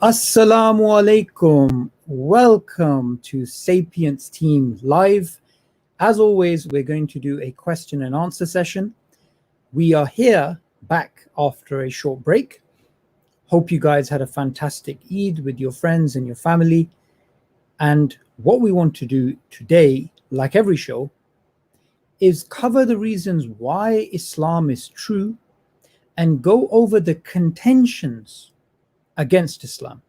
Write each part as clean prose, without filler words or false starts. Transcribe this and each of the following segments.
Assalamu alaikum. Welcome to Sapience Team Live. As always, we're going to do a question and answer session. We are here back after a short break. Hope you guys had a fantastic Eid with your friends and your family. And what we want to do today, like every show, is cover the reasons why Islam is true and go over the contentions against Islam.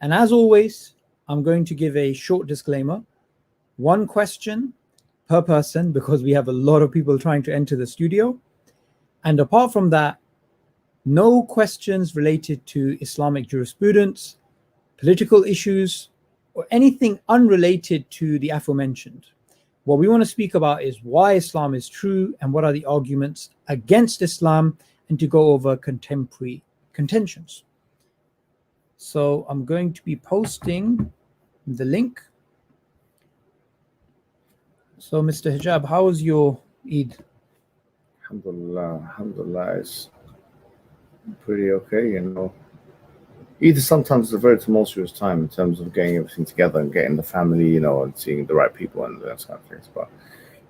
And as always, I'm going to give a short disclaimer. One question per person because we have a lot of people trying to enter the studio. And apart from that, no questions related to Islamic jurisprudence, political issues, or anything unrelated to the aforementioned. What we want to speak about is why Islam is true and what are the arguments against Islam, and to go over contemporary contentions. So I'm going to be posting the link. So Mr. Hijab, how was your Eid? Alhamdulillah, it's pretty okay, you know. Eid is sometimes a very tumultuous time in terms of getting everything together and getting the family, you know, and seeing the right people and that kind of things. But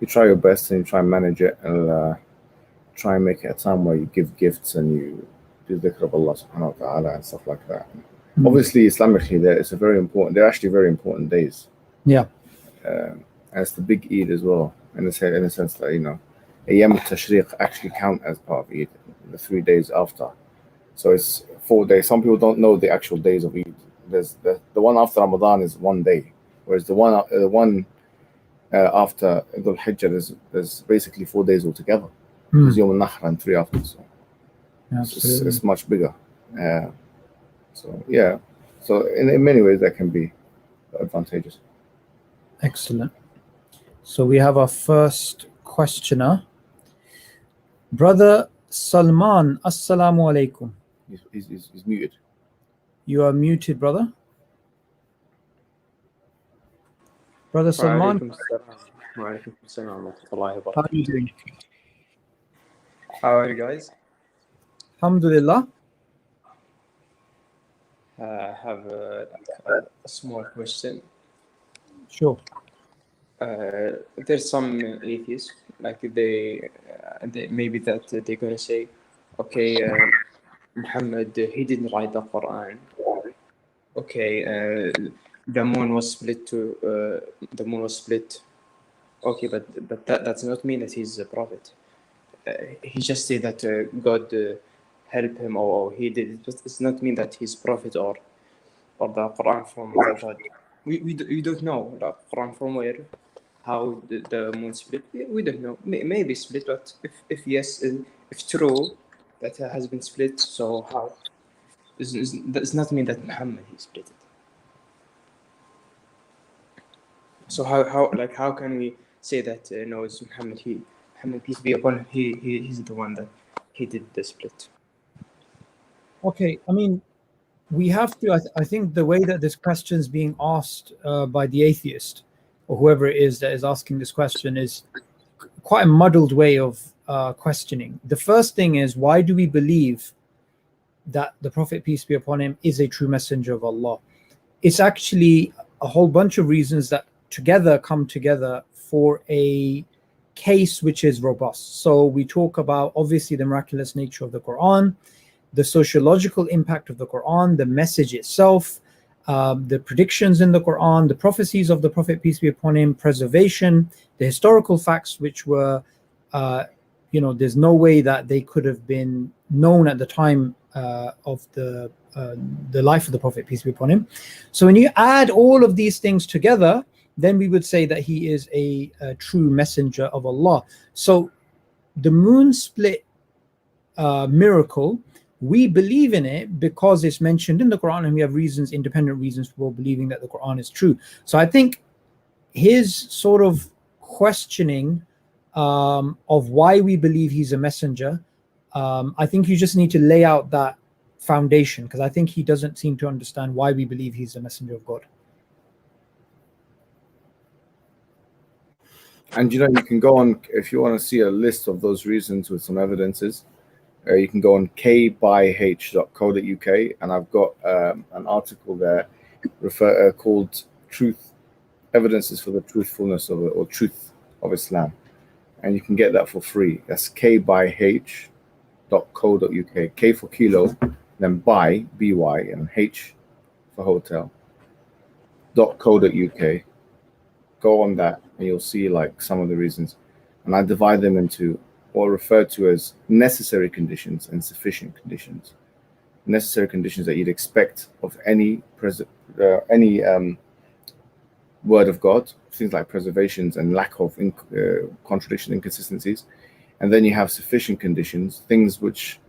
you try your best and you try and manage it and try and make it a time where you give gifts and you do dhikr of Allah subhanahu wa ta'ala and stuff like that. Obviously, Islamically, they're actually very important days. Yeah. And it's the big Eid as well, in the sense that, you know, Ayyam al-Tashriq actually count as part of Eid, the 3 days after. So it's 4 days. Some people don't know the actual days of Eid. There's the one after Ramadan is 1 day, whereas the one after Dhul Hijjah, there's basically 4 days altogether. There's Yawm al-Nahr and 3 after. So it's much bigger. So yeah, so in many ways that can be advantageous. Excellent. So we have our first questioner, Brother Salman. Assalamu alaikum. He's muted. You are muted, brother. Brother Salman. How How are you doing? How are you guys? Alhamdulillah. I have a small question. Sure. There's some atheists, like they maybe that they're gonna say, okay, Muhammad, he didn't write the Quran. Okay, the moon was split. Okay, but that does not mean that he's a prophet. He just said that God help him or he did it, but it's not mean that he's prophet or the Quran from God. We don't know the Quran from where, how the moon split. We don't know. Maybe split, but if yes, if true that has been split, so how? Does not mean that Muhammad he split it. So how can we say that no, it's Muhammad peace be upon him, he's the one that he did the split? Okay, I mean, we have to, I think the way that this question is being asked by the atheist, or whoever it is that is asking this question, is quite a muddled way of questioning. The first thing is, why do we believe that the Prophet, peace be upon him, is a true messenger of Allah? It's actually a whole bunch of reasons that come together for a case which is robust. So we talk about, obviously, the miraculous nature of the Quran, the sociological impact of the Quran, the message itself, the predictions in the Quran, the prophecies of the Prophet, peace be upon him, preservation, the historical facts which were, there's no way that they could have been known at the time of the life of the Prophet, peace be upon him. So when you add all of these things together, then we would say that he is a true messenger of Allah. So the moon split miracle, we believe in it because it's mentioned in the Quran, and we have independent reasons for believing that the Quran is true. So I think his sort of questioning of why we believe he's a messenger, I think you just need to lay out that foundation, because I think he doesn't seem to understand why we believe he's a messenger of God. And you know, you can go on, if you want to see a list of those reasons with some evidences, You can go on kbyh.co.uk, and I've got an article there called Evidences for the Truthfulness of or Truth of Islam. And you can get that for free. That's kbyh.co.uk. K for kilo, then by, by, and H for hotel, .co.uk. Go on that, and you'll see like some of the reasons. And I divide them into what are referred to as necessary conditions and sufficient conditions. Necessary conditions that you'd expect of any word of God, things like preservations and lack of contradiction, inconsistencies. And then you have sufficient conditions, things which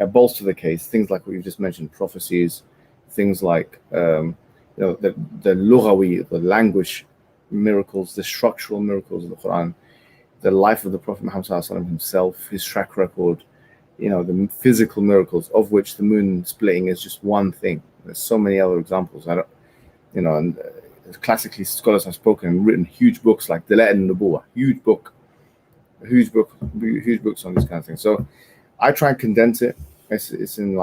bolster the case, things like what you've just mentioned, prophecies, things like the lughawi, the language miracles, the structural miracles of the Quran, the life of the Prophet Muhammad himself, his track record, the physical miracles, of which the moon splitting is just one thing. There's so many other examples. And classically scholars have spoken and written huge books like Dala'il al-Nubuwwah, huge books on this kind of thing. So I try and condense it. It's in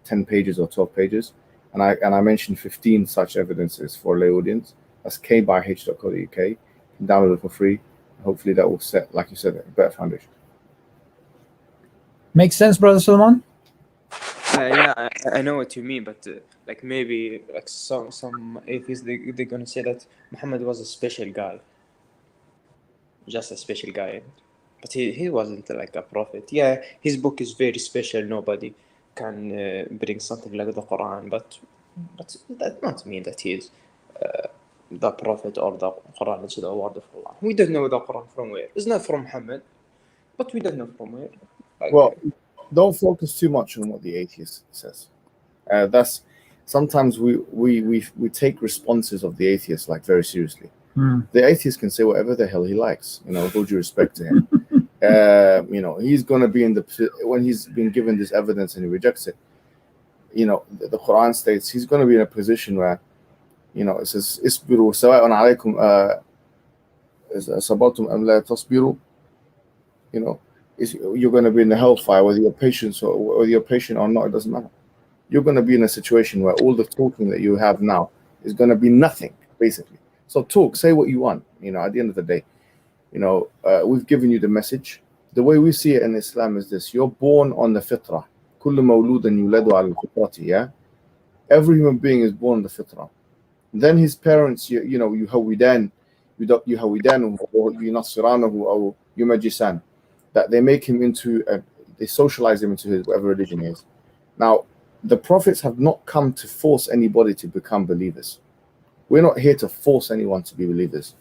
10 pages or 12 pages. And I mentioned 15 such evidences for lay audience. That's kbyh.co.uk. You can download it for free. Hopefully that will set, like you said, a better foundation. Makes sense, Brother Solomon? Yeah, I know what you mean, but maybe some atheists they're gonna say that Muhammad was a special guy, just a special guy, but he wasn't like a prophet. Yeah, his book is very special. Nobody can bring something like the Quran, but that not mean that he is the prophet or the Quran is the word of Allah. We don't know the Quran from where. It's not from Muhammad, but we don't know from where. Well, don't focus too much on what the atheist says. That's sometimes we take responses of the atheist very seriously. The atheist can say whatever the hell he likes, with all due respect to him. He's gonna be when he's been given this evidence and he rejects it. The Quran states he's gonna be in a position where, it says isbiru sawa'un alaykum sabartum am la tasbiru. You're going to be in the hellfire, whether you're patient or not, it doesn't matter. You're going to be in a situation where all the talking that you have now is going to be nothing, basically. So talk, say what you want. At the end of the day, we've given you the message. The way we see it in Islam is this: you're born on the fitrah. كل مولود يولد على الفطرة. Yeah, every human being is born on the fitrah. Then his parents, يهودانه or ينصرانه or يمجسان. That they make him they socialize him into whatever religion he is. Now, the prophets have not come to force anybody to become believers. We're not here to force anyone to be believers.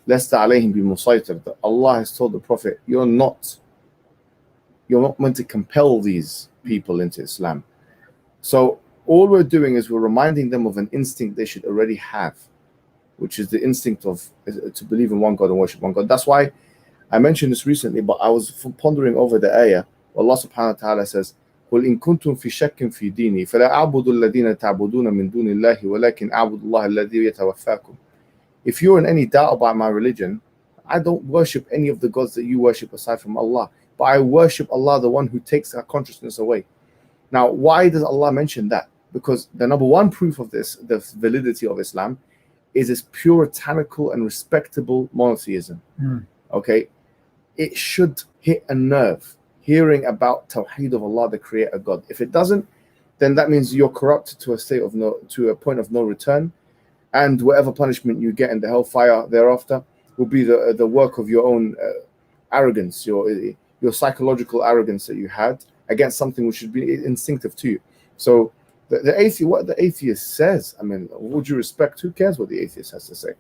لَسْتَ عَلَيْهِمْ بِمُصَيْطِرٍ. That Allah has told the Prophet, you're not meant to compel these people into Islam. So all we're doing is we're reminding them of an instinct they should already have, which is the instinct to believe in one God and worship one God. That's why I mentioned this recently, but I was pondering over the ayah. Allah subhanahu wa ta'ala says, قُلْ إِن كُنْتُمْ فِي شَكٍّ فِي دِينِي فَلَا أَعْبُدُ الَّذِينَ تَعْبُدُونَ مِن دُونِ اللَّهِ وَلَكِنْ أَعْبُدُ اللَّهَ الَّذِي يَتَوَفَّاكُمْ. If you're in any doubt about my religion, I don't worship any of the gods that you worship aside from Allah, but I worship Allah, the one who takes our consciousness away. Now, why does Allah mention that? Because the number one proof of this, the validity of Islam, is its puritanical and respectable monotheism. Okay? It should hit a nerve hearing about Tawheed of Allah, the Creator God. If it doesn't, then that means you're corrupted to a point of no return, and whatever punishment you get in the hellfire thereafter will be the work of your own arrogance, your psychological arrogance that you had against something which should be instinctive to you. So what the atheist says, would you respect? Who cares what the atheist has to say?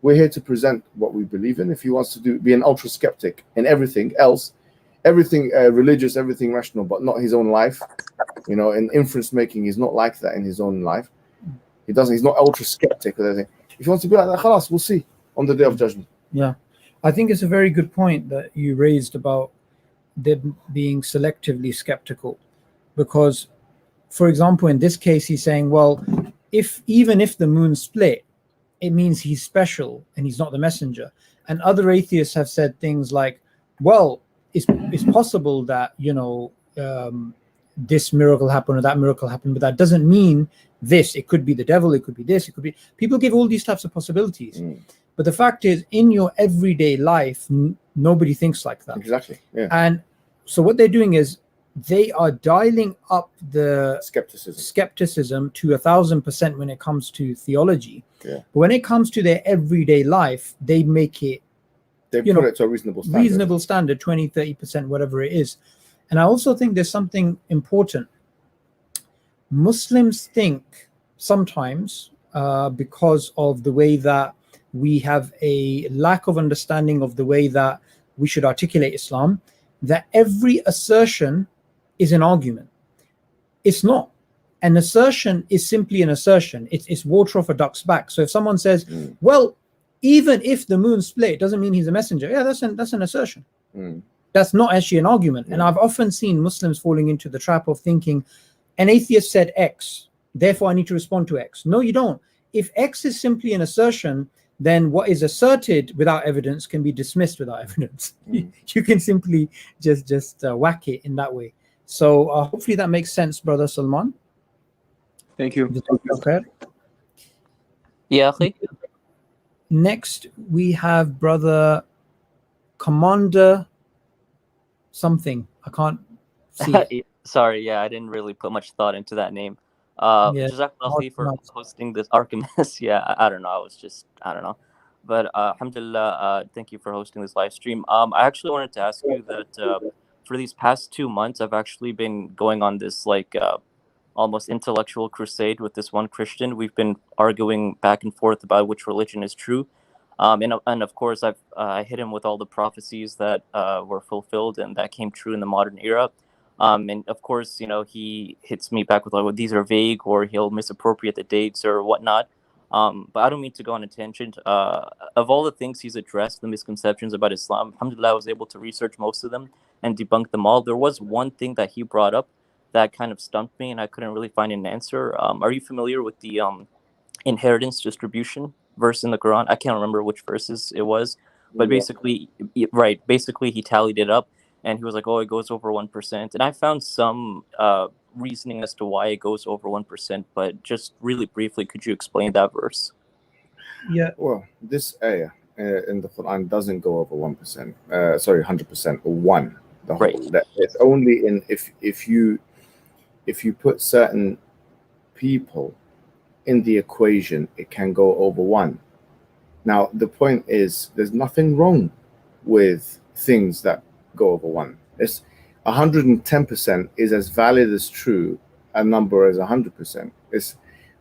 We're here to present what we believe in. If he wants to be an ultra skeptic in everything else, everything religious, everything rational, but not his own life, in inference making, he's not like that in his own life. He's not ultra skeptic or anything. If he wants to be like that, khalas, we'll see on the day of judgment. Yeah, I think it's a very good point that you raised about them being selectively skeptical, because, for example, in this case, he's saying, well, even if the moon split, it means he's special and he's not the messenger. And other atheists have said things like, well, it's possible that this miracle happened or that miracle happened, but that doesn't mean this. It could be the devil, it could be this, it could be. People give all these types of possibilities. But the fact is, in your everyday life, nobody thinks like that. Exactly. Yeah. And so what they're doing is they are dialing up the skepticism to 1,000% when it comes to theology. Yeah. But when it comes to their everyday life, they make it, they put it to a reasonable standard. Reasonable standard, 20, 30%, whatever it is. And I also think there's something important. Muslims think sometimes, because of the way that we have a lack of understanding of the way that we should articulate Islam, that every assertion is an argument. It's not. An assertion is simply an assertion. It's water off a duck's back. So if someone says, well, even if the moon split, it doesn't mean he's a messenger. Yeah, that's an assertion. That's not actually an argument. And I've often seen Muslims falling into the trap of thinking, an atheist said X, therefore I need to respond to X. No, you don't. If X is simply an assertion, then what is asserted without evidence can be dismissed without evidence. You can simply just whack it in that way. So hopefully that makes sense, Brother Salman. Thank you. Okay. Yeah. Next, we have Brother Commander something. I can't see it. Sorry, yeah, I didn't really put much thought into that name. Yeah. Jazakallah for hosting this Archimedes. Yeah, I don't know. I don't know. But alhamdulillah, thank you for hosting this live stream. I actually wanted to ask you that for these past 2 months, I've actually been going on this almost intellectual crusade with this one Christian. We've been arguing back and forth about which religion is true. And of course, I hit him with all the prophecies that were fulfilled and that came true in the modern era. And of course, he hits me back with well, these are vague, or he'll misappropriate the dates or whatnot. But I don't mean to go on a tangent. Of all the things he's addressed, the misconceptions about Islam, alhamdulillah, I was able to research most of them and debunk them all. There was one thing that he brought up that kind of stumped me, and I couldn't really find an answer. Are you familiar with the inheritance distribution verse in the Quran? I can't remember which verses it was, but basically he tallied it up, and he was like, oh, it goes over 1%. And I found some reasoning as to why it goes over 1%, but just really briefly, could you explain that verse? Yeah. Well, this ayah in the Quran doesn't go over 1%. Sorry, 100% or 1. It's only in if you put certain people in the equation, it can go over 1. Now, the point is, there's nothing wrong with things that go over 1. It's 110% is as valid as true a number as 100%.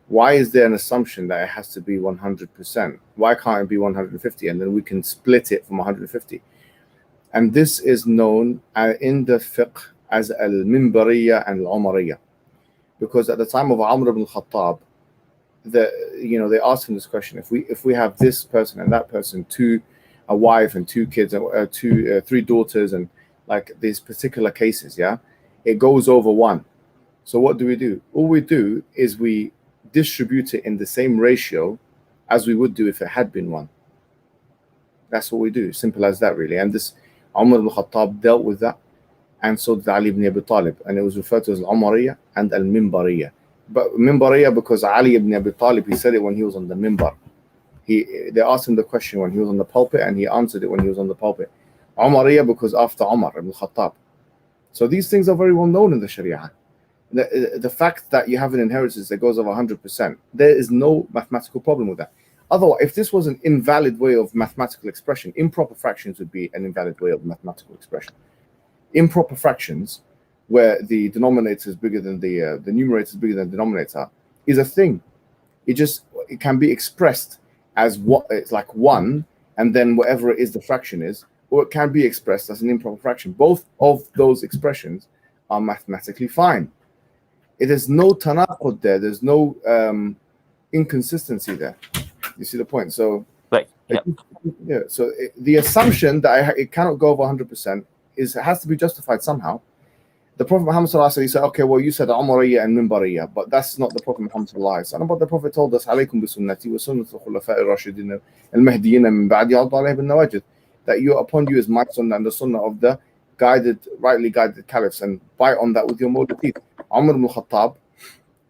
Why is there an assumption that it has to be 100%? Why can't it be 150? And then we can split it from 150. And this is known in the fiqh as al-Minbariyya and al-Umariyya. Because at the time of Umar ibn Khattab, they asked him this question: if we have this person and that person, a wife and 2 kids, 3 daughters, and like these particular cases, it goes over 1. So what do? All we do is we distribute it in the same ratio as we would do if it had been 1. That's what we do. Simple as that, really. And this Umar ibn Khattab dealt with that, and so did Ali ibn Abi Talib, and it was referred to as al-Umariyya and al-Minbariyya. But Minbariyya because Ali ibn Abi Talib, he said it when he was on the minbar. They asked him the question when he was on the pulpit, and he answered it when he was on the pulpit. Umariyya because after Umar ibn Khattab. So these things are very well known in the Sharia. The fact that you have an inheritance that goes over 100%, there is no mathematical problem with that. Otherwise, if this was an invalid way of mathematical expression, improper fractions would be an invalid way of mathematical expression. Improper fractions, where the denominator is bigger than the numerator is bigger than the denominator, is a thing. It can be expressed as it's like 1, and then whatever it is the fraction is, or it can be expressed as an improper fraction. Both of those expressions are mathematically fine. There's no tanaqud there. There's no inconsistency there. You see the point? So, right. Yeah. So the assumption that it cannot go over 100% has to be justified somehow. The Prophet Muhammad sallallahu alaihi wasallam said, "Okay, well, you said Umariyya and Minbariyya, but that's not the Prophet Muhammad sallallahu alaihi wasallam. But the Prophet told us, "Alaykum bi sunnati wa sunnati al-khulafa'i ar-rashidin al-mahdiyyin min ba'di 'addu 'alayha bin nawajid," that upon you is my sunnah and the sunnah of the rightly guided caliphs, and bite on that with your moldy teeth. Umar ibn Khattab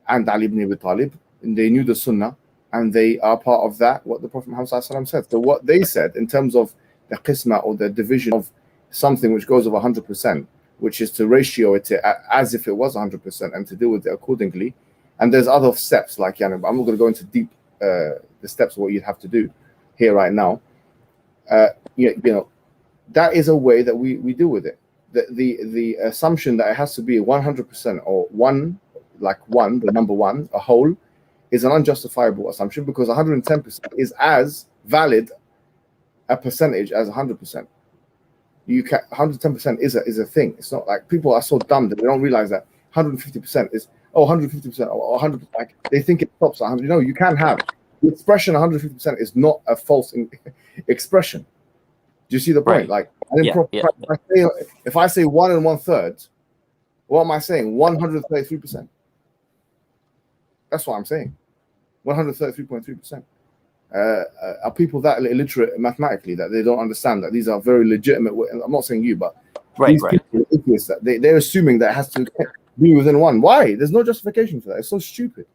and Ali ibn Abi Talib, and they knew the Sunnah, and they are part of that, what the Prophet Muhammad ﷺ said. So what they said in terms of the qisma, or the division of something which goes over 100%, which is to ratio it to as if it was 100% and to deal with it accordingly. And there's other steps, like, I'm not going to go into deep the steps of what you'd have to do here right now. That is a way that we deal with it. The assumption that it has to be 100% or the number one, a whole, is an unjustifiable assumption, because 110% is as valid a percentage as 100%. 110% is a thing. It's not like people are so dumb that they don't realize that 150% is 150% or 100%. Like, they think it stops at 100. No, you can have the expression 150% is not a false expression. Do you see the point? Right. Like, if I say 1 1/3, what am I saying? 133%. That's what I'm saying. 133.3%. Are people that illiterate mathematically that they don't understand that these are very legitimate? I'm not saying you, but these people, atheists, that they're assuming that it has to be within one. Why? There's no justification for that. It's so stupid.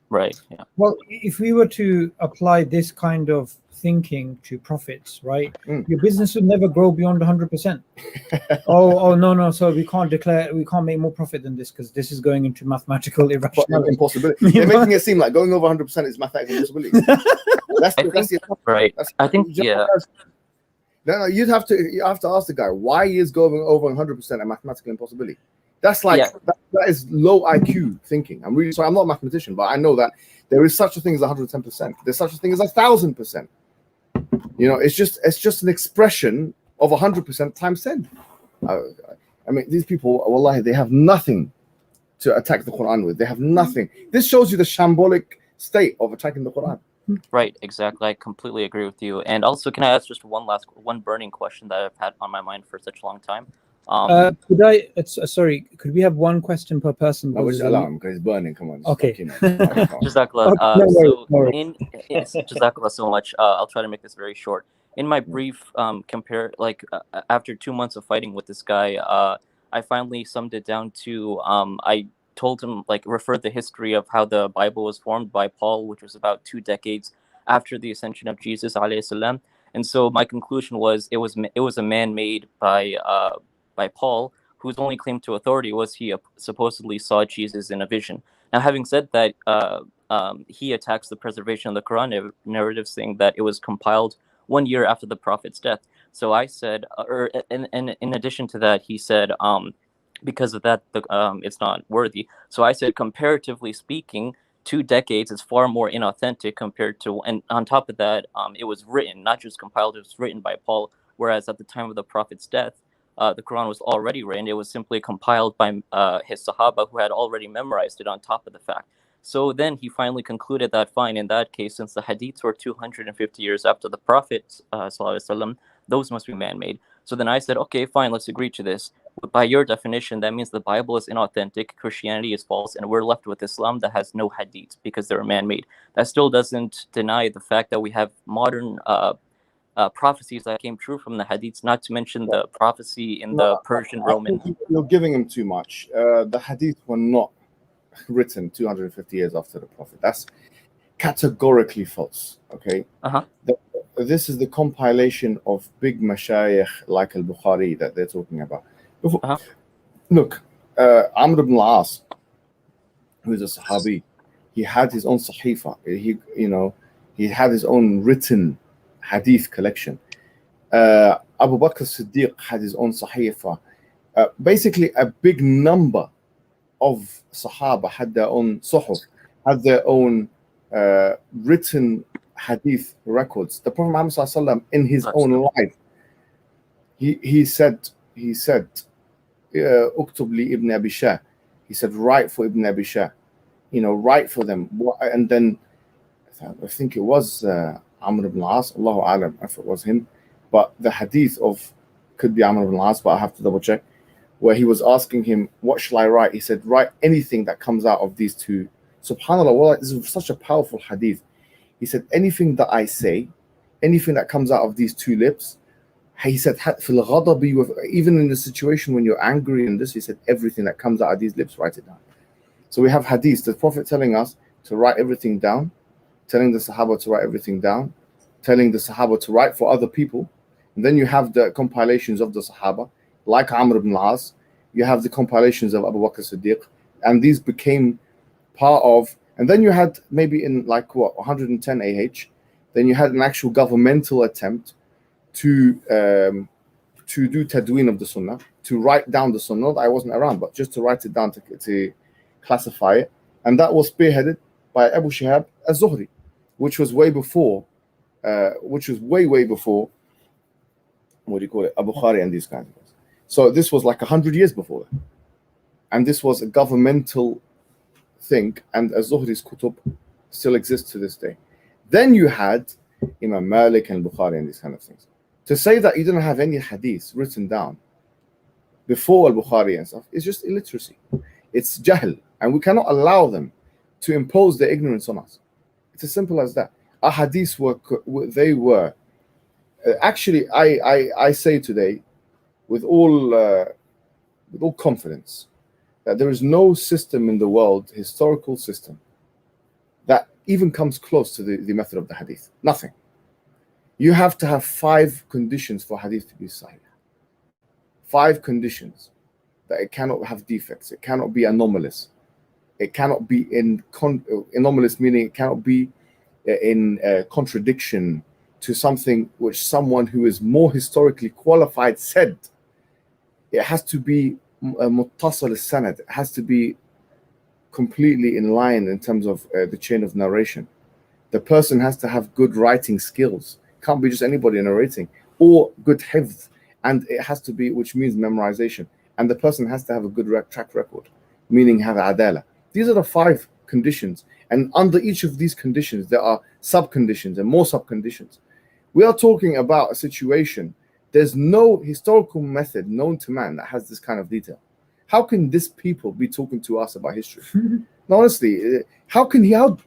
Right. Yeah. Well, if we were to apply this kind of thinking to profits, right? Your business would never grow beyond 100%. No. So we can't make more profit than this because this is going into mathematical irrationality. Impossibility. They're making it seem like going over 100% is mathematical impossibility. I think No, you have to ask the guy why is going over 100% a mathematical impossibility. That's like that is low IQ thinking. I'm really sorry. I'm not a mathematician, but I know that there is such a thing as 110%. There's such a thing as 1,000%. It's just an expression of 100% times 10. I mean, these people, wallahi, they have nothing to attack the Quran with. They have nothing. This shows you the shambolic state of attacking the Quran. Right, exactly. I completely agree with you. And also, can I ask just one burning question that I've had on my mind for such a long time? Could we have one question per person? I wish alarm because it's burning. Come on. Okay. Jazakallah. Jazakallah so much. I'll try to make this very short. In my brief after 2 months of fighting with this guy, I finally summed it down to I told him, referred the history of how the Bible was formed by Paul, which was about 2 decades after the ascension of Jesus alayhi salam. And so my conclusion was it was a man made by Paul, whose only claim to authority was he supposedly saw Jesus in a vision. Now, having said that, he attacks the preservation of the Quran narrative, saying that it was compiled 1 year after the Prophet's death. So I said, in addition to that, he said, because of that, it's not worthy. So I said, comparatively speaking, 2 decades is far more inauthentic compared to, and on top of that, it was written, not just compiled, it was written by Paul, whereas at the time of the Prophet's death, the Quran was already written. It was simply compiled by his Sahaba who had already memorized it on top of the fact. So then he finally concluded that, fine, in that case, since the hadiths were 250 years after the Prophet, those must be man-made. So then I said, okay, fine, let's agree to this. But by your definition, that means the Bible is inauthentic, Christianity is false, and we're left with Islam that has no hadiths because they're man-made. That still doesn't deny the fact that we have modern prophecies that came true from the hadiths, not to mention the prophecy in the Persian Roman. You're giving him too much. The hadiths were not written 250 years after the Prophet. That's categorically false. Okay. This is the compilation of big mashayikh like al-Bukhari that they're talking about. Look, Amr ibn al-As, who is a Sahabi, he had his own sahifa. He had his own written hadith collection. Abu Bakr Siddiq had his own sahifa. Basically, a big number of Sahaba had their own suhuf, had their own written hadith records. The Prophet Muhammad ﷺ, in his own life, he said, "Uktub li ibn Abi Shah." He said, "Write for Ibn Abi Shah, write for them." And then I think it was Amr ibn al-As, Allahu Alam, if it was him, but the hadith could be Amr ibn al-As, but I have to double check, where he was asking him, what shall I write? He said, write anything that comes out of these two. SubhanAllah, well, this is such a powerful hadith. He said, anything that I say, anything that comes out of these two lips He said, "فِي الغضب," even in the situation when you're angry and this, he said, everything that comes out of these lips, write it down. So we have hadith, the Prophet telling us to write everything down, telling the Sahaba to write everything down, telling the Sahaba to write for other people. And then you have the compilations of the Sahaba, like Amr ibn al-As. You have the compilations of Abu Bakr Siddiq, and these became part of. And then you had maybe in like 110 AH, then you had an actual governmental attempt to do tadween of the Sunnah, to write down the Sunnah. I wasn't around, but just to write it down to classify it, and that was spearheaded by Abu Shihab az-Zuhri, which was way before, way before. What do you call it? Abu Khari and these kinds of things. So this was like 100 years before that, and this was a governmental thing, and az-Zuhri's kutub still exists to this day. Then you had Imam Malik and Bukhari and these kind of things. To say that you didn't have any hadith written down before al-Bukhari and stuff is just illiteracy. It's jahl, and we cannot allow them to impose their ignorance on us. It's as simple as that. Our hadiths were actually, I say today with all confidence that there is no system in the world, historical system, that even comes close to the method of the hadith. Nothing. You have to have 5 conditions for hadith to be sahih. 5 conditions. That it cannot have defects. It cannot be anomalous. It cannot be anomalous, meaning it cannot be in contradiction to something which someone who is more historically qualified said. It has to be muttasal al-sanad. It has to be completely in line in terms of the chain of narration. The person has to have good writing skills. Can't be just anybody narrating, or good hifz, and it has to be, which means memorization. And the person has to have a good track record, meaning have adala. These are the 5 conditions, and under each of these conditions there are sub-conditions and more sub-conditions. We are talking about a situation. There's no historical method known to man that has this kind of detail. How can this people be talking to us about history? No, honestly, how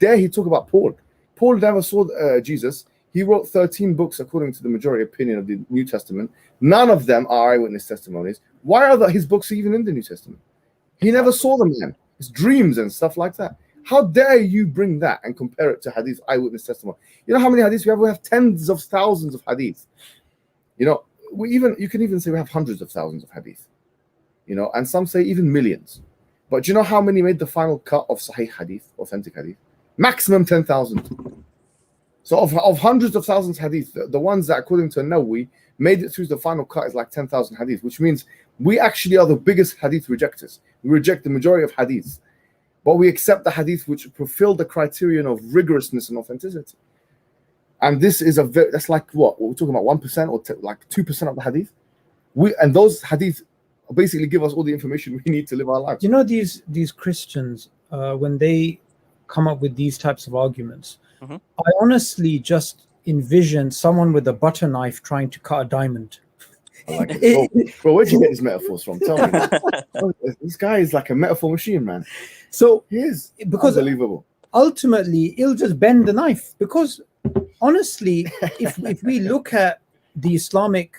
dare he talk about Paul? Paul never saw Jesus. He wrote 13 books according to the majority opinion of the New Testament. None of them are eyewitness testimonies. Why are his books even in the New Testament? He never saw them, man. His dreams and stuff like that. How dare you bring that and compare it to hadith eyewitness testimony? You know how many hadiths we have? We have tens of thousands of hadith. You know, you can even say we have hundreds of thousands of hadith. You know, and some say even millions. But do you know how many made the final cut of Sahih hadith, authentic hadith? Maximum 10,000. So of hundreds of thousands hadith, the ones that according to Nawawi made it through the final cut is like 10,000 hadith, which means we actually are the biggest hadith rejectors. We reject the majority of hadiths, but we accept the hadith which fulfill the criterion of rigorousness and authenticity. And this is that's like what we're talking about, 1% or like 2% of the hadith. And those hadith basically give us all the information we need to live our lives. You know, these Christians, when they come up with these types of arguments, I honestly just envision someone with a butter knife trying to cut a diamond. I like it. Bro, where'd you get these metaphors from? Tell me. This guy is like a metaphor machine, man. So he is, because unbelievable. Ultimately, he'll just bend the knife, because honestly, if we look at the Islamic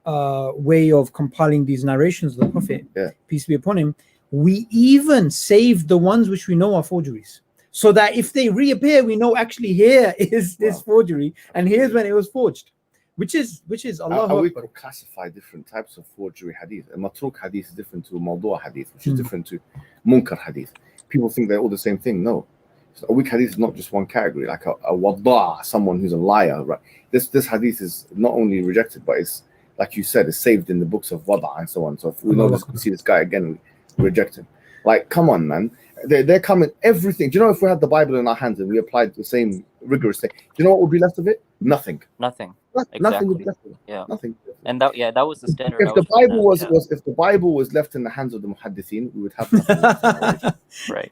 way of compiling these narrations of the Prophet, peace be upon him, we even save the ones which we know are forgeries, so that if they reappear, we know actually here is this forgery, and here's when it was forged, which is Allah. We could classify different types of forgery hadith. A matruk hadith is different to a mawdu' hadith, which is different to munkar hadith. People think they're all the same thing. No, so a weak hadith is not just one category. Like a wadda', someone who's a liar. Right? This hadith is not only rejected, but it's, like you said, it's saved in the books of wada' and so on. So if we know this, we see this guy again, we reject him. Like, come on, man. They're coming everything. Do you know, if we had the Bible in our hands and we applied the same rigorous thing, do you know what would be left of it? Nothing. Nothing. Nothing would be left of it. Yeah. Nothing. And that was the standard. If the Bible was left in the hands of the muhaddithin, we would have nothing. Right.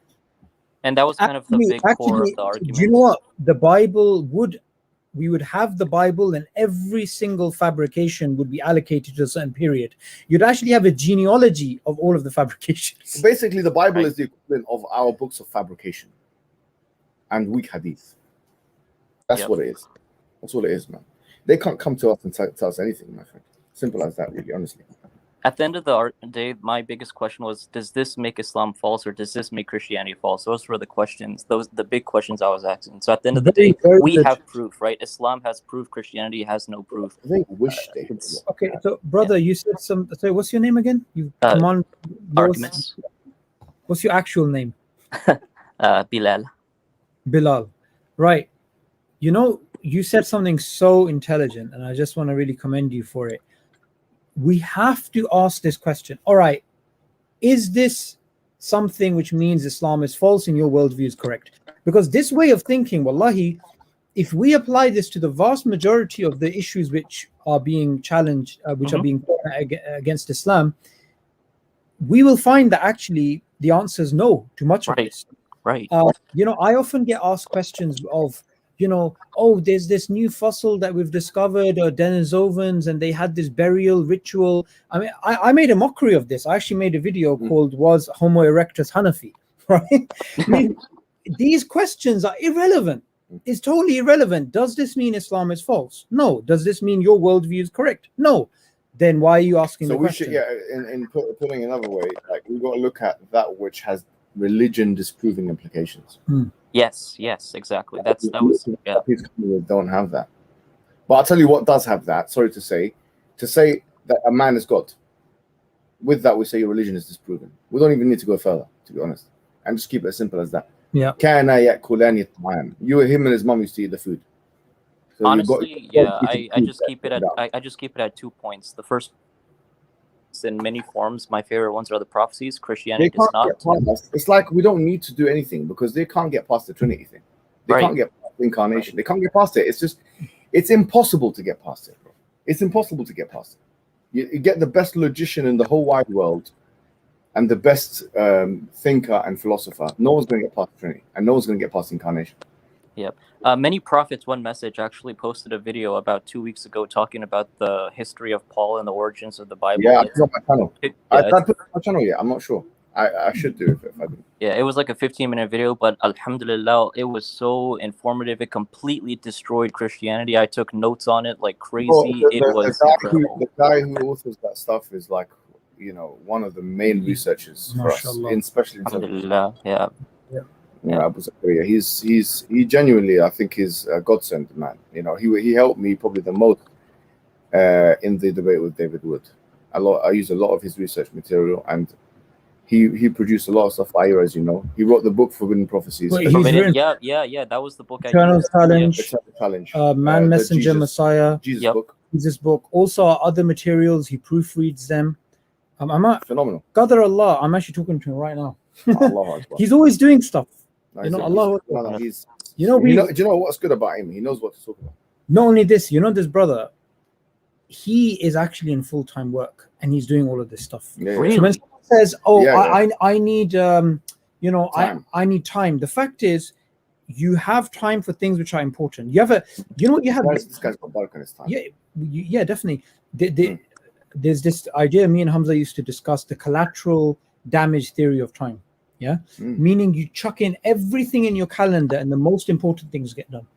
And that was kind of the big core of the argument. Do you know what? We would have the Bible, and every single fabrication would be allocated to a certain period. You'd actually have a genealogy of all of the fabrications. Basically, the Bible is the equivalent of our books of fabrication and weak hadith. That's what it is. That's all it is, man. They can't come to us and tell us anything, my friend. Simple as that, really, honestly. At the end of the day, my biggest question was, does this make Islam false, or does this make Christianity false? Those were the questions, the big questions I was asking. So at the end of the day, we have proof, right? Islam has proof, Christianity has no proof. They wish they had. Okay, so brother, you said some. Sorry, what's your name again? You come on. What's your actual name? Bilal. Bilal, right? You know, you said something so intelligent, and I just want to really commend you for it. We have to ask this question. All right, is this something which means Islam is false and your worldview is correct? Because this way of thinking, wallahi, if we apply this to the vast majority of the issues which are being challenged, which are being against Islam, we will find that actually the answer is no to much of this. Right. You know, I often get asked questions of, you know, oh, there's this new fossil that we've discovered, Denisovans, and they had this burial ritual. I mean, I made a mockery of this. I actually made a video called "Was Homo erectus Hanafi?" Right? I mean, these questions are irrelevant. It's totally irrelevant. Does this mean Islam is false? No. Does this mean your worldview is correct? No. Then why are you asking the question? So we should, in putting another way, like we've got to look at that which has religion disproving implications. Yes, exactly. That was don't have that. But I'll tell you what does have that. Sorry to say that a man is God. With that, we say your religion is disproven. We don't even need to go further, to be honest, and just keep it as simple as that. Yeah. You, him, and his mom used to eat the food. So honestly, I just keep it at 2 points. The first, in many forms, my favorite ones are the prophecies. Christianity does not. It's like we don't need to do anything because they can't get past the Trinity thing. They can't get past the incarnation. They can't get past it. It's impossible to get past it, bro. It's impossible to get past it. You get the best logician in the whole wide world and the best thinker and philosopher. No one's going to get past the Trinity, and no one's going to get past the incarnation. Yep. Many Prophets, One Message actually posted a video about 2 weeks ago talking about the history of Paul and the origins of the Bible. Yeah, it's on my channel. I put it on my channel yet. I'm not sure. I should do it if I do. Yeah, it was like a 15-minute video, but alhamdulillah, it was so informative. It completely destroyed Christianity. I took notes on it like crazy. The guy who authors that stuff is like, you know, one of the main researchers for us, especially in alhamdulillah. Yeah, Abu Zakaria. He genuinely, I think, is a godsend man. You know, he helped me probably the most in the debate with David Wood. I used a lot of his research material, and he produced a lot of stuff for Ira, as you know. He wrote the book Forbidden Prophecies. Yeah. That was the book. Eternal Challenge. Man, Messenger, Messiah. Jesus book. Also, other materials. He proofreads them. Phenomenal. Qadar Allah. I'm actually talking to him right now. Allah He's always doing stuff. You know, Allah. Do you know what's good about him? He knows what to talk about. Not only this, you know, this brother, he is actually in full-time work and he's doing all of this stuff. Really? So when someone says, I need I need time. The fact is, you have time for things which are important. You have This guy's got bulk on his time. Yeah, definitely. There's this idea me and Hamza used to discuss, the collateral damage theory of time. Meaning you chuck in everything in your calendar and the most important things get done.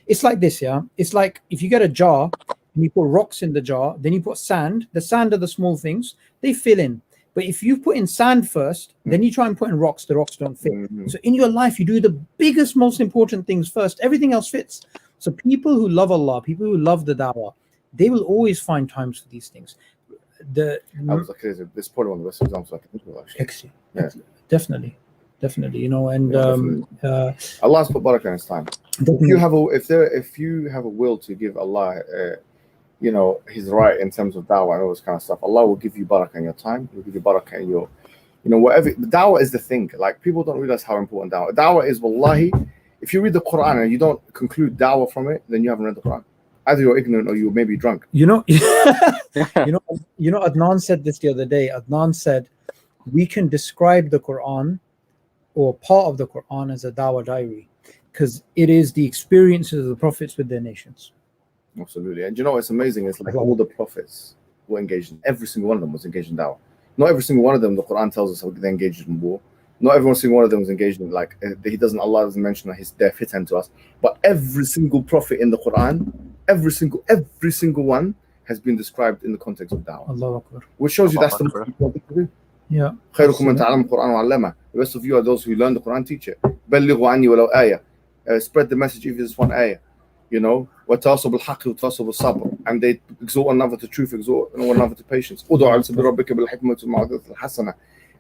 It's like this. It's like if you get a jar and you put rocks in the jar, then you put sand. The sand are the small things, they fill in. But if you put in sand first, then you try and put in rocks, the rocks don't fit. So in your life, you do the biggest, most important things first. Everything else fits. So people who love Allah, people who love the dawah, they will always find times for these things. This is probably one of the best examples I can think of, actually. Yeah. Definitely, you know, and Allah's put barakah in his time. If you have a will to give Allah, you know, His right in terms of dawah and all this kind of stuff, Allah will give you barakah in your time. He'll give you barakah in your, you know, whatever. The dawah is the thing. Like, people don't realize how important dawah is. Wallahi, if you read the Quran and you don't conclude dawah from it, then you haven't read the Quran. Either you're ignorant or you may be drunk. You know, Adnan said this the other day. Adnan said, we can describe the Quran or part of the Quran as a dawah diary because it is the experiences of the prophets with their nations. Absolutely. And you know what's amazing? It's like all the prophets were engaged in, every single one of them was engaged in dawah. Not every single one of them, the Quran tells us they engaged in war. Not every single one of them was engaged in, like, Allah doesn't mention they're fitan to us. But every single prophet in the Quran, every single one has been described in the context of da'wah. Allahu Akbar. Which shows you that's the Allahu most important thing to do. Yeah. خيركم من تعلم القرآن وعلمه. The rest of you are those who learn the Quran, teach it. بلغوا عني ولو آية. Spread the message if it's one ayah. You know, وتواصوا بالحق وتواصوا بالصبر. And they exhort one another to truth, exhort one another to patience. ادعوا على سبيل ربك بالحكمة والموعظة الحسنة.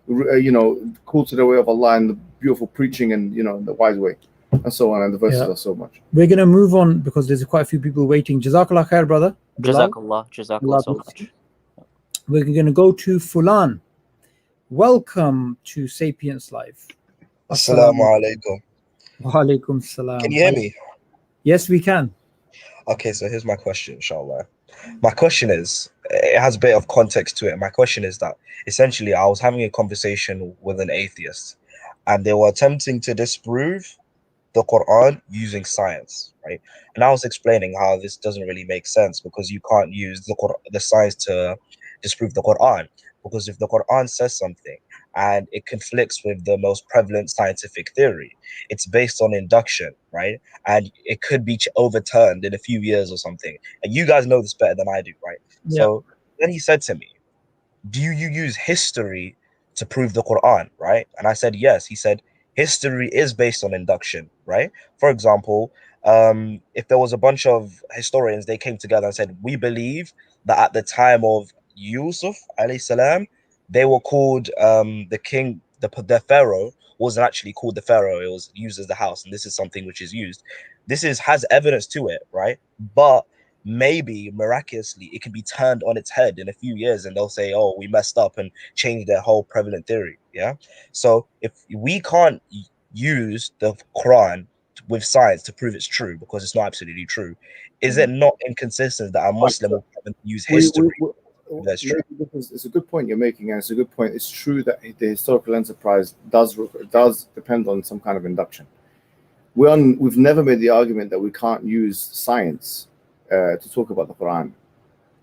You know, call to the way of Allah and the beautiful preaching and, you know, the wise way. And so on. And the verses are so much. We're going to move on because there's quite a few people waiting. Jazakallah khair, brother. Jazakallah so much. We're going to go to Fulan. Welcome to Sapience Live. Assalamu alaikum. Wa alaikum salam. Can you hear me? Yes, we can. Okay, so here's my question, inshallah. My question is, it has a bit of context to it. My question is that essentially I was having a conversation with an atheist and they were attempting to disprove the Quran using science, right? And I was explaining how this doesn't really make sense because you can't use the science to disprove the Quran. Because if the Quran says something and it conflicts with the most prevalent scientific theory, it's based on induction, right? And it could be overturned in a few years or something. And you guys know this better than I do, right? Yeah. So then he said to me, do you use history to prove the Quran, right? And I said, yes. He said, history is based on induction, right? For example, if there was a bunch of historians, they came together and said, we believe that at the time of Yusuf alayhi salam, they were called the king, the pharaoh wasn't actually called the pharaoh, it was used as the house, and this is something which is used. This has evidence to it, right? But maybe miraculously it can be turned on its head in a few years and they'll say, oh, we messed up and change their whole prevalent theory. Yeah. So if we can't use the Quran with science to prove it's true because it's not absolutely true, is it not inconsistent that a Muslim will use history? That's true. It's a good point you're making, and it's a good point. It's true that the historical enterprise does depend on some kind of induction. We've never made the argument that we can't use science to talk about the Quran,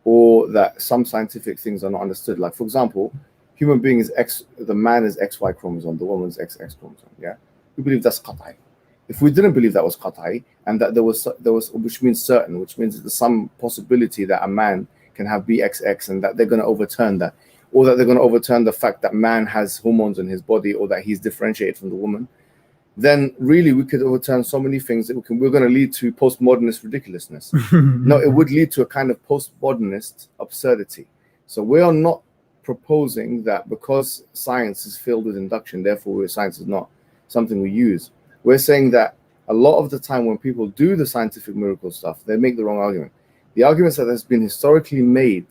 or that some scientific things are not understood. Like, for example, human being is X, the man is XY chromosome, the woman's XX chromosome. Yeah, we believe that's qat'i. If we didn't believe that was qat'i, and that there was, which means certain, which means there's some possibility that a man can have BXX and that they're going to overturn that, or that they're going to overturn the fact that man has hormones in his body, or that he's differentiated from the woman, then really we could overturn so many things that we're going to lead to postmodernist ridiculousness. No, it would lead to a kind of postmodernist absurdity. So we are not proposing that because science is filled with induction, therefore science is not something we use. We're saying that a lot of the time when people do the scientific miracle stuff, they make the wrong argument. The arguments that has been historically made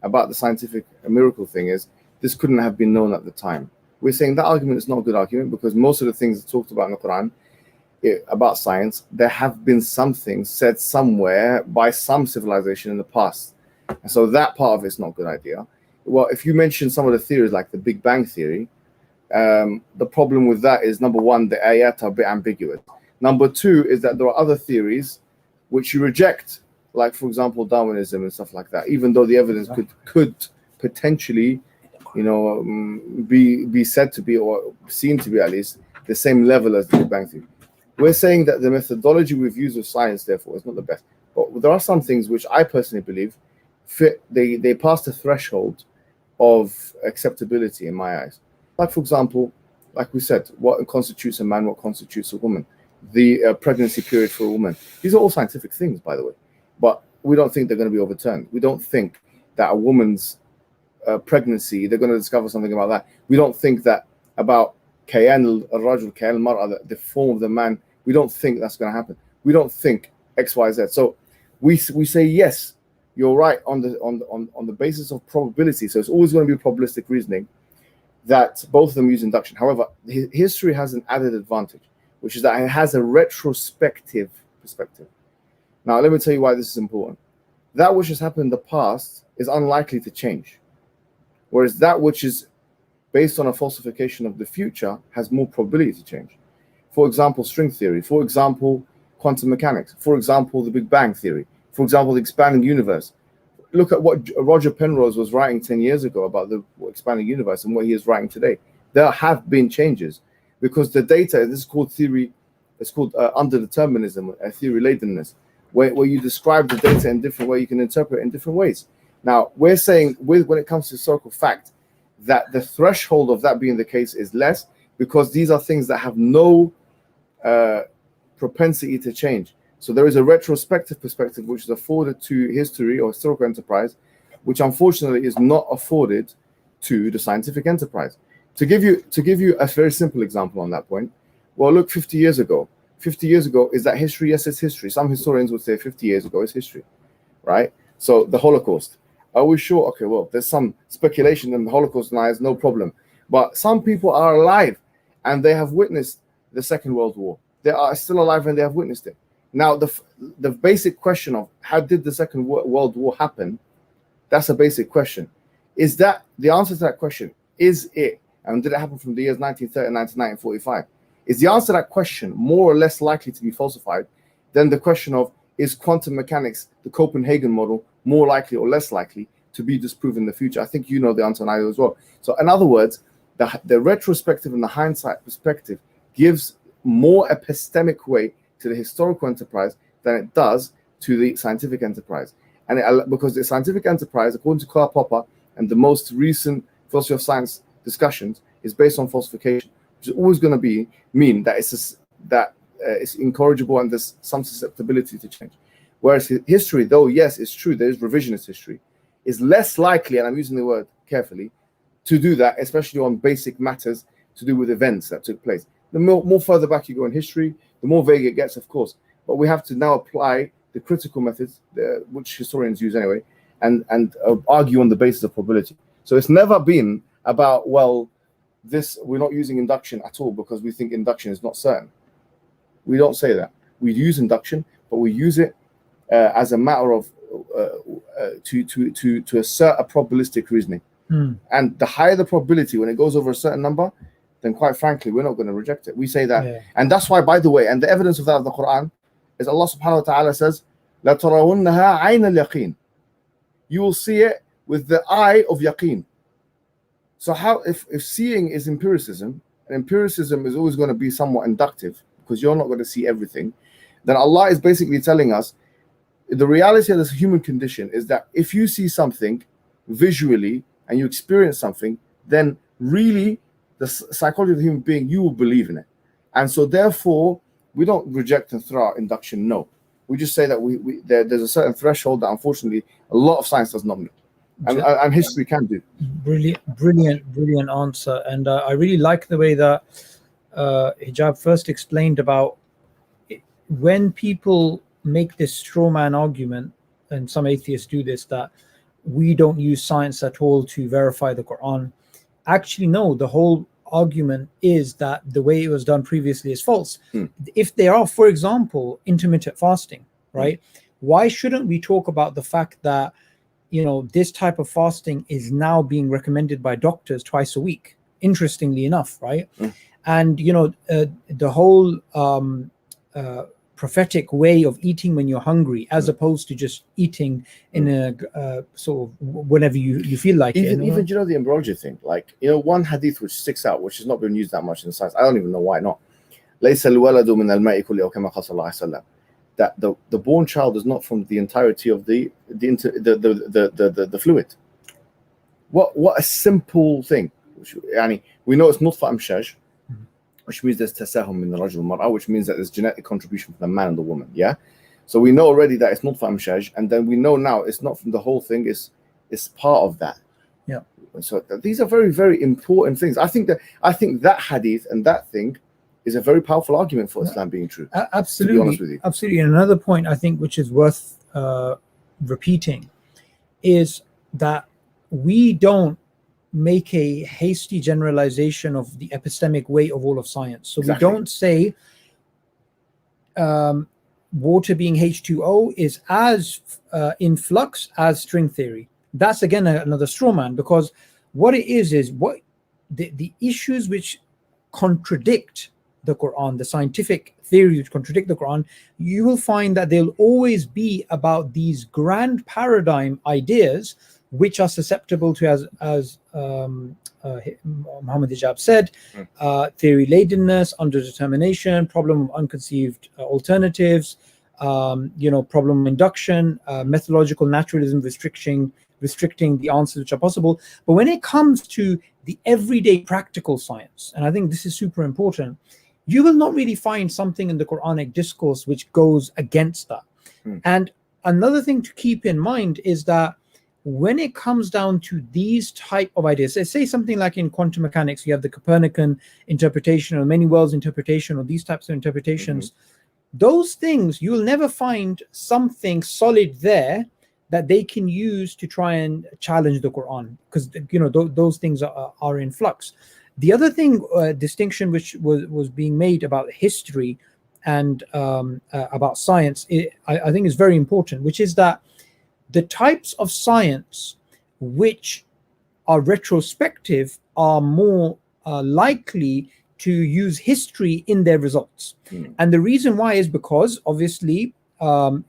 about the scientific miracle thing is this couldn't have been known at the time. We're saying that argument is not a good argument because most of the things talked about in the Quran about science, there have been something said somewhere by some civilization in the past. And so that part of it's not a good idea. Well, if you mention some of the theories like the Big Bang Theory, the problem with that is, number one, the ayat are a bit ambiguous. Number two is that there are other theories which you reject, like, for example, Darwinism and stuff like that, even though the evidence could potentially, you know, be said to be, or seen to be at least, the same level as the Big Bang Theory. We're saying that the methodology we've used with science, therefore, is not the best. But there are some things which I personally believe fit, they pass the threshold of acceptability in my eyes. Like, for example, like we said, what constitutes a man, what constitutes a woman, the pregnancy period for a woman. These are all scientific things, by the way. But we don't think they're going to be overturned. We don't think that a woman's pregnancy, they're going to discover something about that. We don't think that about kayan al-rajul, kayan al-mar'a, the form of the man. We don't think that's going to happen. We don't think X, Y, Z. So we say, yes, you're right on the basis of probability. So it's always going to be probabilistic reasoning that both of them use induction. However, history has an added advantage, which is that it has a retrospective perspective. Now, let me tell you why this is important. That which has happened in the past is unlikely to change, whereas that which is based on a falsification of the future has more probability to change. For example, string theory. For example, quantum mechanics. For example, the Big Bang Theory. For example, the expanding universe. Look at what Roger Penrose was writing 10 years ago about the expanding universe and what he is writing today. There have been changes because the data, this is called theory, it's called underdeterminism, theory ladenness. where you describe the data in different way, you can interpret it in different ways. Now, we're saying when it comes to historical fact, that the threshold of that being the case is less, because these are things that have no propensity to change. So there is a retrospective perspective which is afforded to history or historical enterprise, which unfortunately is not afforded to the scientific enterprise. To give you a very simple example on that point, well, look, 50 years ago. 50 years ago, is that history? Yes, it's history. Some historians would say 50 years ago is history, right? So the Holocaust. Are we sure? Okay, well, there's some speculation in the Holocaust lies, no problem. But some people are alive and they have witnessed the Second World War. They are still alive and they have witnessed it. Now, the basic question of how did the Second World War happen, that's a basic question. Is that the answer to that question? Is it, and did it happen from the years 1939 to 1945? Is the answer to that question more or less likely to be falsified than the question of, is quantum mechanics, the Copenhagen model, more likely or less likely to be disproven in the future? I think you know the answer now as well. So in other words, the retrospective and the hindsight perspective gives more epistemic weight to the historical enterprise than it does to the scientific enterprise. And because the scientific enterprise, according to Karl Popper and the most recent philosophy of science discussions, is based on falsification, which is always going to mean that it's incorrigible and there's some susceptibility to change. Whereas history, though, yes, it's true, there is revisionist history, is less likely, and I'm using the word carefully, to do that, especially on basic matters to do with events that took place. The more further back you go in history, the more vague it gets, of course. But we have to now apply the critical methods, which historians use anyway, and argue on the basis of probability. So it's never been about, well, we're not using induction at all because we think induction is not certain. We don't say that. We use induction, but we use it as a matter of to assert a probabilistic reasoning. And the higher the probability, when it goes over a certain number, then quite frankly, we're not going to reject it. We say that. Yeah. And that's why, by the way, and the evidence of that of the Quran is Allah subhanahu wa ta'ala says, لَتَرَوُنَّهَا عَيْنَ الْيَقِينِ. You will see it with the eye of yaqeen. So how, if seeing is empiricism, and empiricism is always going to be somewhat inductive, because you're not going to see everything, then Allah is basically telling us the reality of this human condition is that if you see something visually and you experience something, then really the psychology of the human being, you will believe in it. And so therefore, we don't reject and throw out induction, no. We just say that there's a certain threshold that unfortunately a lot of science does not meet. And history can do. Brilliant answer. And I really like the way that Hijab first explained about when people make this straw man argument, and some atheists do this, that we don't use science at all to verify the Quran. Actually, no, the whole argument is that the way it was done previously is false. If there are, for example, intermittent fasting, right? Why shouldn't we talk about the fact that, you know, this type of fasting is now being recommended by doctors twice a week, interestingly enough, right? And, you know, the whole prophetic way of eating when you're hungry, as opposed to just eating in a sort of whenever you feel like even you know the embryology thing, like, you know, one hadith which sticks out, which has not been used that much in science, I don't even know why not, ليس الولد من الماء كله أو كما قال صلى الله عليه وسلم, that the born child is not from the entirety of the fluid. What a simple thing. يعني we know it's nutfa amshaj, which means there's tasahum min rajul mar'a, which means that there's genetic contribution from the man and the woman. Yeah, so we know already that it's not for amshaj, and then we know now it's not from the whole thing. It's part of that. Yeah. So these are very, very important things. I think that hadith and that thing is a very powerful argument for Islam being true. Absolutely. To be honest with you. Absolutely. And another point I think which is worth repeating is that we don't make a hasty generalization of the epistemic weight of all of science. So exactly. We don't say water being H2O is as in flux as string theory. That's again another straw man, because what it is what the issues which contradict the Quran, the scientific theories which contradict the Quran, you will find that they'll always be about these grand paradigm ideas which are susceptible to, as Mohammed Hijab said, theory ladenness, underdetermination, problem of unconceived alternatives, problem induction, methodological naturalism, restricting the answers which are possible. But when it comes to the everyday practical science, and I think this is super important, you will not really find something in the Quranic discourse which goes against that. And another thing to keep in mind is that when it comes down to these type of ideas, say something like in quantum mechanics, you have the Copernican interpretation or many worlds interpretation or these types of interpretations, those things, you'll never find something solid there that they can use to try and challenge the Quran, because those things are in flux. The other thing, distinction which was being made about history and about science, I think is very important, which is that the types of science which are retrospective are more likely to use history in their results. And the reason why is because obviously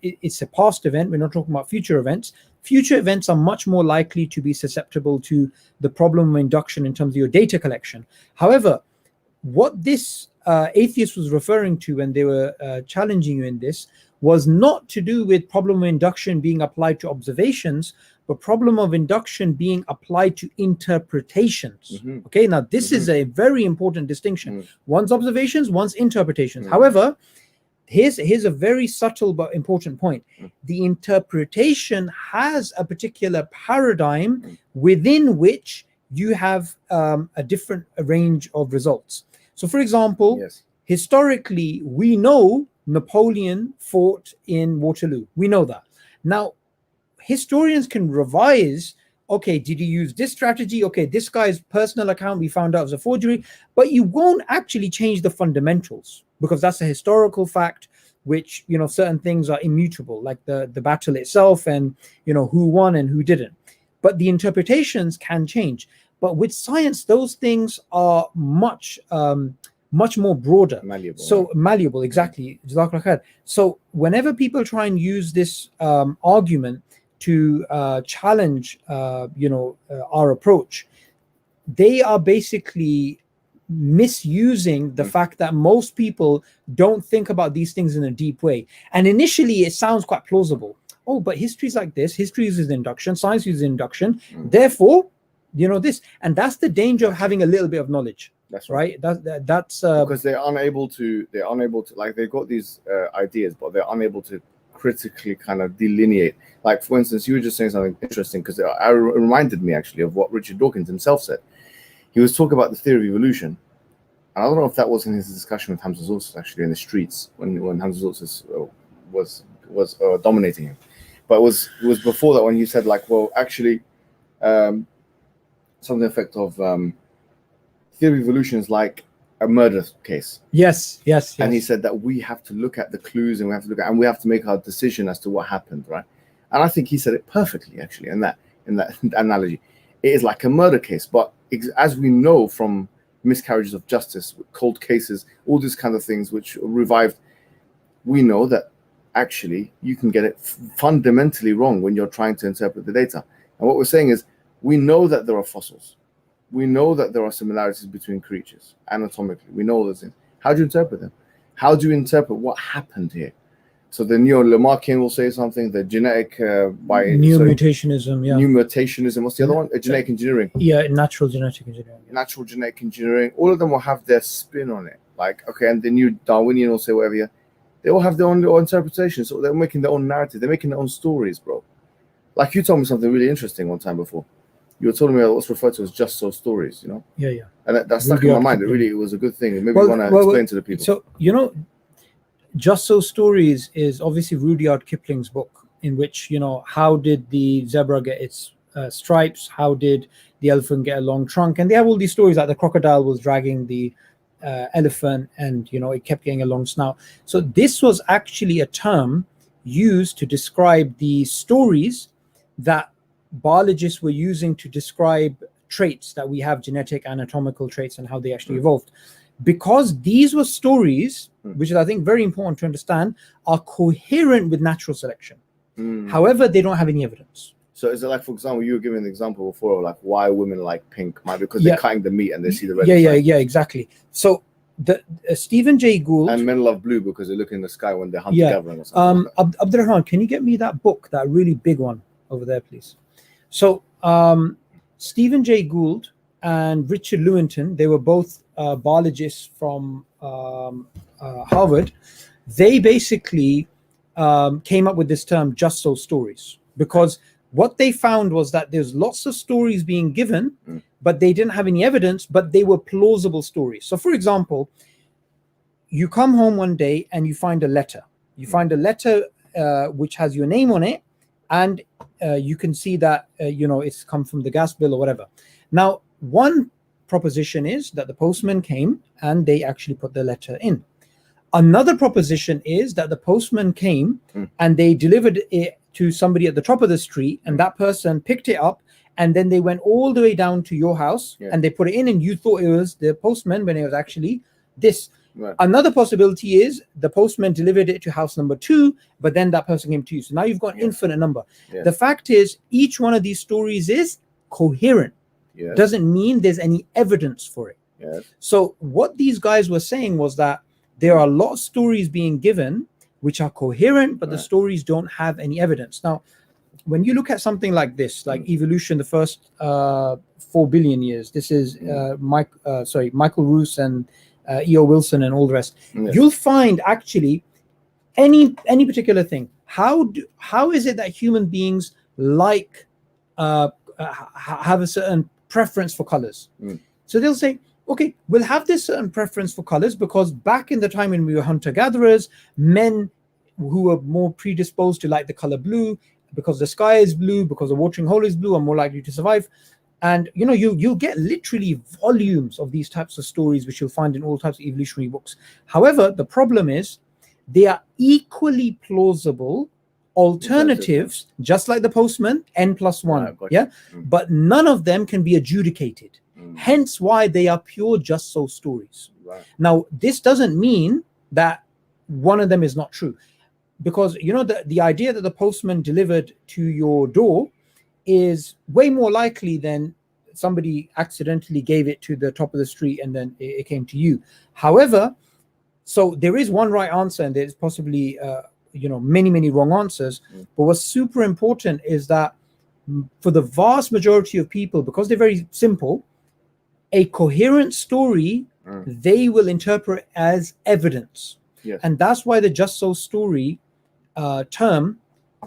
it's a past event. We're not talking about future events. Future events are much more likely to be susceptible to the problem of induction in terms of your data collection. However, what this atheist was referring to when they were challenging you in this was not to do with problem of induction being applied to observations, but problem of induction being applied to interpretations. Okay, now this is a very important distinction. One's observations, one's interpretations. However, here's a very subtle but important point. The interpretation has a particular paradigm within which you have a different range of results. So for example, historically, we know Napoleon fought in Waterloo. We know that. Now, historians can revise, okay, did he use this strategy? Okay, this guy's personal account we found out was a forgery, but you won't actually change the fundamentals, because that's a historical fact, which, certain things are immutable, like the battle itself and, who won and who didn't. But the interpretations can change. But with science, those things are much more broader. Malleable, exactly. Jazakallah khair. So whenever people try and use this argument to challenge, our approach, they are basically misusing the fact that most people don't think about these things in a deep way. And initially, it sounds quite plausible. Oh, but history's like this. History uses induction. Science uses induction. Therefore, this. And that's the danger of having a little bit of knowledge. That's right. That's because they're unable to, like, they've got these ideas, but they're unable to critically kind of delineate. Like, for instance, you were just saying something interesting, because it reminded me actually of what Richard Dawkins himself said. He was talking about the theory of evolution, and I don't know if that was in his discussion with Hamza Zulzis actually in the streets when Hamza Zulzis was dominating him, but it was before that when he said, like, well, actually, something to the effect of theory of evolution is like a murder case. Yes. And he said that we have to look at the clues, and we have to make our decision as to what happened, right? And I think he said it perfectly actually in that analogy. It is like a murder case, but as we know from miscarriages of justice, cold cases, all these kind of things which revived, we know that actually you can get it fundamentally wrong when you're trying to interpret the data. And what we're saying is, we know that there are fossils. We know that there are similarities between creatures anatomically. We know those things. How do you interpret them? How do you interpret what happened here? So the neo-Lamarckian will say something, the genetic mutationism, new mutationism. What's the other one? Genetic engineering. Yeah, natural genetic engineering. Natural genetic engineering. All of them will have their spin on it. Like, okay, and the new Darwinian will say whatever. Yeah, they all have their own interpretation. So they're making their own narrative. They're making their own stories, bro. Like, you told me something really interesting one time before. You were telling me what's referred to as just so stories, Yeah. And that stuck in my mind. It was a good thing. Maybe you want to explain to the people. So, Just So Stories is obviously Rudyard Kipling's book, in which, how did the zebra get its stripes? How did the elephant get a long trunk? And they have all these stories, like the crocodile was dragging the elephant, and, it kept getting a long snout. So this was actually a term used to describe the stories that biologists were using to describe traits that we have, genetic, anatomical traits, and how they actually evolved. Because these were stories, which is, I think, very important to understand, are coherent with natural selection. However, they don't have any evidence. So is it like, for example, you were giving an example before, like why women like pink, because they're cutting the meat and they see the red. Yeah, exactly. So Stephen J. Gould And men love blue because they look in the sky when they're hunter Yeah. gathering or something. Like that. Abdurrahman, can you get me that book, that really big one over there, please? So Stephen J. Gould and Richard Lewontin, they were both biologists from Harvard. They basically came up with this term, just so stories, because what they found was that there's lots of stories being given, but they didn't have any evidence, but they were plausible stories. So for example, you come home one day and you find a letter. You find a letter which has your name on it, and you can see that it's come from the gas bill or whatever. Now, one proposition is that the postman came and they actually put the letter in. Another proposition is that the postman came and they delivered it to somebody at the top of the street, and that person picked it up, and then they went all the way down to your house and they put it in, and you thought it was the postman when it was actually this. Right. Another possibility is the postman delivered it to house number 2, but then that person came to you. So now you've got an infinite number. The fact is, each one of these stories is coherent. Doesn't mean there's any evidence for it. So what these guys were saying was that there are a lot of stories being given which are coherent, but the stories don't have any evidence. Now, when you look at something like this, like evolution, the first 4 billion years, this is Michael Roos and E.O. Wilson and all the rest, you'll find actually any particular thing. How is it that human beings like have a certain preference for colors? So they'll say, okay, we'll have this certain preference for colors because back in the time when we were hunter-gatherers, men who were more predisposed to like the color blue, because the sky is blue, because the watering hole is blue, are more likely to survive. And you'll get literally volumes of these types of stories, which you'll find in all types of evolutionary books. However, the problem is they are equally plausible alternatives, just like the postman, n+1. But none of them can be adjudicated. Hence why they are pure just so stories. Now, this doesn't mean that one of them is not true, because the idea that the postman delivered to your door is way more likely than somebody accidentally gave it to the top of the street and then it came to you. However, so there is one right answer and there's possibly many wrong answers. But what's super important is that for the vast majority of people, because they're very simple, a coherent story they will interpret as evidence. And that's why the just so story term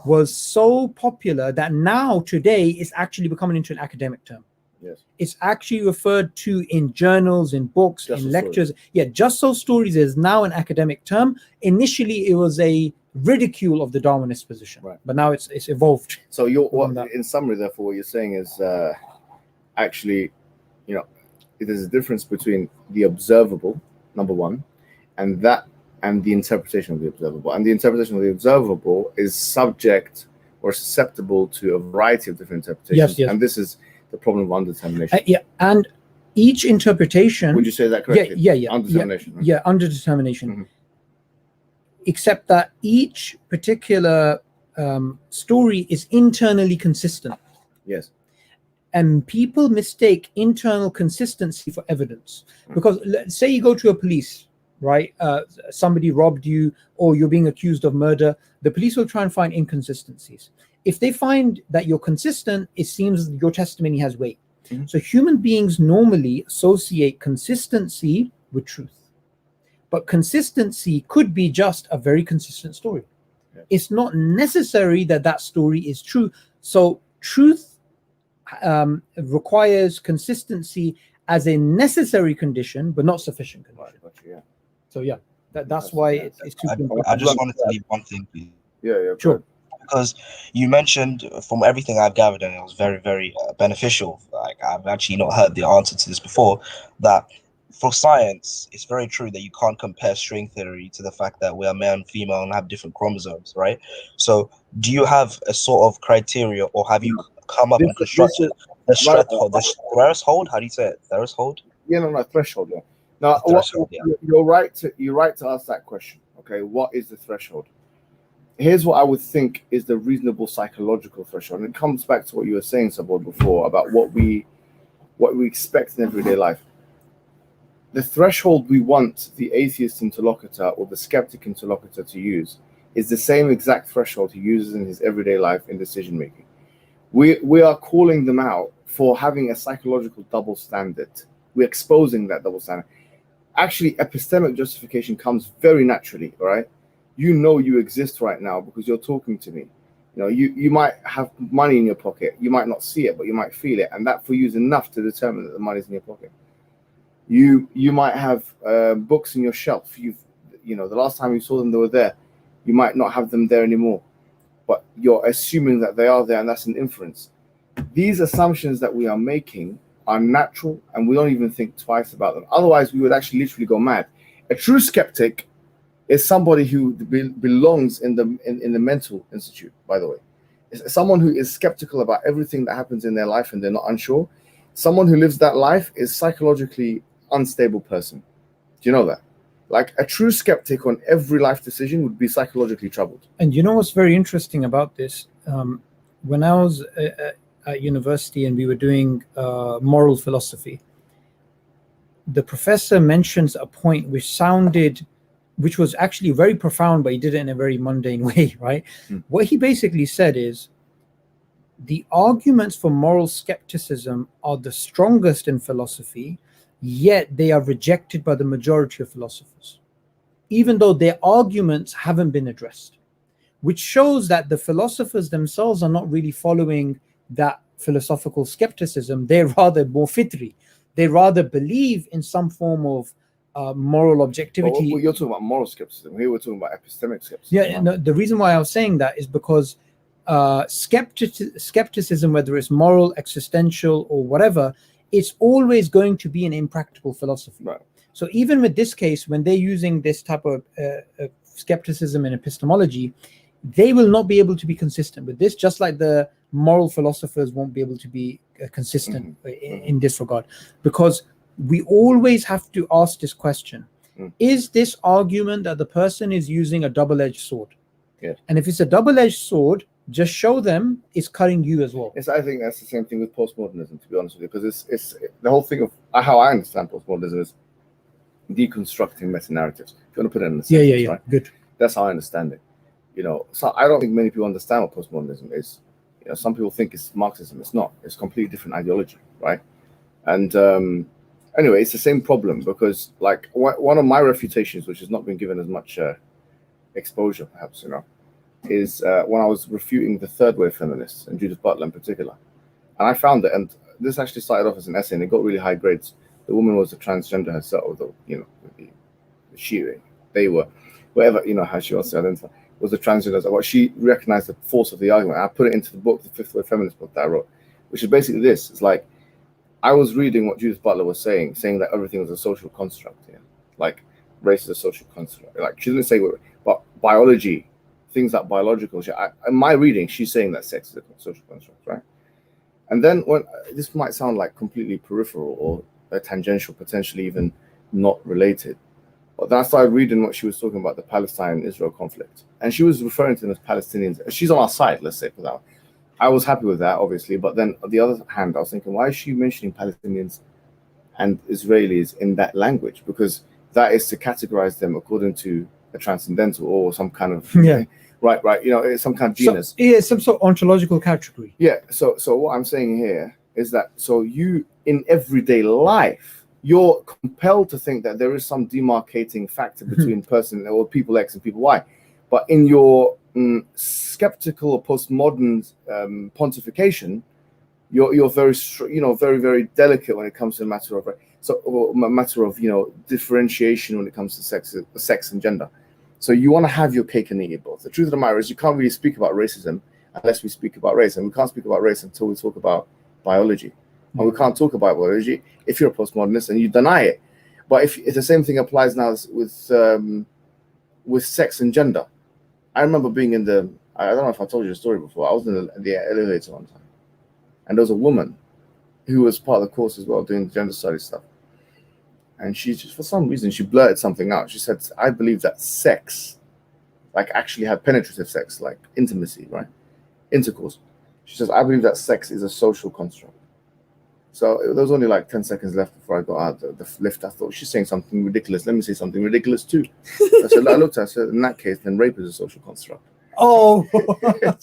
was so popular that now today it's actually becoming into an academic term. It's actually referred to in journals, in books, in lectures. Just so stories is now an academic term. Initially it was a ridicule of the Darwinist position, but now it's evolved. So in summary, therefore, what you're saying is actually, there's a difference between the observable, number one, and the interpretation of the observable. And the interpretation of the observable is subject or susceptible to a variety of different interpretations. And this is the problem of underdetermination. And each interpretation. Would you say that correctly? Underdetermination. Underdetermination. Except that each particular story is internally consistent. And people mistake internal consistency for evidence. Because let's say you go to a police, right? Somebody robbed you or you're being accused of murder. The police will try and find inconsistencies. If they find that you're consistent, it seems your testimony has weight. So human beings normally associate consistency with truth. But consistency could be just a very consistent story. It's not necessary that that story is true. So truth requires consistency as a necessary condition, but not sufficient condition. So that's why it's super important. I just wanted to leave one thing, please. Sure. Because you mentioned, from everything I've gathered, and it was very, very beneficial. Like, I've actually not heard the answer to this before, that for science, it's very true that you can't compare string theory to the fact that we are male and female and have different chromosomes, right? So do you have a sort of criteria, or have you come up and constructed the threshold? How do you say it? Threshold? Threshold. Now, you're right to ask that question. Okay, what is the threshold? Here's what I would think is the reasonable psychological threshold, and it comes back to what you were saying, Subboor, before about what we expect in everyday life. the threshold we want the atheist interlocutor or the skeptic interlocutor to use is the same exact threshold he uses in his everyday life in decision making. We are calling them out for having a psychological double standard. We're exposing that double standard. Actually, epistemic justification comes very naturally, all right? You know you exist right now because you're talking to me. You know, you might have money in your pocket. You might not see it, but you might feel it. And that for you is enough to determine that the money's in your pocket. You might have books in your shelf. You know, the last time you saw them, they were there. You might not have them there anymore. But you're assuming that they are there, and that's an inference. These assumptions that we are making are natural, and we don't even think twice about them. Otherwise, we would actually literally go mad. A true skeptic is somebody who belongs in the mental institute, by the way. It's someone who is skeptical about everything that happens in their life and they're not unsure. Someone who lives that life is psychologically unstable person. Do you know that? Like a true skeptic on every life decision would be psychologically troubled. And you know what's very interesting about this? When I was at university and we were doing moral philosophy, the professor mentions a point which was actually very profound, but he did it in a very mundane way, right? What he basically said is, the arguments for moral skepticism are the strongest in philosophy, yet they are rejected by the majority of philosophers, even though their arguments haven't been addressed, which shows that the philosophers themselves are not really following that philosophical skepticism. They're rather more fitri. They rather believe in some form of moral objectivity. Well, you're talking about moral skepticism. Here we're talking about epistemic skepticism. Yeah, no, the reason why I was saying that is because skepticism, whether it's moral, existential, or whatever, it's always going to be an impractical philosophy. Right. So even with this case, when they're using this type of skepticism in epistemology, they will not be able to be consistent with this, just like the moral philosophers won't be able to be consistent in this regard, because we always have to ask this question: is this argument that the person is using a double-edged sword? Yeah. And if it's a double-edged sword, just show them it's cutting you as well. Yes, I think that's the same thing with postmodernism, to be honest with you, because it's the whole thing of how I understand postmodernism is deconstructing meta-narratives. If you want to put it in the sentence, Yeah. right? Good. That's how I understand it. You know, so I don't think many people understand what postmodernism is. You know, some people think it's Marxism. It's not. It's a completely different ideology, right? And anyway, it's the same problem because, like, one of my refutations, which has not been given as much exposure, perhaps, you know, is when I was refuting the third wave feminists and Judith Butler in particular. And I found it, and this actually started off as an essay and it got really high grades. The woman was a transgender herself, although, you know, they were, whatever, you know, how she wants to identify, was a transgender. But she recognized the force of the argument. I put it into the book, the Fifth Wave Feminist book that I wrote, which is basically this. It's like, I was reading what Judith Butler was saying that everything was a social construct, yeah? Like race is a social construct. Like she didn't say, but biology, things like biological. In my reading, she's saying that sex is a social construct, right? And then when this might sound like completely peripheral or tangential, potentially even not related, but then I started reading what she was talking about, the Palestine-Israel conflict, and she was referring to them as Palestinians. She's on our side, let's say, for that. I was happy with that, obviously, but then on the other hand, I was thinking, why is she mentioning Palestinians and Israelis in that language? Because that is to categorize them according to a transcendental or some kind of right. You know, it's some kind of genus. So, some sort of ontological category. Yeah. So what I'm saying here is that you in everyday life, you're compelled to think that there is some demarcating factor between person or people X and people Y, but in your skeptical or postmodern pontification, you're very, you know, very, very delicate when it comes to a matter of you know, differentiation when it comes to sex and gender. So you want to have your cake and eat it both. The truth of the matter is you can't really speak about racism unless we speak about race, and we can't speak about race until we talk about biology. And we can't talk about biology if you're a postmodernist and you deny it. But if the same thing applies now with sex and gender. I remember being in I don't know if I told you the story before. I was in the elevator one time, and there was a woman who was part of the course as well, doing gender studies stuff. And she just, for some reason, she blurted something out. She said, I believe that sex, like actually had penetrative sex, like intimacy, right? Intercourse. She says, I believe that sex is a social construct. So there was only like 10 seconds left before I got out the lift. I thought, she's saying something ridiculous. Let me say something ridiculous too. I said, I looked at her, I said, in that case, then rape is a social construct. Oh,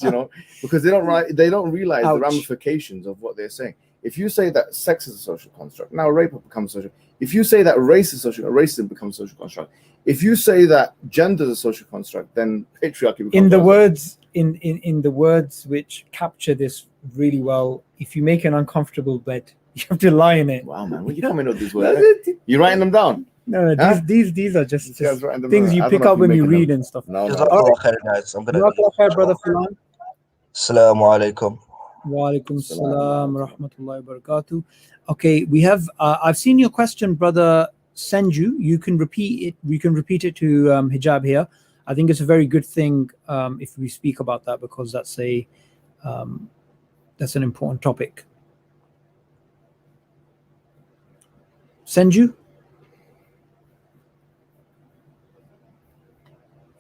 You know, because they don't realize the Ouch. ramifications of what they're saying. If you say that sex is a social construct, now rape becomes social. If you say that race is social, racism becomes a social construct. If you say that gender is a social construct, then patriarchy becomes in the social. words in the words which capture this really well, if you make an uncomfortable bed, you have to lie in it. Wow, man, where you coming up with these words? You writing them down? No, Huh? these are just These guys writing them things down. you I don't pick know if up you're when you making read them. and stuff. No, no. Jazakallah khair, guys. I'm gonna. Jazakallah khair, brother Fulan. Assalamu alaikum. Wa alaikum salam rahmatullahi wa barakatuh. Okay, we have I've seen your question, brother Senju. You can repeat it. We can repeat it to Hijab here. I think it's a very good thing if we speak about that, because that's an important topic. Senju,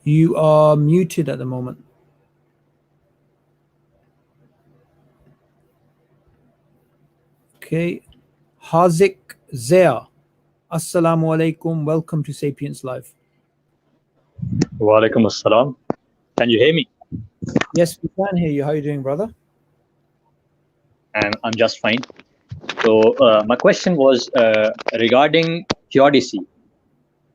you are muted at the moment. Okay, Hazik Zia, Assalamu alaikum. Welcome to Sapience Live. Wa alaikum assalam. Can you hear me? Yes, we can hear you. How are you doing, brother? And I'm just fine. So my question was regarding theodicy.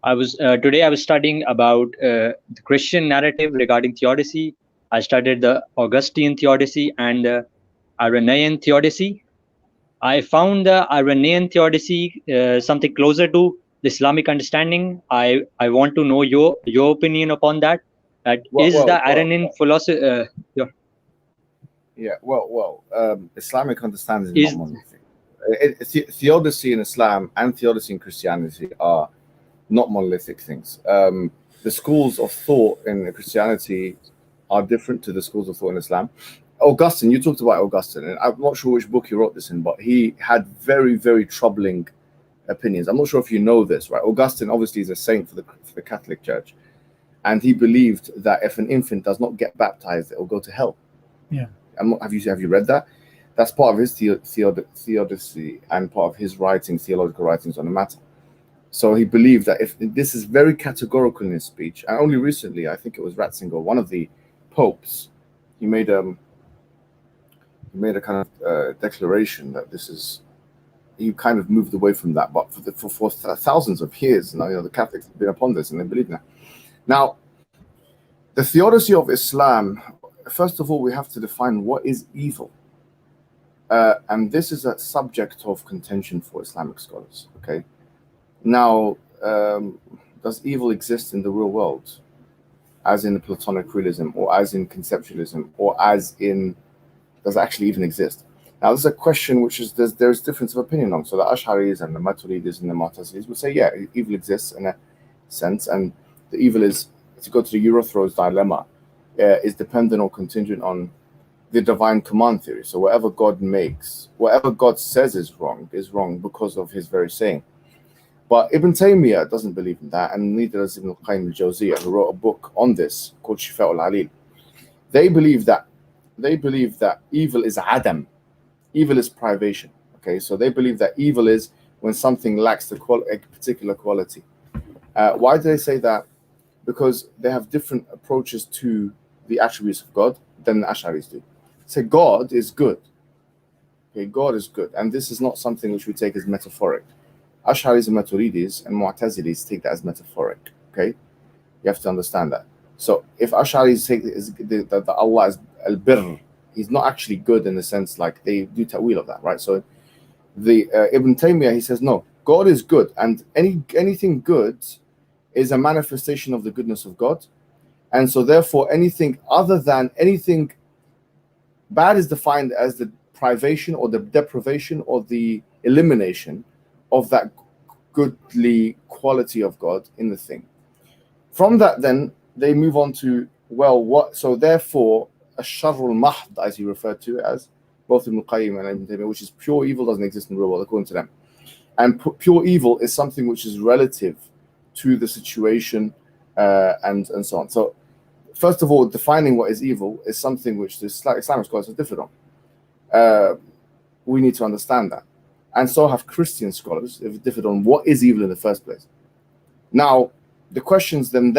Today I was studying about the Christian narrative regarding theodicy. I studied the Augustine theodicy and the Irenaean theodicy. I found the Irenaean theodicy something closer to the Islamic understanding. I want to know your opinion upon that. The Irenaean philosophy? Islamic understanding is not monolithic. Theodicy in Islam and theodicy in Christianity are not monolithic things. The schools of thought in Christianity are different to the schools of thought in Islam. Augustine, you talked about Augustine, and I'm not sure which book he wrote this in, but he had very, very troubling opinions. I'm not sure if you know this, right? Augustine obviously is a saint for the Catholic Church, and he believed that if an infant does not get baptized, it will go to hell. Yeah. Have you read that? That's part of his theodicy and part of his theological writings on the matter. So he believed that if this is very categorical in his speech, and only recently, I think it was Ratzinger, one of the popes, he made a kind of declaration that this is. He kind of moved away from that, but for thousands of years, now the Catholics have been upon this and they believe in that. Now, the theodicy of Islam. First of all, we have to define what is evil. And this is a subject of contention for Islamic scholars. Okay. Now, does evil exist in the real world, as in Platonic realism, or as in conceptualism, or as in does it actually even exist? Now, this is a question which is there's difference of opinion on. So the Ash'aris and the Maturidis and the Mu'tazilis would say, yeah, evil exists in a sense, and the evil is, to go to the Euthyphro's dilemma, is dependent or contingent on the divine command theory. So whatever God makes, whatever God says is wrong because of his very saying. But Ibn Taymiyyah doesn't believe in that, and neither does Ibn Qayyim al-Jawziyah, who wrote a book on this called Shifa al-Alil. They believe that evil is adam, evil is privation. Okay, so they believe that evil is when something lacks a particular quality. Why do they say that? Because they have different approaches to the attributes of God than the Ash'aris do. Say God is good. Okay, God is good, and this is not something which we take as metaphoric. Ash'aris and Maturidis and Mu'tazilis take that as metaphoric. Okay, you have to understand that. So if Ash'aris take that Allah is al-birr, he's not actually good in the sense like they do ta'wil of that, right? So the Ibn Taymiyyah, he says no, God is good, and anything good is a manifestation of the goodness of God. And so therefore anything bad is defined as the privation or the deprivation or the elimination of that goodly quality of God in the thing. From that then they move on to, so therefore ash-sharrul mahd, as he referred to it as, both Ibn Qayyim and Ibn Taymiyyah, which is pure evil, doesn't exist in the real world according to them. And pure evil is something which is relative to the situation and so on. So first of all, defining what is evil is something which the Islamic scholars are different on. We need to understand that. and so have Christian scholars. They've differed on what is evil in the first place. Now, the questions then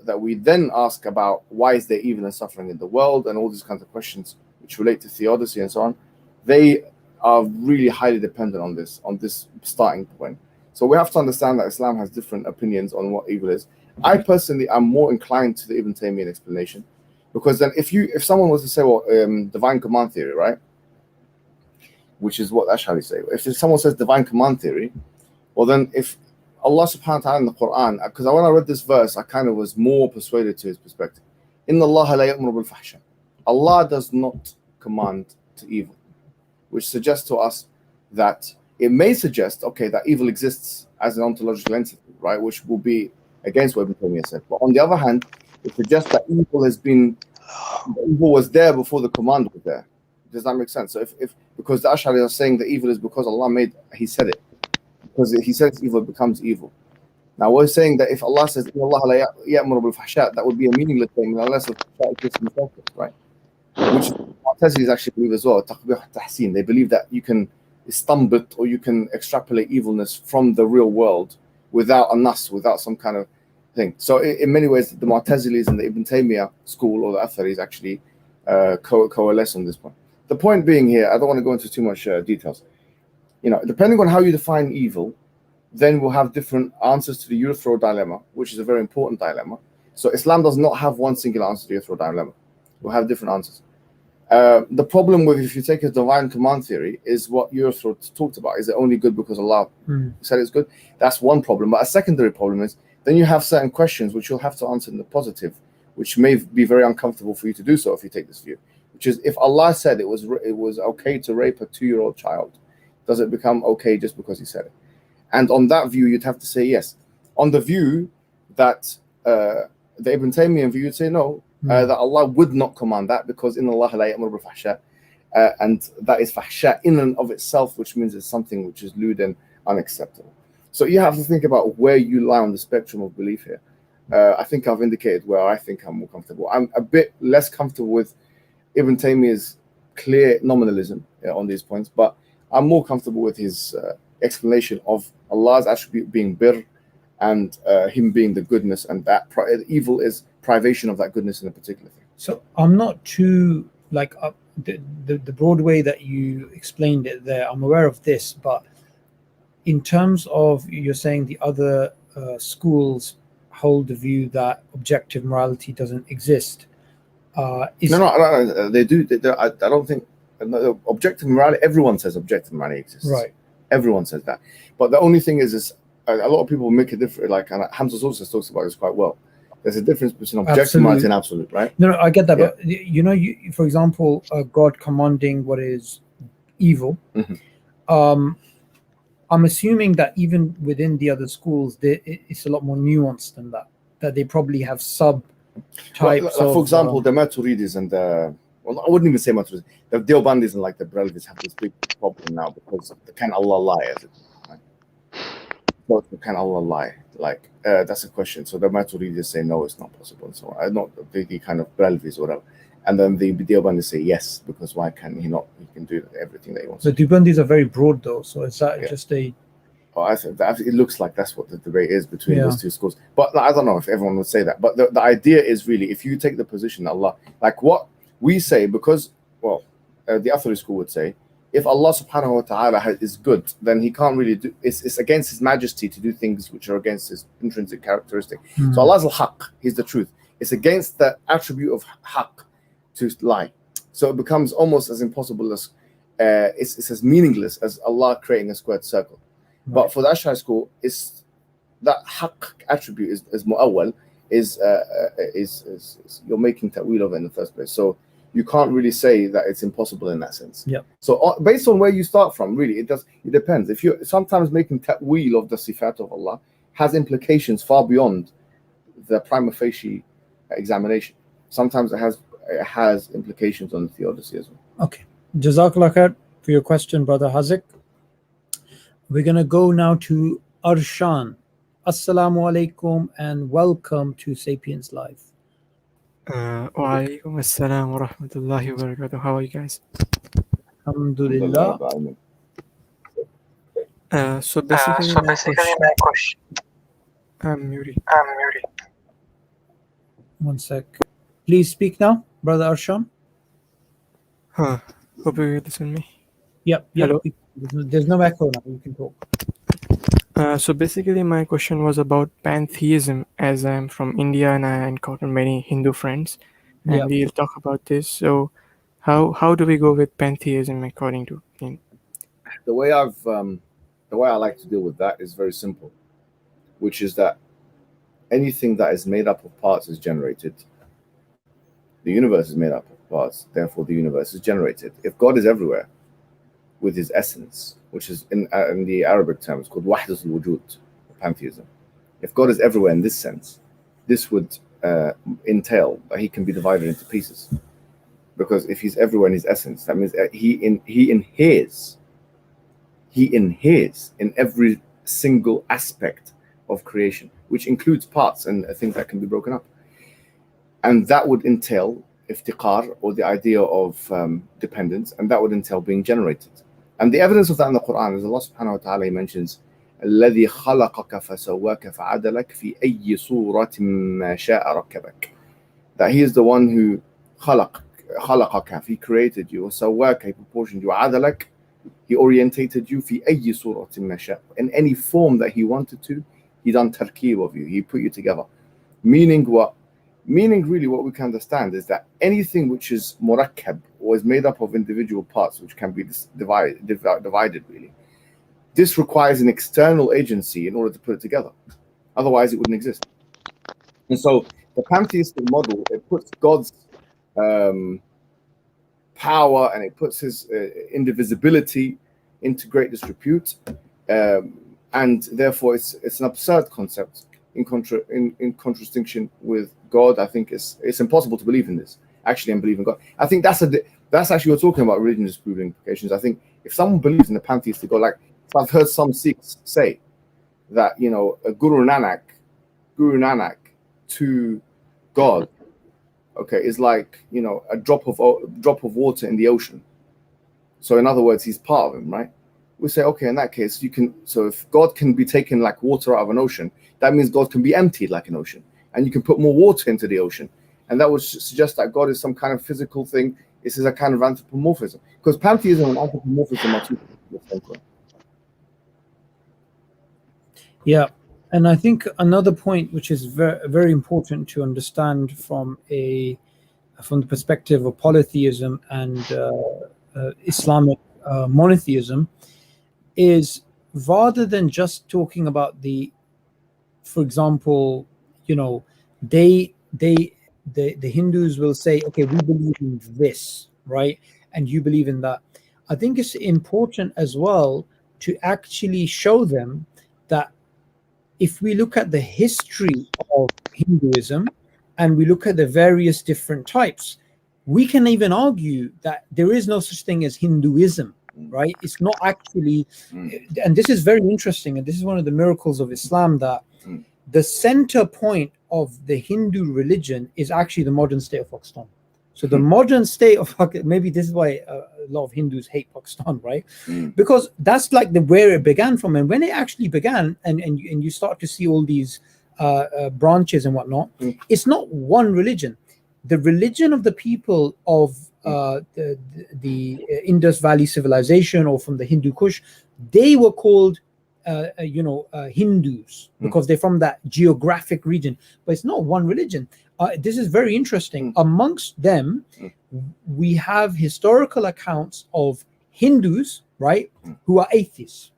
that we then ask about why is there evil and suffering in the world, and all these kinds of questions which relate to theodicy and so on, they are really highly dependent on this starting point. So we have to understand that Islam has different opinions on what evil is. I personally am more inclined to the Ibn Taymiyyah explanation, because then if someone was to say, well, divine command theory, right, which is what Ash'ari say, if someone says divine command theory, well then if Allah subhanahu wa ta'ala in the Quran, because when I read this verse, I kind of was more persuaded to his perspective. Inna Allah la ya'muru bil fahsha. Allah does not command to evil, which suggests to us that it may suggest, okay, that evil exists as an ontological entity, right, which will be against what Ibn Taymiyyah said. But on the other hand, it suggests that evil was there before the command was there. Does that make sense? So if because the Ash'ari are saying that evil is because Allah He said it. Because He says evil becomes evil. Now we're saying that if Allah says Inna Allah la ya'muru bil fahsha, that would be a meaningless thing unless the fahsha exists in the first place, right? Which Mu'tazilis actually believe as well. Taqbih tahseen. They believe that you can stumble or you can extrapolate evilness from the real world without a nas, without some kind of thing. So in many ways, the Mu'tazilis and the Ibn Taymiyyah school or the Atharis actually coalesce on this point. The point being here, I don't want to go into too much details. Depending on how you define evil, then we'll have different answers to the Euthyphro dilemma, which is a very important dilemma. So Islam does not have one single answer to the Euthyphro dilemma. We'll have different answers. The problem with if you take a divine command theory is what Euthyphro talked about. Is it only good because Allah said it's good? That's one problem. But a secondary problem is then you have certain questions which you'll have to answer in the positive, which may be very uncomfortable for you to do so if you take this view. Which is, if Allah said it was okay to rape a 2-year-old child, does it become okay just because He said it? And on that view, you'd have to say yes. On the view that the Ibn Taymiyyah view, you'd say no, that Allah would not command that because Inna Allah la ya'muru bil fahsha, and that is fahsha in and of itself, which means it's something which is lewd and unacceptable. So you have to think about where you lie on the spectrum of belief here. I think I've indicated where I think I'm more comfortable. I'm a bit less comfortable with Ibn Taymiyyah's clear nominalism on these points, but I'm more comfortable with his explanation of Allah's attribute being birr and Him being the goodness, and that evil is privation of that goodness in a particular thing. So I'm not too the broad way that you explained it there. I'm aware of this, but in terms of you're saying the other schools hold the view that objective morality doesn't exist. No, they do. I don't think objective morality. Everyone says objective morality exists. Right. Everyone says that. But the only thing is a lot of people make a difference. Like Hamza also talks about this quite well. There's a difference between objective morality and absolute, right? No, I get that. Yeah. But you, for example, God commanding what is evil. Mm-hmm. I'm assuming that even within the other schools, it's a lot more nuanced than that. That they probably have types of, for example, the Maturidis and I wouldn't even say Maturidis. The Deobandis and like the Brelvis have this big problem now because can Allah lie? Right? So can Allah lie? Like that's a question. So the Maturidis say no, it's not possible, and so on. Not the kind of Brelvis or whatever. And then the Deobandis say yes, because why can he not? He can do everything that he wants. The Deobandis are very broad, though. So is that just a? Oh, I think that it looks like that's what the debate is between those two schools. But I don't know if everyone would say that. But the idea is really, if you take the position that Allah, like what we say, because the Athari school would say, if Allah subhanahu wa ta'ala is good, then He can't really do. It's against His majesty to do things which are against His intrinsic characteristic. Mm-hmm. So Allah's al-haq. He's the truth. It's against the attribute of haq to lie. So it becomes almost as impossible as it's as meaningless as Allah creating a squared circle. Right. But for the Ash'ari school, it's that haq attribute is mu'awwal, is you're making ta'wil of it in the first place. So you can't really say that it's impossible in that sense. Yeah. So based on where you start from, really, it depends. If you're sometimes making ta'wil of the sifat of Allah has implications far beyond the prima facie examination. Sometimes it has implications on the theodicy as well. Okay. Jazakallah khair for your question, Brother Hazik. We're going to go now to Arshan. Assalamu alaikum and welcome to Sapience Live. Wa alaikum assalam wa rahmatullahi wa barakatuh. How are you guys? Alhamdulillah. So basically, my question. I'm muted. One sec. Please speak now, Brother Arshan. Huh. Hope you listen to me. Yep. Hello. There's no echo now. You can talk. So basically, my question was about pantheism, as I'm from India and I encounter many Hindu friends, and Yep. we'll talk about this. So, how do we go with pantheism according to him? The way I like to deal with that is very simple, which is that anything that is made up of parts is generated. The universe is made up of parts, therefore the universe is generated. If God is everywhere with his essence, which is in the Arabic term, it's called wahdat al-wujud, pantheism. If God is everywhere in this sense, this would entail that he can be divided into pieces. Because if he's everywhere in his essence, that means he inheres in every single aspect of creation, which includes parts and things that can be broken up. And that would entail iftiqar, or the idea of dependence, and that would entail being generated. And the evidence of that in the Quran is Allah subhanahu wa ta'ala, he mentions الذي خلقك فسواك فعدلك في أي صورة ما شاء ركبك. That he is the one who خلقك, he created you, وسواك, he proportioned you, عدلك, he orientated you, في أي صورة ما شاء, in any form that he wanted to, he done tarkib of you, he put you together. Meaning what? Meaning really what we can understand is that anything which is murakkab, or is made up of individual parts which can be divided really, this requires an external agency in order to put it together. Otherwise it wouldn't exist. And so the pantheistic model, it puts God's power and it puts his indivisibility into great disrepute, and therefore it's an absurd concept in contradistinction with God. I think it's impossible to believe in this actually and believe in God. I think that's actually, we're talking about religion disproving implications. I think if someone believes in the pantheistic God, like I've heard some Sikhs say that, you know, Guru Nanak to God, okay, is like, you know, a drop of water in the ocean. So in other words, he's part of him, right? We say, okay, in that case, so if God can be taken like water out of an ocean, that means God can be emptied like an ocean, and you can put more water into the ocean. And that would suggest that God is some kind of physical thing. This is a kind of anthropomorphism, because pantheism and anthropomorphism are two things. Yeah, and I think another point which is very, very important to understand from the perspective of polytheism and Islamic monotheism is, rather than just talking about for example, you know, the Hindus will say, okay, we believe in this, right, and you believe in that. I think it's important as well to actually show them that if we look at the history of Hinduism and we look at the various different types, we can even argue that there is no such thing as Hinduism, right? It's not actually, and this is very interesting, and this is one of the miracles of Islam, that the center point of the Hindu religion is actually the modern state of Pakistan. So the modern state of Pakistan, maybe this is why a lot of Hindus hate Pakistan, right? Because that's like where it began from. And when it actually began, and you start to see all these branches and whatnot, it's not one religion. The religion of the people of the Indus Valley civilization, or from the Hindu Kush, they were called Hindus, because they're from that geographic region. But it's not one religion. This is very interesting. Amongst them, we have historical accounts of Hindus, right, who are atheists,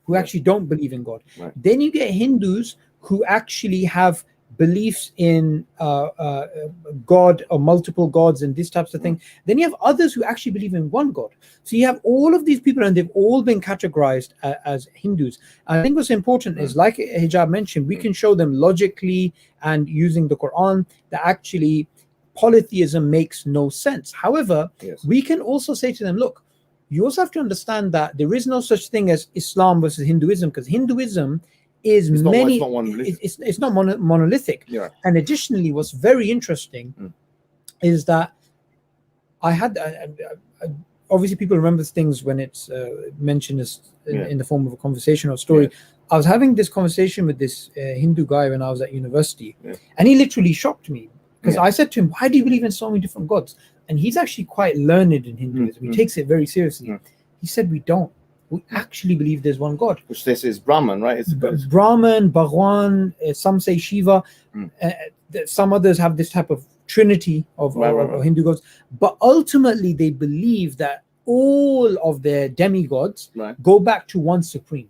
who actually don't believe in God. Then you get Hindus who actually have beliefs in God or multiple gods and these types of things. Then you have others who actually believe in one God. So you have all of these people, and they've all been categorized as Hindus. I think what's important is, like Hijab mentioned, we can show them logically and using the Quran that actually polytheism makes no sense. However, we can also say to them, look, you also have to understand that there is no such thing as Islam versus Hinduism, because Hinduism is it's not monolithic. And additionally, what's very interesting is that I had obviously people remember things when it's mentioned as in the form of a conversation or story. I was having this conversation with this Hindu guy when I was at university, and he literally shocked me because I said to him, "Why do you believe in so many different gods?" And he's actually quite learned in Hinduism. He takes it very seriously. He said, "We don't. We actually believe there's one God." Which they say is Brahman, right? It's Brahman, Bhagwan, some say Shiva. Some others have this type of trinity of Hindu gods. But ultimately, they believe that all of their demigods go back to one supreme.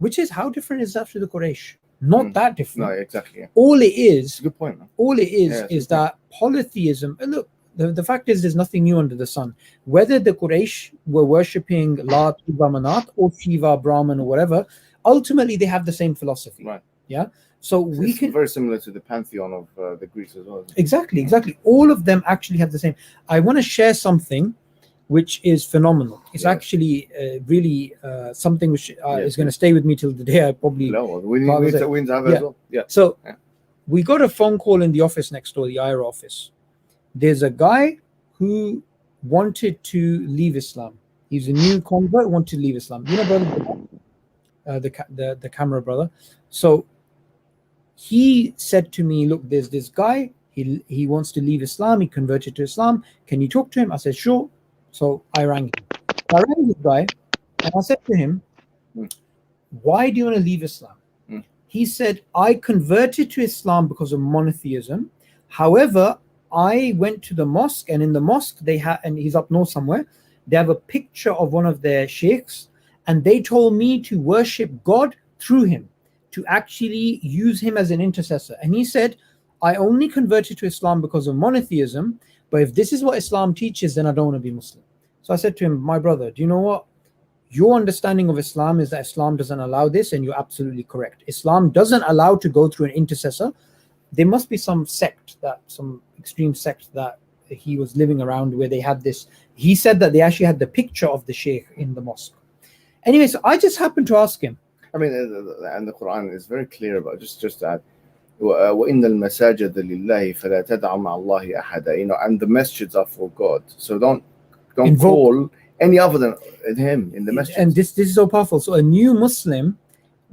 Which is, how different is that to the Quraysh? Not that different. No, exactly. All it is, good point. All it is that polytheism. And look, the fact is, there's nothing new under the sun. Whether the Quraysh were worshipping Lat, Manat, or Shiva, Brahman, or whatever, ultimately they have the same philosophy. Yeah. So we can very similar to the pantheon of the Greeks as well. Exactly. All of them actually have the same. I want to share something which is phenomenal. It's actually really something which is going to stay with me till the day I probably. We need to have as well. So we got a phone call in the office next door, the IRA office. There's a guy who wanted to leave Islam. He's a new convert, wanted to leave Islam. You know, brother, the camera brother. So he said to me, "Look, there's this guy. He wants to leave Islam. He converted to Islam. Can you talk to him?" I said, "Sure." So I rang him. I rang this guy and I said to him, "Why do you want to leave Islam?" He said, "I converted to Islam because of monotheism. However, I went to the mosque, and in the mosque they have, and he's up north somewhere, they have a picture of one of their sheikhs, and they told me to worship God through him, to actually use him as an intercessor." And he said, "I only converted to Islam because of monotheism, but if this is what Islam teaches, then I don't want to be Muslim." So I said to him, "My brother, do you know what? Your understanding of Islam is that Islam doesn't allow this, and you're absolutely correct. Islam doesn't allow to go through an intercessor. There must be some extreme sect that he was living around where they had this." He said that they actually had the picture of the sheikh in the mosque. Anyway, so I just happened to ask him. I mean, and the Quran is very clear about just that. وَإِنَّ الْمَسَاجِدَ لِلَّهِ فَلَا تَدْعُ مَعَ اللَّهِ أَحَدًا. You know, and the masjids are for God. So don't call any other than him in the masjid. And this is so powerful. So a new Muslim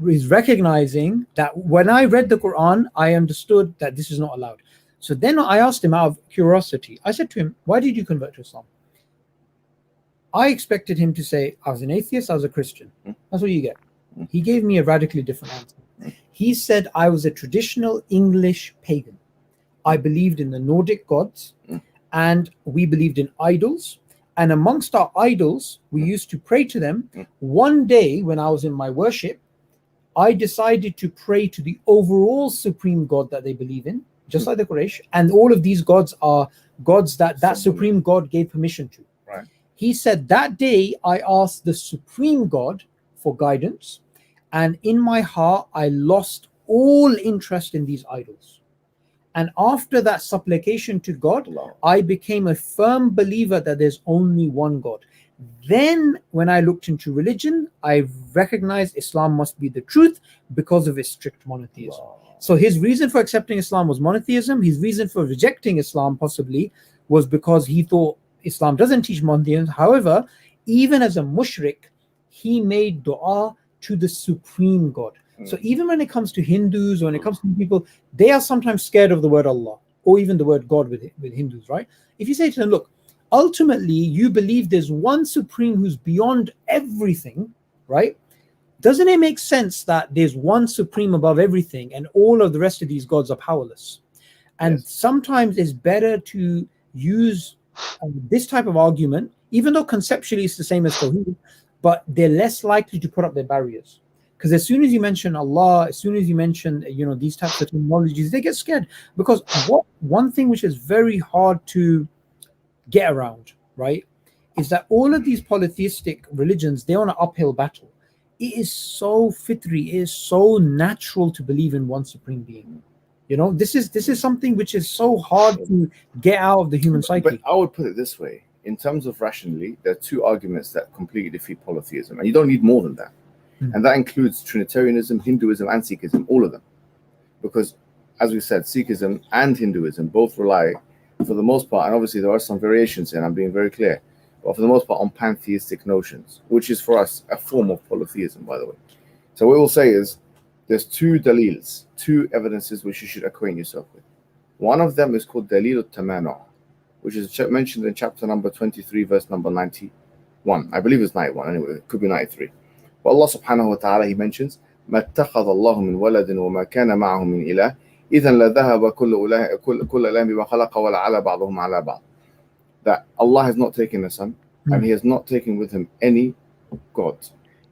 is recognizing that when I read the Quran, I understood that this is not allowed. So then I asked him out of curiosity. I said to him, "Why did you convert to Islam?" I expected him to say, "I was an atheist, I was a Christian." That's what you get. He gave me a radically different answer. He said, "I was a traditional English pagan. I believed in the Nordic gods, and we believed in idols. And amongst our idols, we used to pray to them. One day, when I was in my worship, I decided to pray to the overall supreme God that they believe in, just like the Quraysh. And all of these gods are gods that supreme God gave permission to." Right. He said, "That day, I asked the supreme God for guidance. And in my heart, I lost all interest in these idols. And after that supplication to God, I became a firm believer that there's only one God. Then when I looked into religion, I recognized Islam must be the truth because of its strict monotheism." So his reason for accepting Islam was monotheism. His reason for rejecting Islam possibly was because he thought Islam doesn't teach monotheism. However, even as a mushrik, he made dua to the supreme God. So even when it comes to Hindus, or when it comes to people, they are sometimes scared of the word Allah or even the word God with Hindus, right? If you say to them, "Look, ultimately you believe there's one supreme who's beyond everything," right? Doesn't it make sense that there's one supreme above everything and all of the rest of these gods are powerless? And sometimes it's better to use this type of argument, even though conceptually it's the same as Tawheed, but they're less likely to put up their barriers. Because as soon as you mention Allah, as soon as you mention, these types of terminologies, they get scared. Because one thing which is very hard to get around, right, is that all of these polytheistic religions, they're on an uphill battle. It is so fitri, it is so natural to believe in one supreme being. This is something which is so hard to get out of the human psyche. But I would put it this way. In terms of rationally, there are two arguments that completely defeat polytheism. And you don't need more than that. And that includes Trinitarianism, Hinduism, and Sikhism, all of them. Because, as we said, Sikhism and Hinduism both rely, for the most part, and obviously there are some variations here, and I'm being very clear, but for the most part on pantheistic notions, which is for us a form of polytheism, by the way. So what we'll say is there's two dalils, two evidences which you should acquaint yourself with. One of them is called dalil al-tamanu', which is mentioned in chapter number 23, verse number 91. I believe it's 91 anyway, it could be 93. But Allah subhanahu wa ta'ala, he mentions, مَا اتَّخَذَ اللَّهُ مِنْ وَلَدٍ وَمَا كَانَ مَعَهُ مِنْ إِلَهٍ إِذًا لَذَهَبَ كُلُّ إِلَهٍ بِمَا خَلَقَ وَلَعَلَى بَعْضُهُمْ عَلَى بَعْضٍ. That Allah has not taken a son, and He has not taken with Him any God.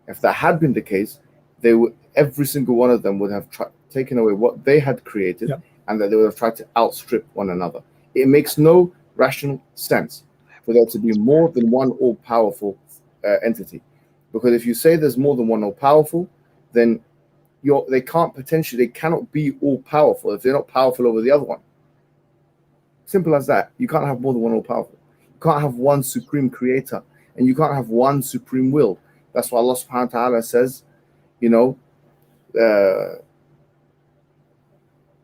If that had been the case, they would, every single one of them would have taken away what they had created, and that they would have tried to outstrip one another. It makes no rational sense for there to be more than one all-powerful entity. Because if you say there's more than one all-powerful, then they cannot be all-powerful if they're not powerful over the other one. Simple as that. You can't have more than one all-powerful. You can't have one supreme creator, and you can't have one supreme will. That's why Allah subhanahu wa ta'ala says,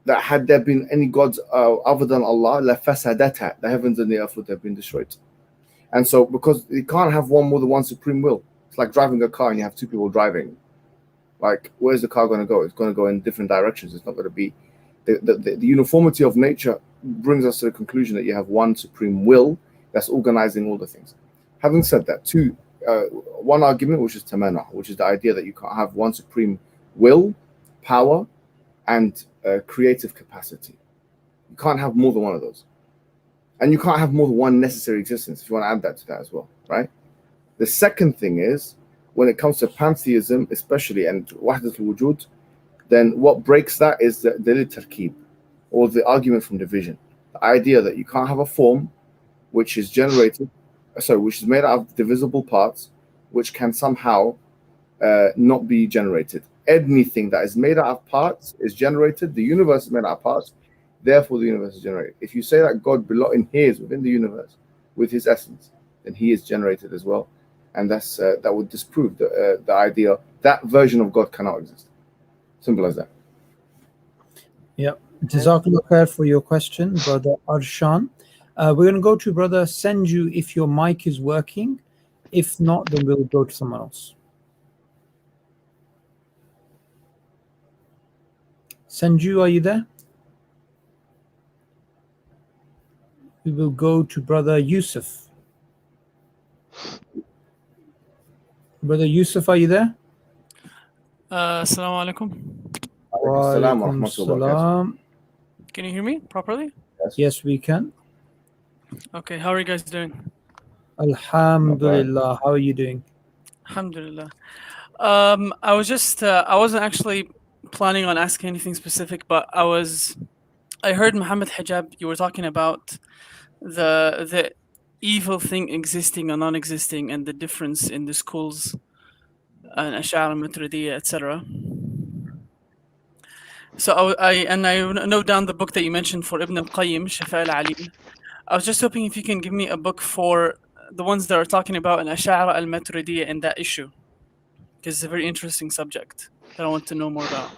that had there been any gods other than Allah, la fasadata, the heavens and the earth would have been destroyed. And so, because you can't have more than one supreme will. It's like driving a car and you have two people driving. Like, where's the car going to go? It's going to go in different directions. It's not going to be the uniformity of nature brings us to the conclusion that you have one supreme will that's organizing all the things. Having said that, one argument, which is tamana, which is the idea that you can't have one supreme will, power, and creative capacity. You can't have more than one of those. And you can't have more than one necessary existence, if you want to add that to that as well, right? The second thing is, when it comes to pantheism, especially, and wahdat al-wujud, then what breaks that is the dalil tarkib, or the argument from division. The idea that you can't have a form which is which is made out of divisible parts, which can somehow not be generated. Anything that is made out of parts is generated. The universe is made out of parts, therefore the universe is generated. If you say that God inheres within the universe with His essence, then He is generated as well, and that would disprove the idea that version of God cannot exist. Simple as that. Yeah. Jazakallah khair for your question, Brother Arshan. We're going to go to Brother Senju if your mic is working. If not, then we'll go to someone else. Senju, are you there? We will go to Brother Yusuf. Brother Yusuf, are you there? Assalamu alaikum. Wa alaikum salam. Can you hear me properly? Yes, we can. Okay, how are you guys doing? Alhamdulillah. How are you doing? Alhamdulillah. I was just I wasn't actually planning on asking anything specific, but I heard Mohammed Hijab, you were talking about the evil thing existing or non-existing and the difference in the schools and Ash'ar Maturidiyya, etc. So I note down the book that you mentioned for Ibn al-Qayyim, Shifa al-Alim. I was just hoping if you can give me a book for the ones that are talking about an Ash'ar al-Maturidiyya in that issue, because it's a very interesting subject that I want to know more about.